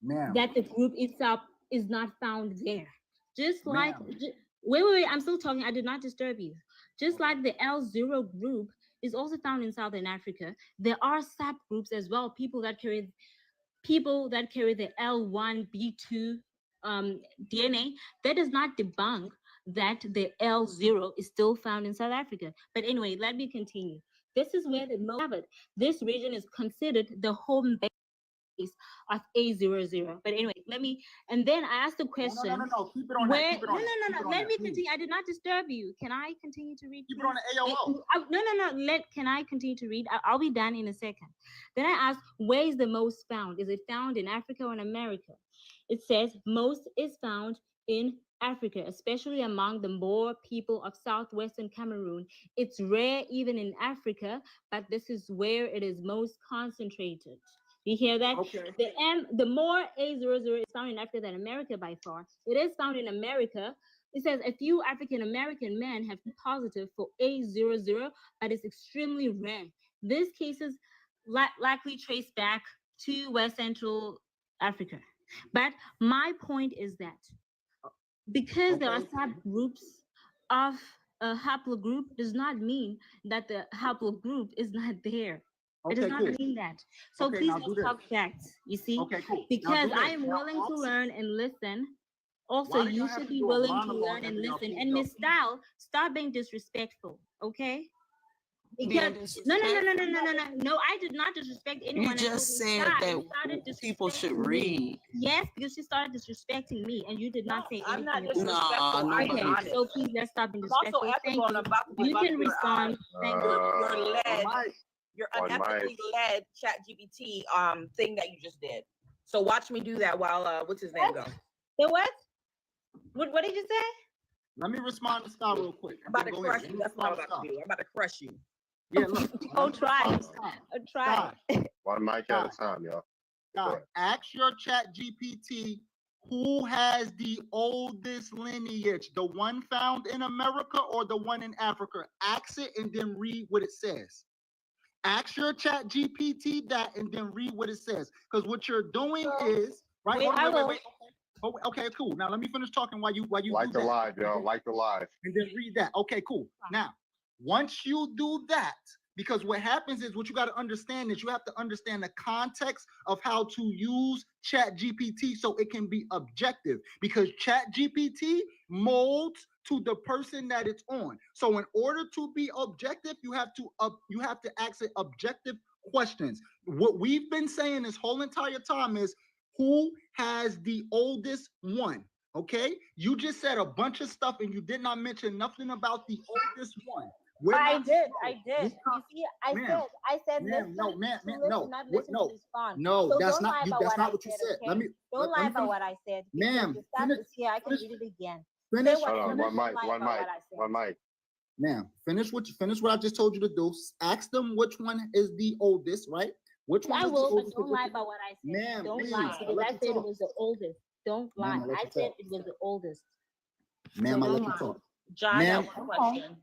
Ma'am. that the group itself is not found there. Just like, Ma'am. wait, I'm still talking. I did not disturb you. Just like the L0 group is also found in Southern Africa, there are subgroups as well. People that carry the L1B2 DNA. That does not debunk that the L0 is still found in South Africa. But anyway, let me continue. This is where the most covered. This region is considered the home base of A00. But anyway, and then I asked the question. No. Keep it on that. Keep it on that. Keep it on Let that, me please. continue. I did not disturb you. Can I continue to read? Keep it on the AOL. No. Can I continue to read? I'll be done in a second. Then I asked, where is the most found? Is it found in Africa or in America? It says most is found in Africa, especially among the Boer people of southwestern Cameroon. It's rare even in Africa, but this is where it is most concentrated. You hear that? Okay. The more A00 is found in Africa than America by far. It is found in America. It says a few African American men have been positive for A00, but it's extremely rare. These cases likely trace back to West Central Africa. But my point is that because there are subgroups of a haplogroup does not mean that the haplogroup is not there. It does not mean that. So Okay, please now do let's talk facts, you see? Okay, cool. Now Because do I this. am Now willing to also- learn and listen. Also, Why do you y'all have should to be do a willing to monologue learn and every y'all listen. speak, And though? Miss Style, stop being disrespectful, okay? Being Because no, I did not disrespect anyone. You just said that people should read. Yes, because she started disrespecting me, and you did not say anything. I'm not about it. disrespectful. I'm Okay, honest. so please let's stop being I'm also disrespectful. Thank ethical and you. I'm about to be You about can your, respond. Thank you. your On mic. unethically led chat GPT thing that you just did. So watch me do that while what's his name go? The what? What did you say? Let me respond to Scott real quick. I'm about to Go crush ahead. you. That's what I'm about to do. I'm about to crush you. Yeah, look. Oh, try. Try. One mic at a time, y'all. God, ask your chat GPT who has the oldest lineage, the one found in America or the one in Africa. Ask it and then read what it says. Ask your chat GPT that and then read what it says. Because what you're doing is right. Wait. Oh, okay, cool. Now let me finish talking while you like do the that. live, y'all. Like the live. And then read that. Okay, cool. Now, once you do that, because what happens is what you got to understand is you have to understand the context of how to use chat GPT so it can be objective, because chat GPT molds to the person that it's on. So in order to be objective, you have to ask it objective questions. What we've been saying this whole entire time is who has the oldest one. Okay, you just said a bunch of stuff and you did not mention nothing about the oldest one. I did. You see, I said ma'am, listen. no, ma'am, No. Not listen no, to respond. no, So that's don't not lie you. about That's what I not what you said. Okay? Let me Don't lie about finish. what I said. Ma'am, Here, I can read it again. Finish. Say what Hold on, you one lie mic, about one what mic, I said. one mic. Ma'am, finish what I just told you to do. Ask them which one is the oldest, right? Which one I is will, the but oldest? don't lie about what I said. Ma'am, Don't please, lie, I'll because let I you said it talk. was the oldest. Don't lie. Ma'am, I'll let I you said talk. it was the oldest. Ma'am, So I'll don't let you lie. talk. John, I Ma'am, got one question.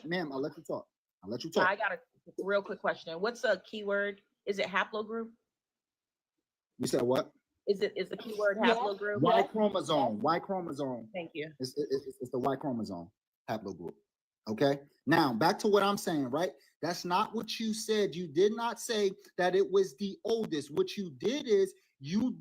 ma'am, I'll let you talk. I'll let you John, talk. I got a real quick question. What's a keyword? Is it haplogroup? You said what? Is the keyword Yes, haplogroup? yes, Y chromosome. Y chromosome. Thank you. It's the Y chromosome haplogroup. Okay. Now back to what I'm saying, right? That's not what you said. You did not say that it was the oldest. What you did is you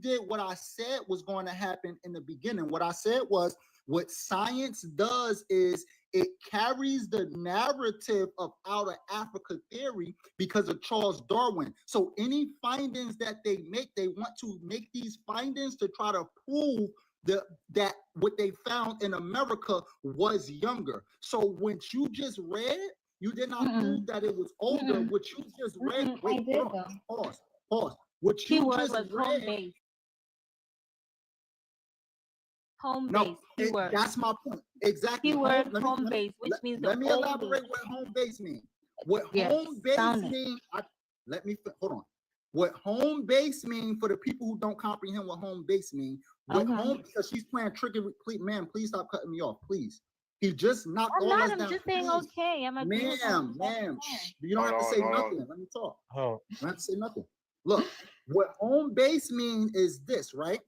did what I said was going to happen in the beginning. What I said was what science does is it carries the narrative of outer Africa theory because of Charles Darwin. So any findings that they make, they want to make these findings to try to prove that what they found in America was younger. So what you just read, you did not prove that it was older. What you just read, I wait, did hold on, though. pause. What you Keyword just was read, home base. Home no, base. Keyword. that's my point. Exactly. Keyword Let home base, which means the let me oldest. elaborate what home base means. What Yes, home base found it. means, hold on. What home base mean for the people who don't comprehend what home base mean, what Okay. home, because she's playing tricky, man, please stop cutting me off, please. He just knocked I'm all not. us I'm down. just saying Please. okay. I'm agreeing with what Ma'am, you're saying. you don't have to say nothing. Let me talk. You don't have to say nothing. Look, what home base mean is this, right?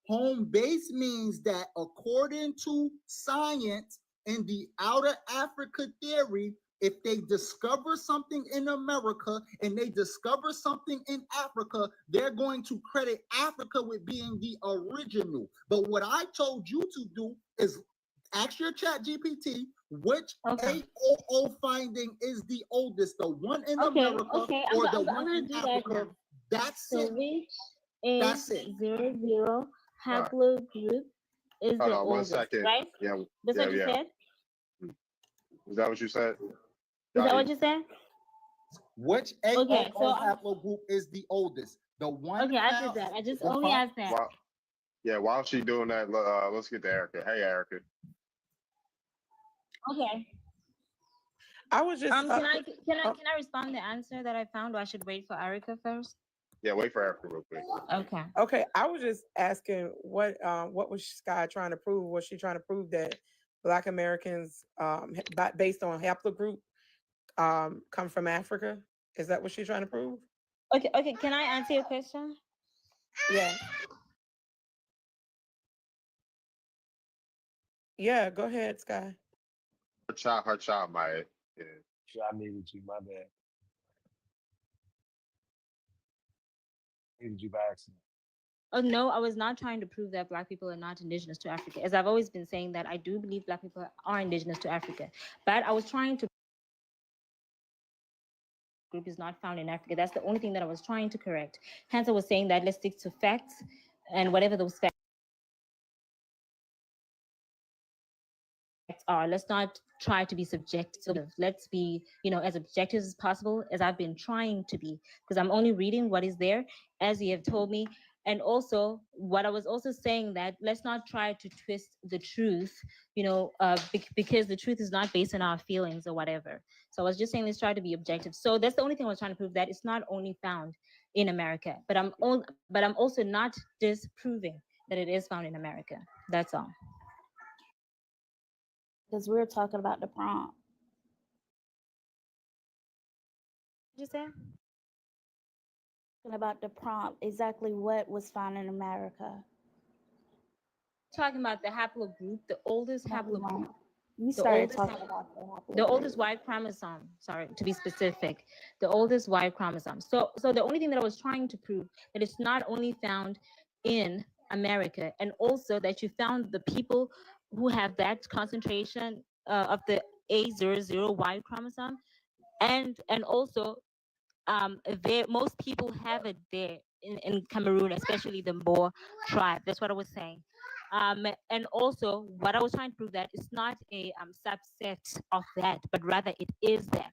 Home base means that according to science in the outer Africa theory, if they discover something in America and they discover something in Africa, they're going to credit Africa with being the original. But what I told you to do is ask your chat GPT which AOO finding is the oldest, the one in America or the one in Africa. That's So it. which That's it. A00 Right. haplogroup is Hold the on 1 oldest, second. right? Yeah, That's what you yeah. said? Is that what you said? Is that what you said? Which Okay, so AOO haplogroup is the oldest? The one. okay, I did that. I just only asked that. While she's doing that, let's get to Erica. Hey, Erica. Okay. I was just. Can I respond to the answer that I found, or I should wait for Erica first? Yeah, wait for Erica real quick. Okay. Okay, I was just asking what was Sky trying to prove? Was she trying to prove that Black Americans, based on haplogroup, come from Africa? Is that what she's trying to prove? Okay. Can I answer your question? Yeah. Yeah, go ahead, Sky. Her child might. Yeah. I needed you. My bad. Needed you by accident. Oh no, I was not trying to prove that Black people are not indigenous to Africa. As I've always been saying that I do believe Black people are indigenous to Africa. But I was trying to group is not found in Africa. That's the only thing that I was trying to correct. Hence I was saying that let's stick to facts and whatever those facts are. Let's not try to be subjective. Let's be, as objective as possible, as I've been trying to be, because I'm only reading what is there, as you have told me. And also, what I was also saying that let's not try to twist the truth, because the truth is not based on our feelings or whatever. So I was just saying let's try to be objective. So that's the only thing I was trying to prove, that it's not only found in America, but I'm also not disproving that it is found in America. That's all. Because we were talking about the prompt. What did you say? About the prompt, exactly what was found in America. Talking about the haplogroup, the oldest haplogroup. You started talking about the oldest Y chromosome. Sorry, to be specific, the oldest Y chromosome. So the only thing that I was trying to prove that it's not only found in America, and also that you found the people who have that concentration of the A00 Y chromosome, and also most people have it there in Cameroon, especially the Boer tribe. That's what I was saying. And also, what I was trying to prove that it's not a subset of that, but rather it is that,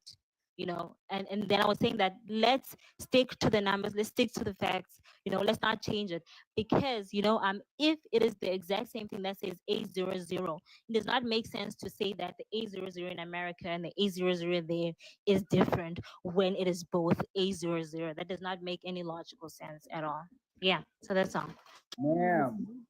and then I was saying that let's stick to the numbers, let's stick to the facts, let's not change it, because, if it is the exact same thing that says A00, it does not make sense to say that the A00 in America and the A00 there is different when it is both A00. That does not make any logical sense at all. Yeah, so that's all. Ma'am,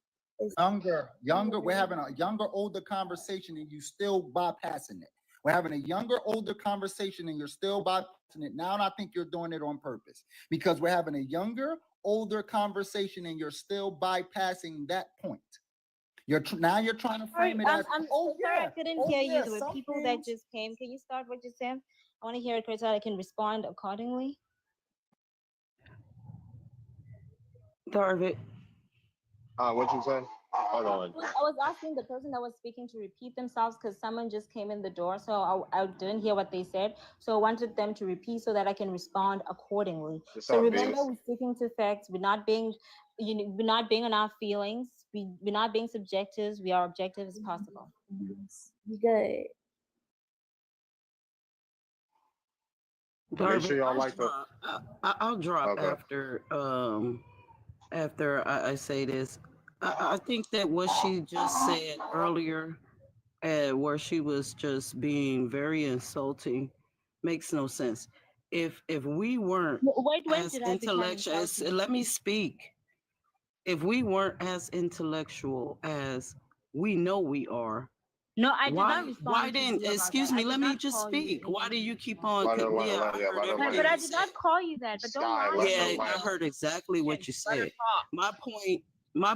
younger, we're having a younger, older conversation and you still bypassing it. We're having a younger, older conversation and you're still bypassing it. Now I think you're doing it on purpose, because we're having a younger, older conversation and you're still bypassing that point. Now you're trying to frame it as, I'm oh sorry, yeah, I couldn't oh hear you. yeah, There were some people that things. just came. Can you start what you said? I want to hear it so I can respond accordingly. Darvit. What you say? Hold on. I was asking the person that was speaking to repeat themselves because someone just came in the door, so I didn't hear what they said. So I wanted them to repeat so that I can respond accordingly. What's So up, remember, Venus? we're speaking to facts. We're not being, we're not being on our feelings. We're not being subjective. We are objective as possible. You good. Make Darvit, sure y'all like the. I'll drop Okay. after I say this. I think that what she just said earlier, where she was just being very insulting, makes no sense. If we weren't Wait, when as did I become intellectual as, insulting? let me speak. If we weren't as intellectual as we know we are, No, I did not why respond to didn't, you about excuse that. I me, did let me not just call you speak. Why do anything. you keep on, Let her, let, yeah, let, I yeah, heard let her everything But I you did said. not call you that. But don't Sky, lie let on her me. Yeah, I land. heard exactly what you said. My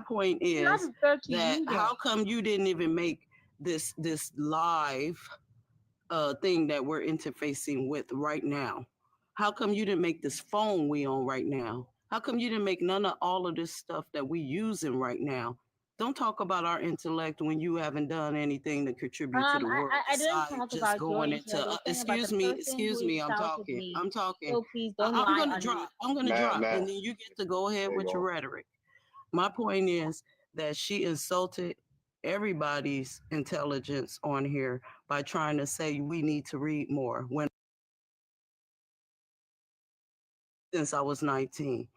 point I did not is refer to that you how then. come you didn't even make this live thing that we're interfacing with right now? How come you didn't make this phone we on right now? How come you didn't make none of all of this stuff that we using right now? Don't talk about our intellect when you haven't done anything to contribute to the world I didn't besides talk just about your going into. intellect. I was talking about the person Excuse who me, I'm insulted talking. me. I'm talking. So please don't I'm lie gonna on me. drop. I'm gonna drop, and then you get to go ahead There you with your go. rhetoric. My point is that she insulted everybody's intelligence on here by trying to say we need to read more when since I was 19.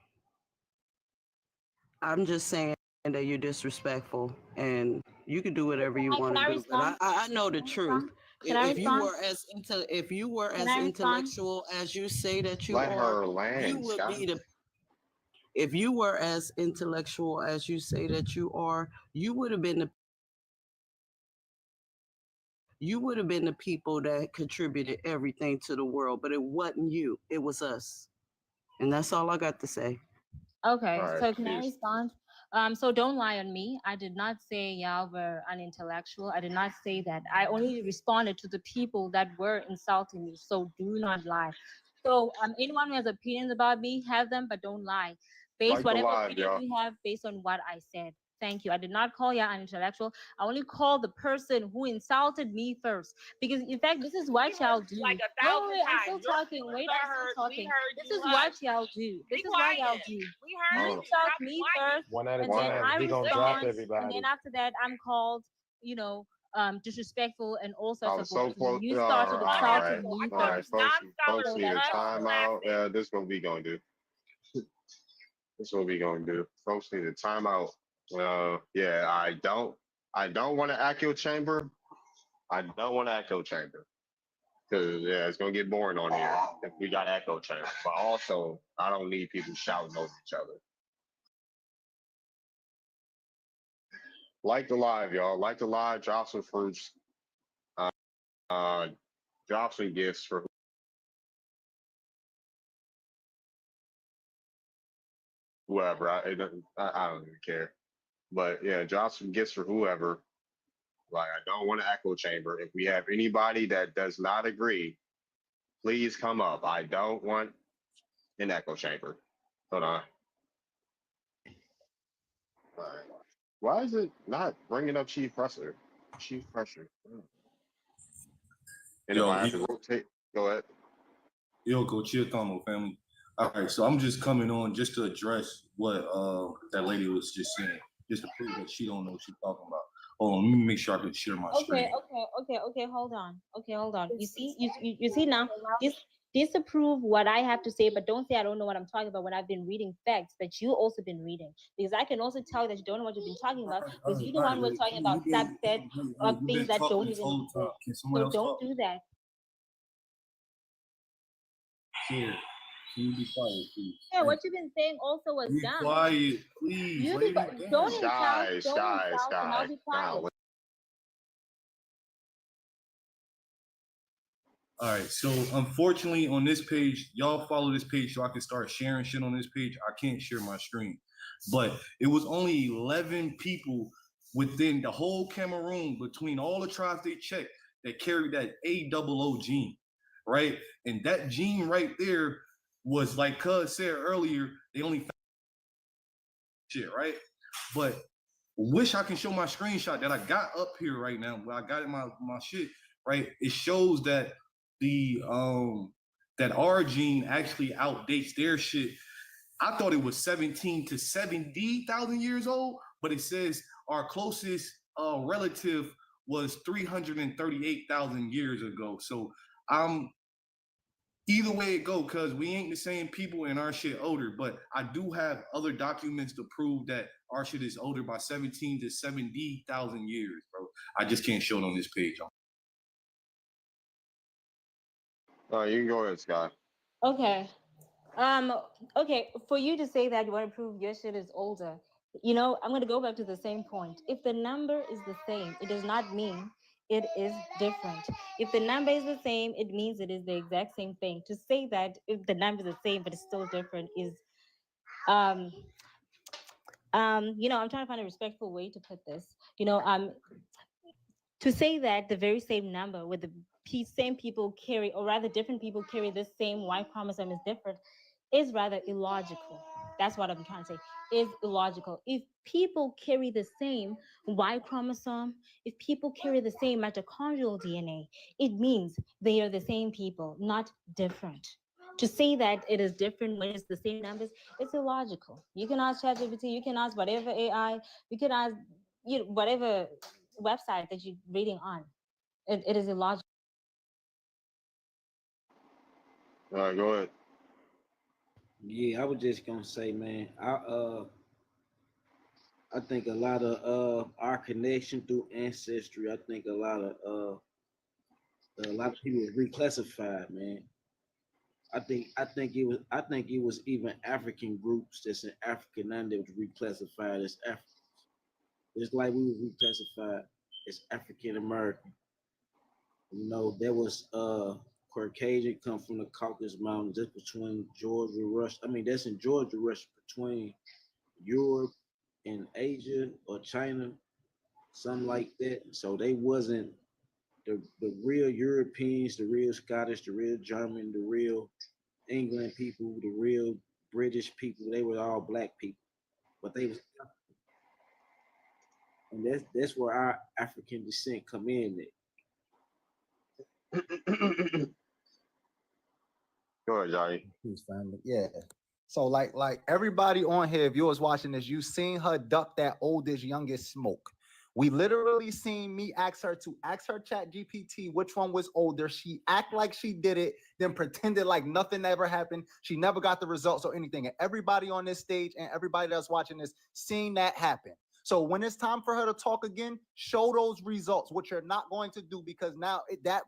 I'm just saying that you're disrespectful and you can do whatever you want Can to I do, but respond? I know the truth. Can I If you respond? were as if you were Can as I respond? intellectual as you say that you Let are, her you land, would Sky. be the if you were as intellectual as you say that you are, you would have been the people that contributed everything to the world, but it wasn't you, it was us. And that's all I got to say. Okay, All right, so can I peace. respond? So don't lie on me. I did not say y'all were unintellectual. I did not say that. I only responded to the people that were insulting me. So do not lie. So anyone who has opinions about me, have them, but don't lie. Base Like the whatever live, opinion y'all. you have based on what I said. Thank you. I did not call you unintellectual. I only called the person who insulted me first. Because in fact, this is what y'all do. Like Wait, wait, I'm still talking. Wait, I'm still talking. This is what y'all do. This is what y'all do. You Hold on. insult me first, One at a and then time. I He gonna drop respond, and everybody. then after that, I'm called, disrespectful and all sorts I of was so words. And close. then you All started right, insulting me all right, first. folks So need a that's timeout. Yeah, this is what we gonna do. This is what we gonna do. Folks need a timeout. Yeah, I don't want an echo chamber. I don't want an echo chamber because yeah, it's gonna get boring on here if we got echo chamber. But also, I don't need people shouting over each other. Like the live, y'all. Like the live. Drop some fruits. Uh, drop some gifts for whoever. I don't even care. But yeah, drop some gifts for whoever. Like I don't want an echo chamber. If we have anybody that does not agree, please come up. I don't want an echo chamber. Hold on. All right. Why is it not bringing up Chief Pressure? Chief Pressure. And if Yo, I have to rotate, go ahead. yo, go chill, Tomo family. All right, so I'm just coming on just to address what that lady was just saying, just to prove that she don't know what she's talking about. Hold on, let me make sure I can share my screen. Okay, hold on. You see, you see now, disapprove what I have to say, but don't say I don't know what I'm talking about when I've been reading facts that you also been reading. Because I can also tell that you don't know what you've been talking about because you're the one who was talking about subset of things that don't even exist. So don't do that. Here, can you be quiet, please? Yeah, what you've been saying also was Be dumb. quiet, please. You Lady, don't Sky, insult, and I'll be quiet. All right, so unfortunately on this page, y'all follow this page so I can start sharing shit on this page. I can't share my screen, but it was only 11 people within the whole Cameroon, between all the tribes they checked, that carried that AOO gene, right? And that gene right there was, like Cuz said earlier, they only found shit, right? But wish I can show my screenshot that I got up here right now, where I got in my shit, right? It shows that the that our gene actually outdates their shit. I thought it was 17 to 70,000 years old, but it says our closest relative was 338,000 years ago. So either way it go, cause we ain't the same people and our shit older. But I do have other documents to prove that our shit is older by 17 to 70,000 years, bro. I just can't show it on this page. You can go ahead, Sky. Okay. Okay, for you to say that you want to prove your shit is older, I'm gonna go back to the same point. If the number is the same, it does not mean it is different. If the number is the same, it means it is the exact same thing. To say that if the number is the same but it's still different is I'm trying to find a respectful way to put this. To say that the very same number with the same people carry, or rather different people carry the same Y chromosome is different, is rather illogical. That's what I'm trying to say, is illogical. If people carry the same Y chromosome, if people carry the same mitochondrial DNA, it means they are the same people, not different. To say that it is different when it's the same numbers, it's illogical. You can ask ChatGPT, you can ask whatever AI, you can ask whatever website that you're reading on. It is illogical. All right, go ahead. Yeah, I was just gonna say, man, I think a lot of our connection through ancestry, I think a lot of people reclassified, man. I think it was even African groups that's in Africa now that was reclassified as African. It's like we were reclassified as African American. There was Caucasian come from the Caucasus Mountains, just between Georgia, Russia. I mean, that's in Georgia, Russia, between Europe and Asia or China, something like that. So they wasn't the real Europeans, the real Scottish, the real German, the real England people, the real British people. They were all black people, but they was, and that's where our African descent come in. Go ahead, Johnny. Peace, family. Yeah. So like everybody on here, if you was watching this, you seen her duck that oldest, youngest smoke. We literally seen me ask her chat GPT which one was older. She act like she did it, then pretended like nothing ever happened. She never got the results or anything. And everybody on this stage and everybody that's watching this seen that happen. So when it's time for her to talk again, show those results, which you're not going to do, because now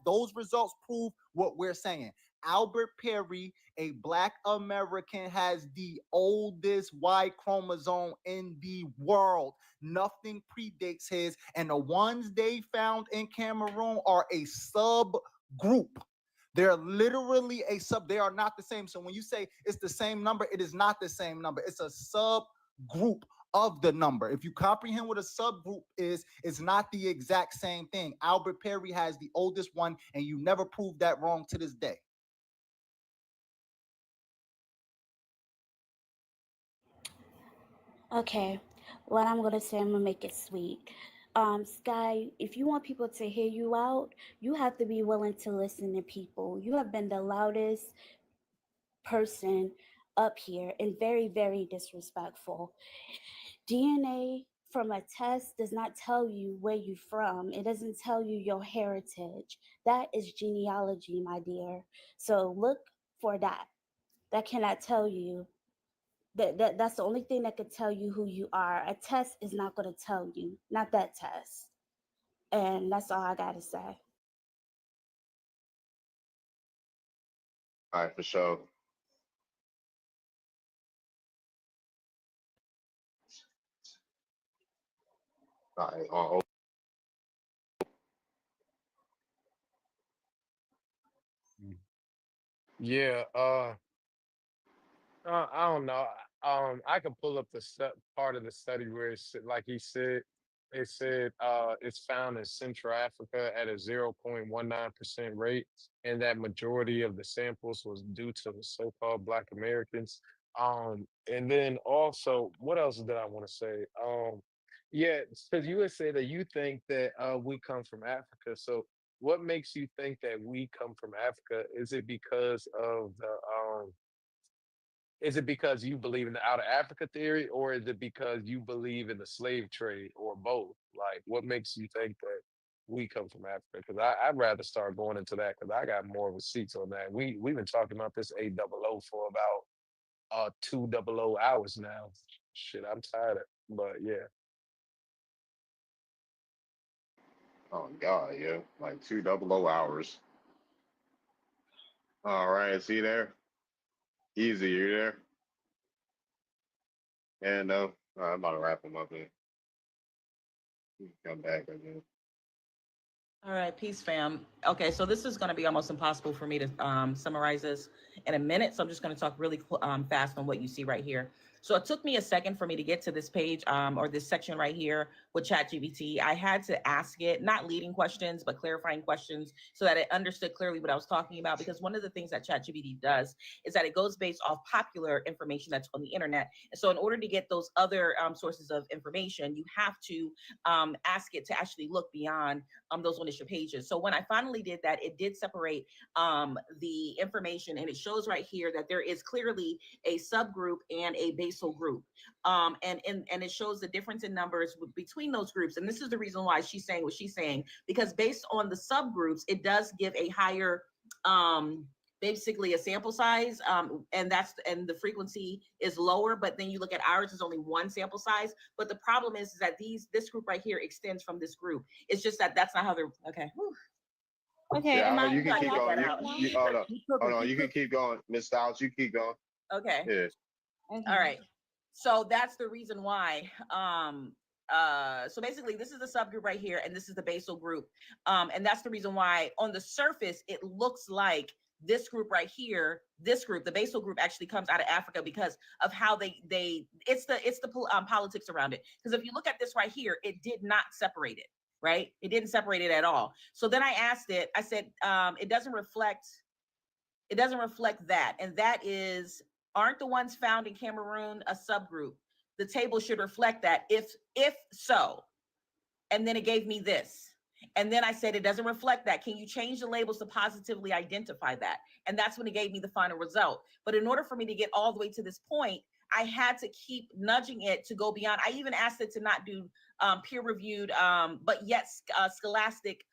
those results prove what we're saying. Albert Perry, a Black American, has the oldest Y chromosome in the world. Nothing predates his, and the ones they found in Cameroon are a subgroup. They're literally a sub. They are not the same. So when you say it's the same number, it is not the same number. It's a subgroup of the number. If you comprehend what a subgroup is, it's not the exact same thing. Albert Perry has the oldest one, and you never proved that wrong to this day. Okay, what I'm gonna say, I'm gonna make it sweet. Sky, if you want people to hear you out, you have to be willing to listen to people. You have been the loudest person up here and very, very disrespectful. DNA from a test does not tell you where you're from. It doesn't tell you your heritage. That is genealogy, my dear. So look for that. That cannot tell you. That's the only thing that could tell you who you are. A test is not going to tell you, not that test. And that's all I got to say. All right, for sure. All right, Yeah, I don't know. I can pull up the part of the study where it's like he said, it said it's found in Central Africa at a 0.19% rate, and that majority of the samples was due to the so-called Black Americans. And then also, what else did I want to say? Yeah, because you would say that you think that we come from Africa. So, what makes you think that we come from Africa? Is it because you believe in the out of Africa theory, or is it because you believe in the slave trade, or both? Like, what makes you think that we come from Africa? Because I'd rather start going into that because I got more receipts on that. We've been talking about this 800 for about 200 hours now. Shit, I'm tired of. But yeah, Oh God, yeah, like 200 hours. All right, see there, easy, you there? And no, I'm about to wrap them up here. Come back again. All right, peace, fam. Okay, so this is going to be almost impossible for me to summarize this in a minute. So I'm just going to talk really fast on what you see right here. So it took me a second for me to get to this page or this section right here with ChatGPT. I had to ask it, not leading questions, but clarifying questions so that it understood clearly what I was talking about. Because one of the things that ChatGPT does is that it goes based off popular information that's on the internet. And so in order to get those other sources of information, you have to ask it to actually look beyond those initial pages. So when I finally did that, it did separate the information, and it shows right here that there is clearly a subgroup and a basal group. And it shows the difference in numbers between those groups. And this is the reason why she's saying what she's saying, because based on the subgroups, it does give a higher basically a sample size, and the frequency is lower. But then you look at ours is only one sample size. But the problem is that this group right here extends from this group. It's just that that's not how they're okay. Whew. Okay, Yeah, you can keep Got going. that out. Hold on. You can keep going, Miss Styles. You keep going. Okay. Yeah. All right. So that's the reason why. So basically this is the subgroup right here, and this is the basal group. And that's the reason why on the surface it looks like this group right here, this group, the basal group, actually comes out of Africa because of how it's the politics around it. Because if you look at this right here, it did not separate it, right? It didn't separate it at all. So then I asked it, I said, it doesn't reflect that. And that is, aren't the ones found in Cameroon a subgroup? The table should reflect that if so. And then it gave me this. And then I said, it doesn't reflect that. Can you change the labels to positively identify that? And that's when it gave me the final result. But in order for me to get all the way to this point, I had to keep nudging it to go beyond. I even asked it to not do peer-reviewed, but yet scholastic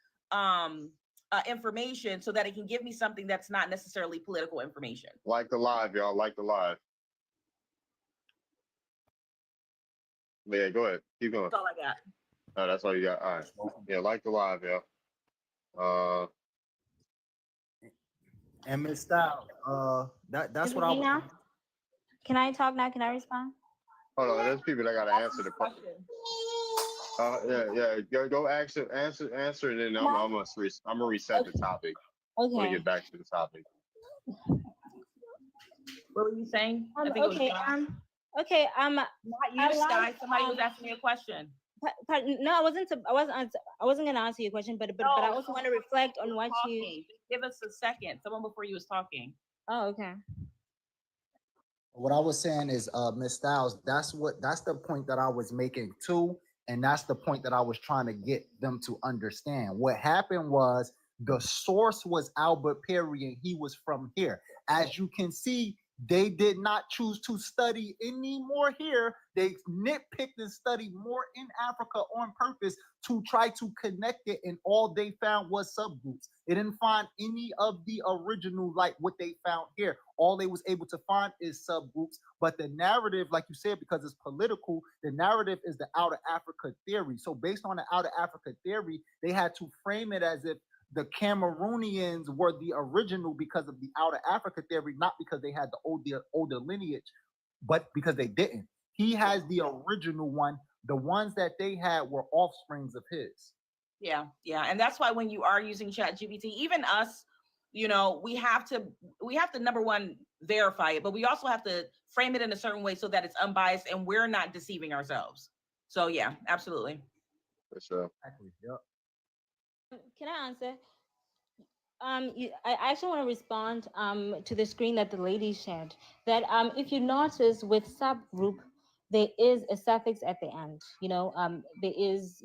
information, so that it can give me something that's not necessarily political information. Like the live, y'all. Like the live. Yeah, go ahead. Keep going. That's all I got. Oh, that's all you got. All right. Yeah, like the live, y'all. And Miss Styles, that's Is what it I me was. now? Can I talk now? Can I respond? Hold on. There's people that gotta answer the question. Yeah. Go answer, and then I'm gonna reset the topic. Okay. When we get back to the topic. What were you saying? I think Okay. it was Okay. not you, Sky. Somebody was asking me a question. No, I wasn't gonna answer your question, but I also want to reflect on what you. Give us a second. Someone before you was talking. Oh, okay. What I was saying is, Miss Styles, that's the point that I was making too, and that's the point that I was trying to get them to understand. What happened was the source was Albert Perry, and he was from here. As you can see, they did not choose to study any more here. They nitpicked and studied more in Africa on purpose to try to connect it, and all they found was subgroups. They didn't find any of the original, like what they found here. All they was able to find is subgroups. But the narrative, like you said, because it's political, the narrative is the out of Africa theory. So based on the out of Africa theory, they had to frame it as if the Cameroonians were the original because of the out of Africa theory, not because they had the older lineage, but because they didn't. He has the original one. The ones that they had were offsprings of his. Yeah. And that's why when you are using ChatGPT, even us, You know, we have to number one, verify it, but we also have to frame it in a certain way so that it's unbiased and we're not deceiving ourselves. So yeah, absolutely. For sure. Can I answer? I actually want to respond to the screen that the lady shared. That if you notice with subgroup, there is a suffix at the end. There is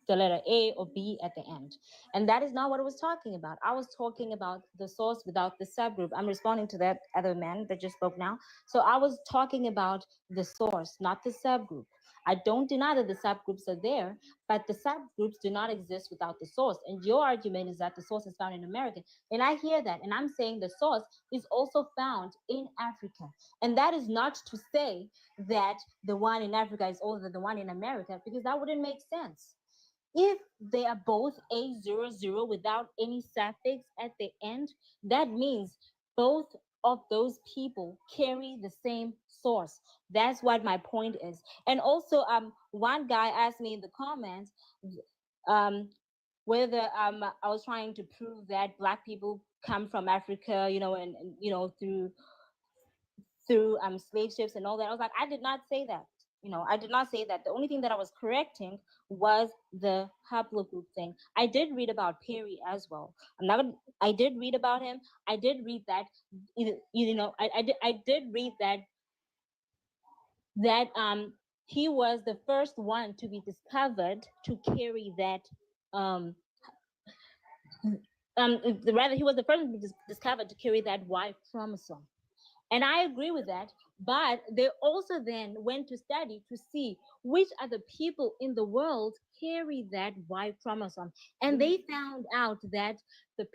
the letter A or B at the end. And that is not what I was talking about. I was talking about the source without the subgroup. I'm responding to that other man that just spoke now. So I was talking about the source, not the subgroup. I don't deny that the subgroups are there, but the subgroups do not exist without the source. And your argument is that the source is found in America. And I hear that. And I'm saying the source is also found in Africa. And that is not to say that the one in Africa is older than the one in America, because that wouldn't make sense. If they are both A00 without any suffix at the end, that means both of those people carry the same source. That's what my point is. And also, one guy asked me in the comments whether I was trying to prove that Black people come from Africa, through slave ships and all that. I was like, I did not say that. I did not say that. The only thing that I was correcting was the haplogroup thing. I did read about Perry as well. I did read about him. I did read that, I did read that he was the first one to be discovered to carry that rather he was the first one to be discovered to carry that Y chromosome. And I agree with that. But they also then went to study to see which other people in the world carry that Y chromosome. And they found out that the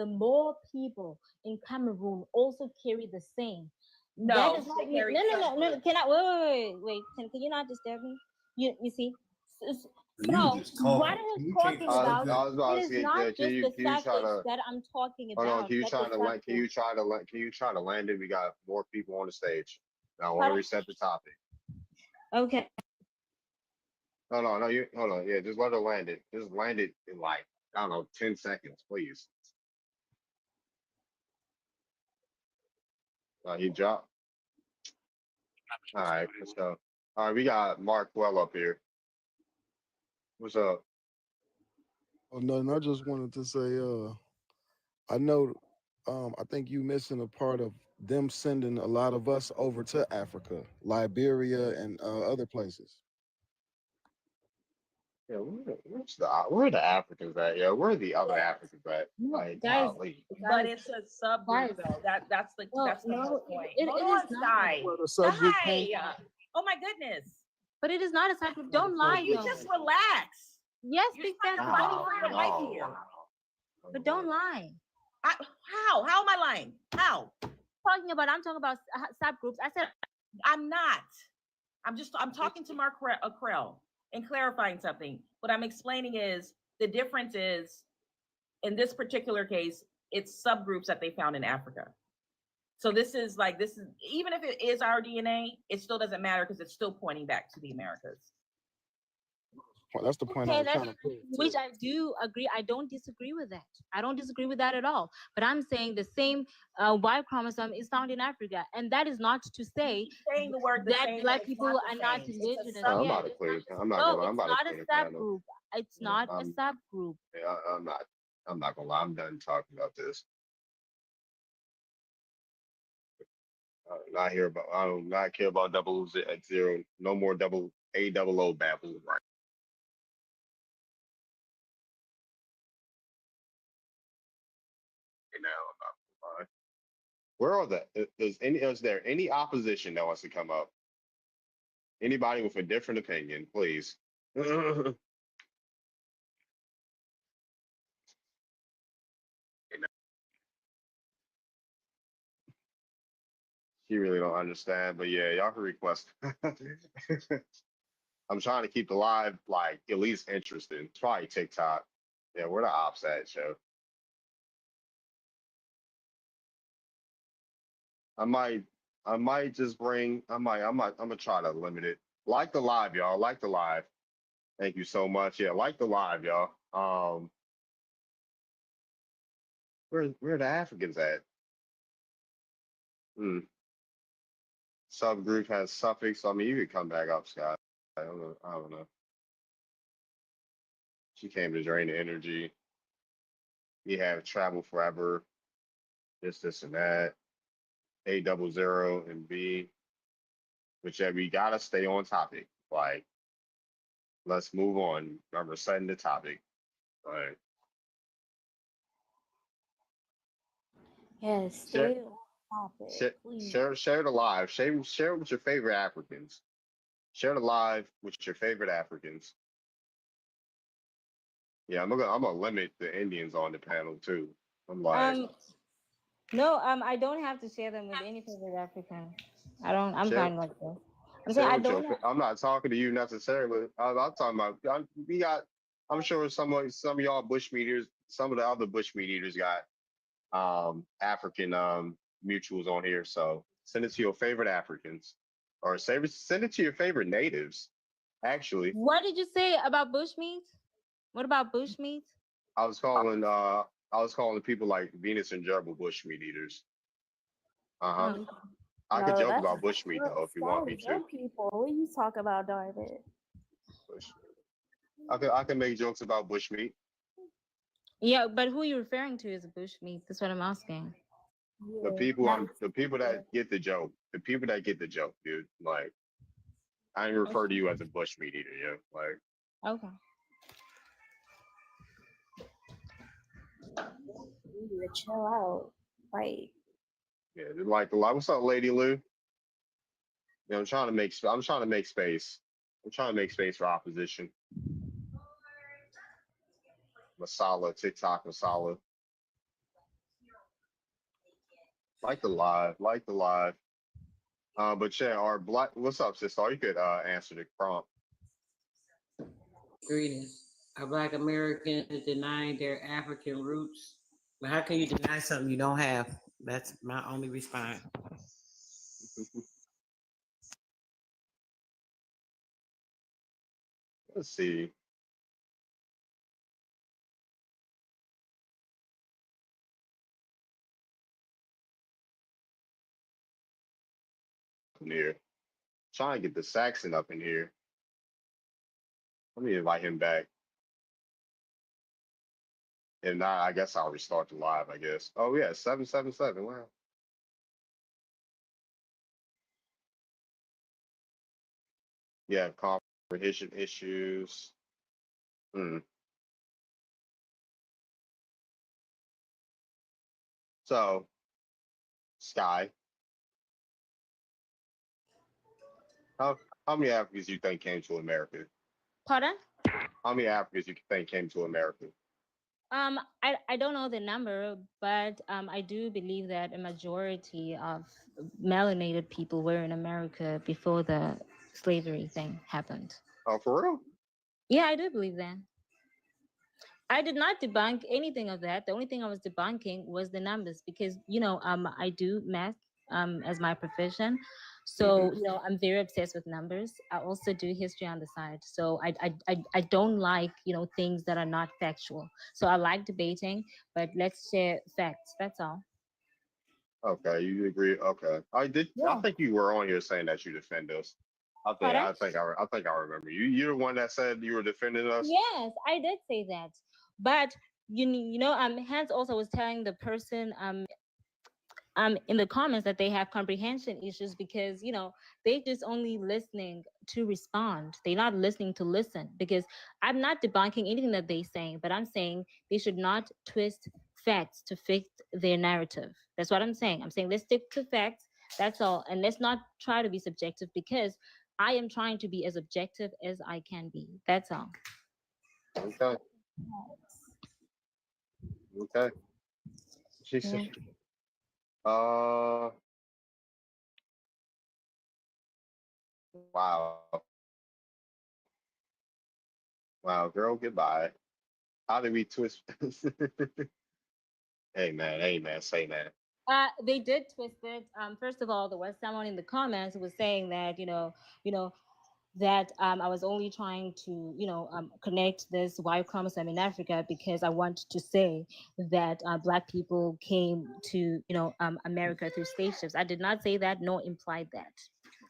more people in Cameroon also carry the same. No, That does not mean, no. Can I wait? Can you not disturb me? You see? So what I was talking about, it is not just the suffix that I'm talking about. Hold on, can you try to land it? We got more people on the stage. I want to reset the topic. Okay. No, hold on. Yeah, just let her land it. Just land it in like, I don't know, 10 seconds, please. He dropped. All right, let's go. All right, we got Mark Well up here. What's up? Oh, no, I just wanted to say, I know, I think you missing a part of them sending a lot of us over to Africa, Liberia, and other places. Yeah, where are the Africans at? Yeah, where are the other Africans at? Like, Guys, golly. but it's a subgroup though. That's the whole point. Hold on, Sky. Where the subgroup came Sky. Oh my goodness. But it is not a subgroup. Don't lie. You just relax. Yes, You're because trying to fight for your life here. But don't lie. How? How am I lying? How? I'm talking about subgroups. I said I'm not. I'm talking to Mark Krell and clarifying something. What I'm explaining is the difference is in this particular case, it's subgroups that they found in Africa. So this is even if it is our DNA, it still doesn't matter because it's still pointing back to the Americas. Well, that's the point I was trying to prove. Which I do agree. I don't disagree with that. I don't disagree with that at all. But I'm saying the same Y chromosome is found in Africa, and that is not to say saying the word that Black people are not indigenous. I'm not a clear. I'm not gonna. I'm it's not not a a clear panel. subgroup. It's not a subgroup. Yeah, I'm not. I'm not gonna lie. I'm done talking about this. Not here about. I do not care about 000. No more AOO babble. Right. Now I'm not gonna lie. Where are the? Is there any opposition that wants to come up? Anybody with a different opinion, please. You really don't understand, but yeah, y'all can request. I'm trying to keep the live like at least interesting. It's probably TikTok. Yeah, we're the ops at show. I might just bring. I'm gonna try to limit it. Like the live, y'all. Like the live. Thank you so much. Yeah, like the live, y'all. Where the Africans at? Hmm. Subgroup has suffix. I mean, you could come back up, Scott. I don't know. I don't know. She came to drain the energy. We have travel forever. This, and that. A00 and B. Which we gotta stay on topic. Like, let's move on. Remember, setting the topic. Like, Yes, share, stay on topic, please. share the live. Share with your favorite Africans. Share the live with your favorite Africans. Yeah, I'm gonna limit the Indians on the panel too. I'm like, No, I don't have to share them with any favorite African. I'm share fine like this. I'm saying share I with your. don't. I'm not talking to you necessarily. I'm talking about. We got. I'm sure some of y'all bush meat eaters, some of the other bush meat eaters got African mutuals on here. So send it to your favorite Africans, or send it to your favorite natives. Actually, What did you say about bushmeat? What about bushmeat? I was calling people like Venus and Gerbil bush meat eaters. Uh-huh. Oh. I could No, joke that's about bushmeat though if you want me Scott, to. your people. What you talk about, David? I can make jokes about bushmeat. Yeah, but who are you referring to as a bushmeat? That's what I'm asking. The Yeah, people that get the joke. The people that get the joke, dude. Like I ain't refer to you as a bushmeat eater, yeah. Like Okay. you need to chill out. Like, yeah, like what's up, Lady Lou? You know, I'm trying to make space. I'm trying to make space for opposition. Masala, TikTok Masala. Like the live. But yeah, our black what's up, sister? You could answer the prompt. Greetings. Are Black Americans denying their African roots? But how can you deny something you don't have? That's my only response. Let's see. In here. Trying to get the Saxon up in here. Let me invite him back. And now I guess I'll restart the live, I guess. Oh yeah, 777. Wow. Yeah, comprehension issues. So, Sky, how how many Africans you think came to America? Pardon? How many Africans you think came to America? I don't know the number, but I do believe that a majority of melanated people were in America before the slavery thing happened. Oh, for real? Yeah, I do believe that. I did not debunk anything of that. The only thing I was debunking was the numbers because I do math as my profession. So I'm very obsessed with numbers. I also do history on the side. So I don't like things that are not factual. So I like debating, but let's share facts. That's all. Okay, you agree. Okay. I Yeah. think you were on here saying that you defend us. Pardon? I think I remember you. You're the one that said you were defending us. Yes, I did say that. But Hans also was telling the person in the comments that they have comprehension issues because they just only listening to respond. They're not listening to listen because I'm not debunking anything that they're saying, but I'm saying they should not twist facts to fit their narrative. That's what I'm saying. I'm saying let's stick to facts. That's all, and let's not try to be subjective because I am trying to be as objective as I can be. That's all. Okay. Okay. She said, wow. Wow, girl, goodbye. How did we twist? Hey man, say man. They did twist it. First of all, there was someone in the comments who was saying that that I was only trying to, connect this Y chromosome in Africa because I want to say that Black people came to, America through spaceships. I did not say that, nor implied that.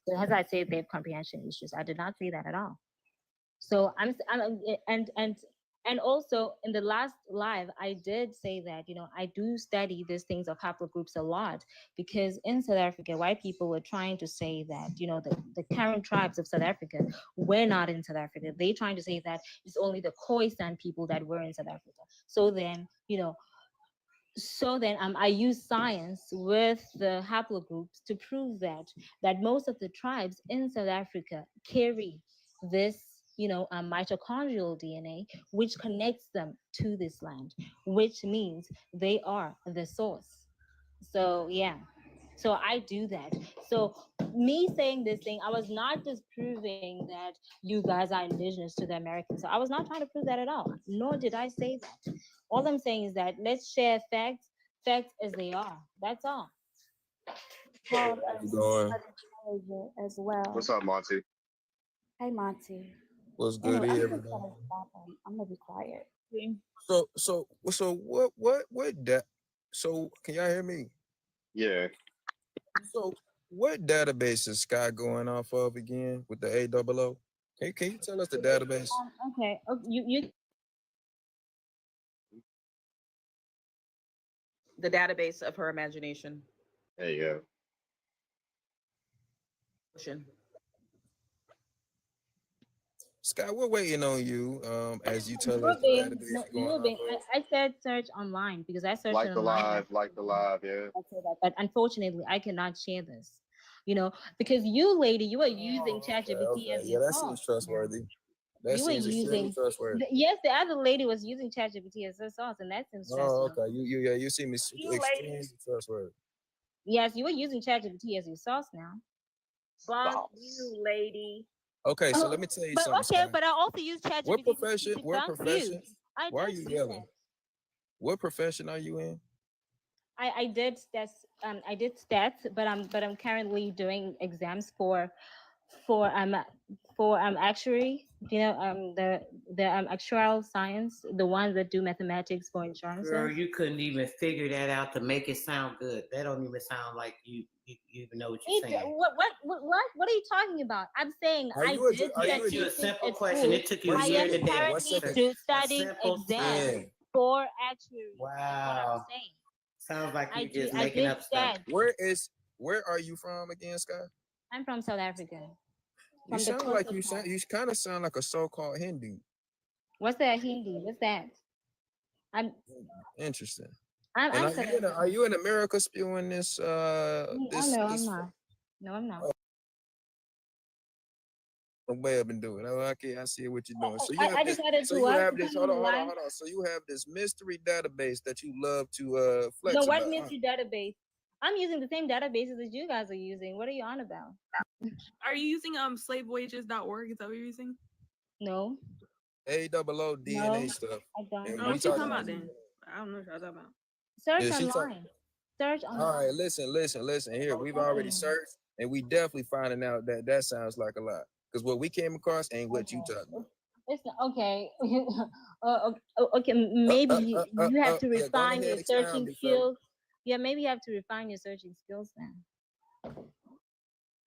So as I said, they have comprehension issues. I did not say that at all. So and also in the last live, I did say that, I do study these things of haplogroups a lot because in South Africa, white people were trying to say that, the current tribes of South Africa were not in South Africa. They trying to say that it's only the Khoisan people that were in South Africa. So then, I use science with the haplogroups to prove that most of the tribes in South Africa carry this, mitochondrial DNA, which connects them to this land, which means they are the source. So yeah, so I do that. So me saying this thing, I was not just proving that you guys are indigenous to the Americans. So I was not trying to prove that at all, nor did I say that. All I'm saying is that let's share facts as they are. That's all. Called Going. as well. What's up, Monty? Hey, Monty. What's good, Anyway, I'm everybody? just gonna stop him. I'm gonna be quiet. So what that? So can y'all hear me? Yeah. So what database is Sky going off of again with the AOO? Can you tell us the database? Okay. You The database of her imagination. There you go. Sky, we're waiting on you. As you tell us the database you're going off of. I said search online because I searched Like the online. live, yeah. I say that, but unfortunately, I cannot share this. Because you, lady, you are using ChatGPT as Yeah, your that source. seems trustworthy. That You were seems extremely using trustworthy. yes, the other lady was using ChatGPT as her source, and that seems Oh, trustworthy. okay. You seem extremely trustworthy. Yes, you were using ChatGPT as your source now. Fuck you, lady. Okay, so let me tell you But something. okay, Sky. but I also use ChatGPT. What profession? to What debunk profession? you. I Why are did you do yelling? that. What profession are you in? I did stats. I did stats, but I'm currently doing exams for actuary. The actuarial science, the ones that do mathematics for insurances. Girl, you couldn't even figure that out to make it sound good. That don't even sound like you even know what you're saying. What are you talking about? I'm saying I did you a simple question. It took you a I year am today. currently studying exams for actuary. Wow. Sounds like you're just I making did up stuff. stats. Where are you from again, Sky? I'm from South Africa. You sound like you kind of sound like a so-called Hindu. What's that Hindi? What's that? I'm interesting. I'm are you in America spewing this? I'm not. No, I'm not. Way I've been doing. I see what you're doing. So you I have this. decided So to you what? have this. Hold on. So you have this mystery database that you love to flex No, what about. mystery database? I'm using the same databases that you guys are using. What are you on about? Are you using slavevoyages.org? Is that what you're using? No. AOO DNA stuff. I don't. What you talking about then? I don't know what you're talking about. Search online. Search online. All right, listen. Here, we've already searched, and we definitely finding out that sounds like a lot. Because what we came across ain't what you talking about. It's okay. Okay, maybe you have to refine your searching skills. Yeah, maybe you have to refine your searching skills then.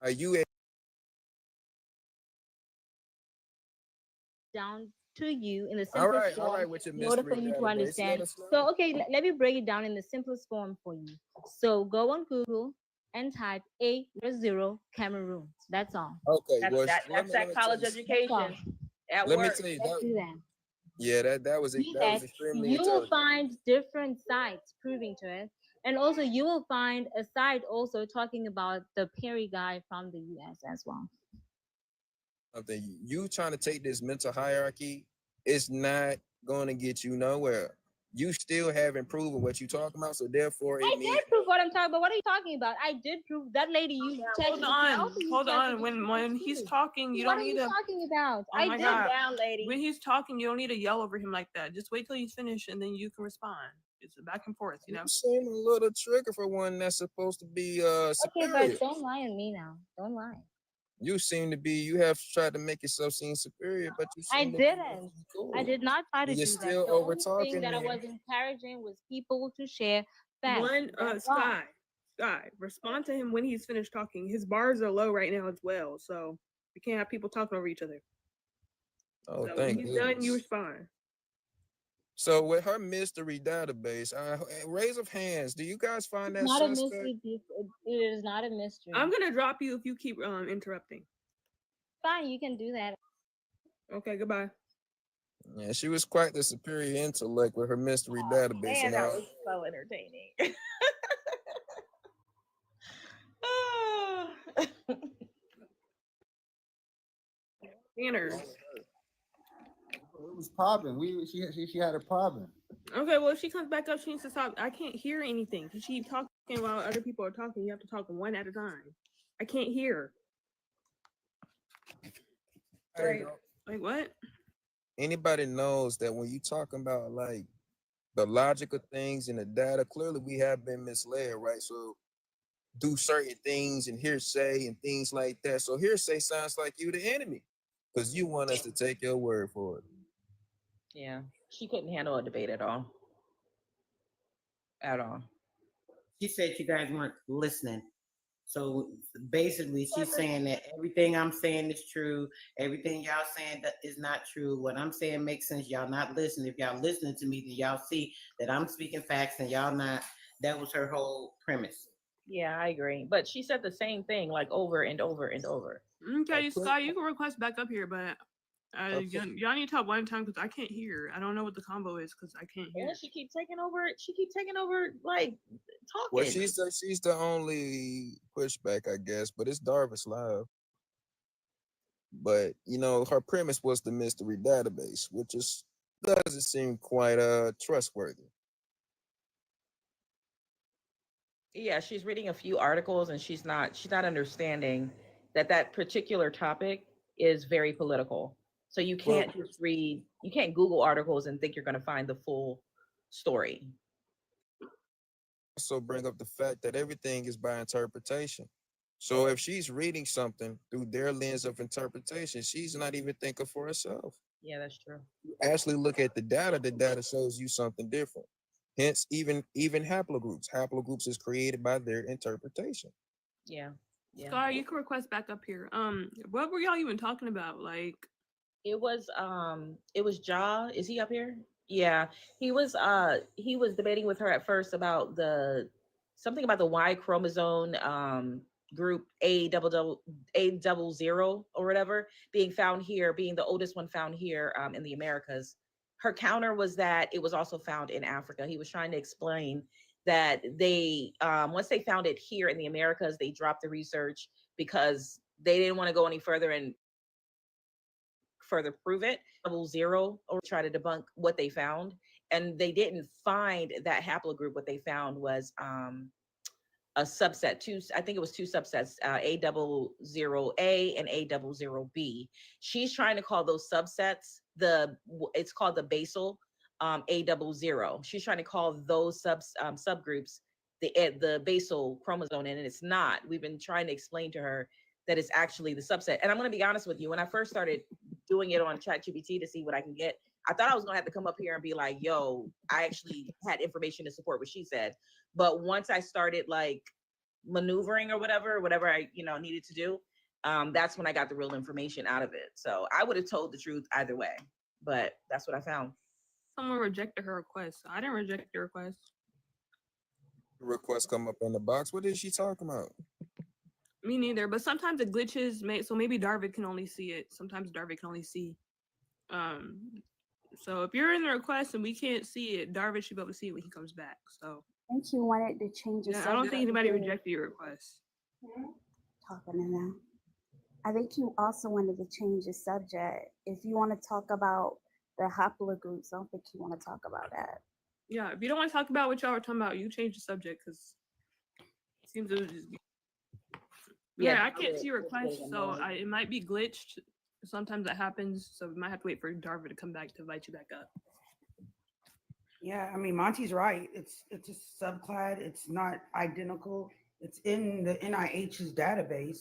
Are you down to you in the simplest form in order for you to understand. So, okay, let me break it down in the simplest form for you. So, go on Google and type A0 Cameroon. That's all. Okay, that's that college education at let work. me tell you Let's do that. Yeah, that was extremely you will find different sites proving to it. And also you will find a site also talking about the Perry guy from the US as well. You trying to take this mental hierarchy, it's not going to get you nowhere. You still haven't proven what you're talking about, so therefore I did prove what I'm talking about. What are you talking about? I did prove that lady used Hold on. When he's talking, you don't need to. What are you talking about? Oh my God. Down, lady. When he's talking, you don't need to yell over him like that. Just wait till he's finished, and then you can respond. It's back and forth, you know. You seem a little trigger for one that's supposed to be superior. Okay, but don't lie on me now. Don't lie. You seem to be. You have tried to make yourself seem superior, but you I seem to be didn't. cool. I did not try to And you're do that. still The over only thing talking that I me. was encouraging was people to share facts. One, That's all. Sky, respond to him when he's finished talking. His bars are low right now as well, so we can't have people talking over each other. Oh, So when thank he's done, you goodness. respond. So with her mystery database, raise of hands. Do you guys find that Not a suspect? mystery. It is not a mystery. I'm gonna drop you if you keep interrupting. Fine, you can do that. Okay, goodbye. Yeah, she was quite the superior intellect with her mystery database. Man, And that was so entertaining. Manners. It was popping. She had a problem. Okay, well, if she comes back up, she needs to stop. I can't hear anything. She keep talking while other people are talking. You have to talk one at a time. I can't hear. Right. Like what? Anybody knows that when you talking about like the logical things and the data, clearly we have been misled, right? So do certain things and hearsay and things like that. So hearsay sounds like you the enemy because you want us to take your word for it. Yeah, she couldn't handle a debate at all. At all. She said you guys weren't listening. So basically, she's saying that everything I'm saying is true. Everything y'all saying that is not true. What I'm saying makes sense. Y'all not listening. If y'all listening to me, then y'all see that I'm speaking facts and y'all not. That was her whole premise. Yeah, I agree. But she said the same thing like over and over and over. Okay, Sky, you can request back up here, but y'all need to talk one time because I can't hear. I don't know what the combo is because I can't hear. And she keeps taking over. She keeps taking over, like talking. Well, she's the only pushback, I guess, but it's Darvis Live. But you know, her premise was the mystery database, which doesn't seem quite trustworthy. Yeah, she's reading a few articles and she's not understanding that particular topic is very political. So you can't just read, you can't Google articles and think you're going to find the full story. Also bring up the fact that everything is by interpretation. So if she's reading something through their lens of interpretation, she's not even thinking for herself. Yeah, that's true. Actually look at the data shows you something different. Hence, even haplogroups. Haplogroups is created by their interpretation. Yeah. Yeah. Sky, you can request back up here. What were y'all even talking about? Like, it was Ja. Is he up here? Yeah. He was debating with her at first about something about the Y chromosome group A00 or whatever being found here, being the oldest one found here in the Americas. Her counter was that it was also found in Africa. He was trying to explain that they once they found it here in the Americas, they dropped the research because they didn't want to go any further and further prove it, 00, or try to debunk what they found. And they didn't find that haplogroup. What they found was a subset, I think it was two subsets, A00A and A00B. She's trying to call those subsets it's called the basal A00. She's trying to call those subgroups the basal chromosome, and it's not. We've been trying to explain to her that it's actually the subset. And I'm going to be honest with you, when I first started doing it on ChatGPT to see what I can get, I thought I was going to have to come up here and be like, yo, I actually had information to support what she said. But once I started like maneuvering or whatever I needed to do, that's when I got the real information out of it. So I would have told the truth either way, but that's what I found. Someone rejected her request. I didn't reject the request. Request come up in the box. What is she talking about? Me neither, but sometimes it glitches. So maybe Darvid can only see it. Sometimes Darvid can only see. So if you're in the request and we can't see it, Darvid should be able to see it when he comes back. So I think you wanted to change the yeah, subject. I don't think anybody rejected your request. Talking to them. I think you also wanted to change the subject. If you want to talk about the haplogroups, I don't think you want to talk about that. Yeah, if you don't want to talk about what y'all were talking about, you change the subject because it seems to just be. Yeah, I can't see your request, so it might be glitched. Sometimes that happens, so we might have to wait for Darvid to come back to invite you back up. Yeah, I mean Monty's right. It's a subclad. It's not identical. It's in the NIH's database.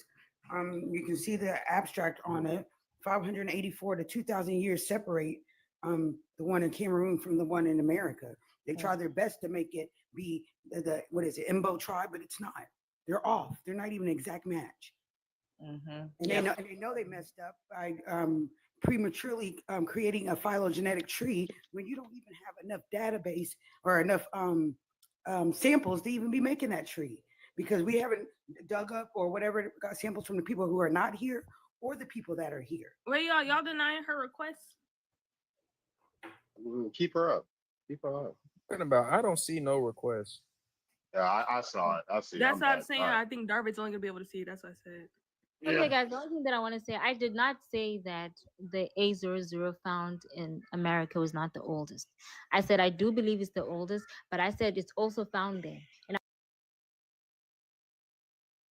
You can see the abstract on it. 584 to 2,000 years separate the one in Cameroon from the one in America. They try their best to make it be the what is it, Imbo tribe, but it's not. They're off. They're not even an exact match. Mm-hmm. And they know they messed up by prematurely creating a phylogenetic tree when you don't even have enough database or enough samples to even be making that tree, because we haven't dug up or whatever got samples from the people who are not here or the people that are here. Wait, y'all denying her request? Keep her up. Keep her up. Talking about, I don't see no request. Yeah, I saw it. I see. That's what I'm back. saying. All right. I think Darvin's only gonna be able to see it. That's what I said. Okay, guys, the only thing that I want to say, I did not say that the A00 found in America was not the oldest. I said I do believe it's the oldest, but I said it's also found there. And I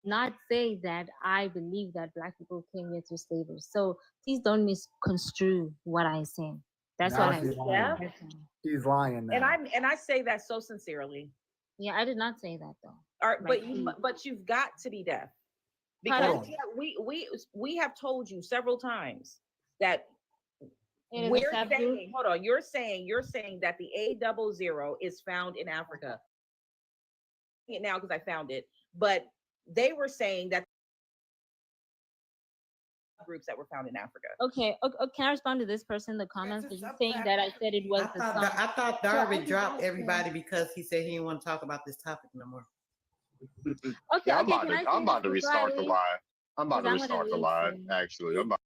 did not say that I believe that Black people came here through slavery. So please don't misconstrue what I say. That's Now what I she's said. lying. She's lying now. And I say that so sincerely. Yeah, I did not say that though. All right, but you've got to be deaf, because we have told you several times that we're saying, hold on, you're saying that the A00 is found in Africa. Now because I found it, but they were saying that groups that were found in Africa. Okay, can I respond to this person in the comments? Because you're saying that I said it was the song. I thought Darvin dropped everybody because he said he didn't want to talk about this topic no more. Okay, I'm about to restart the live. I'm about to restart the live. Actually, I'm about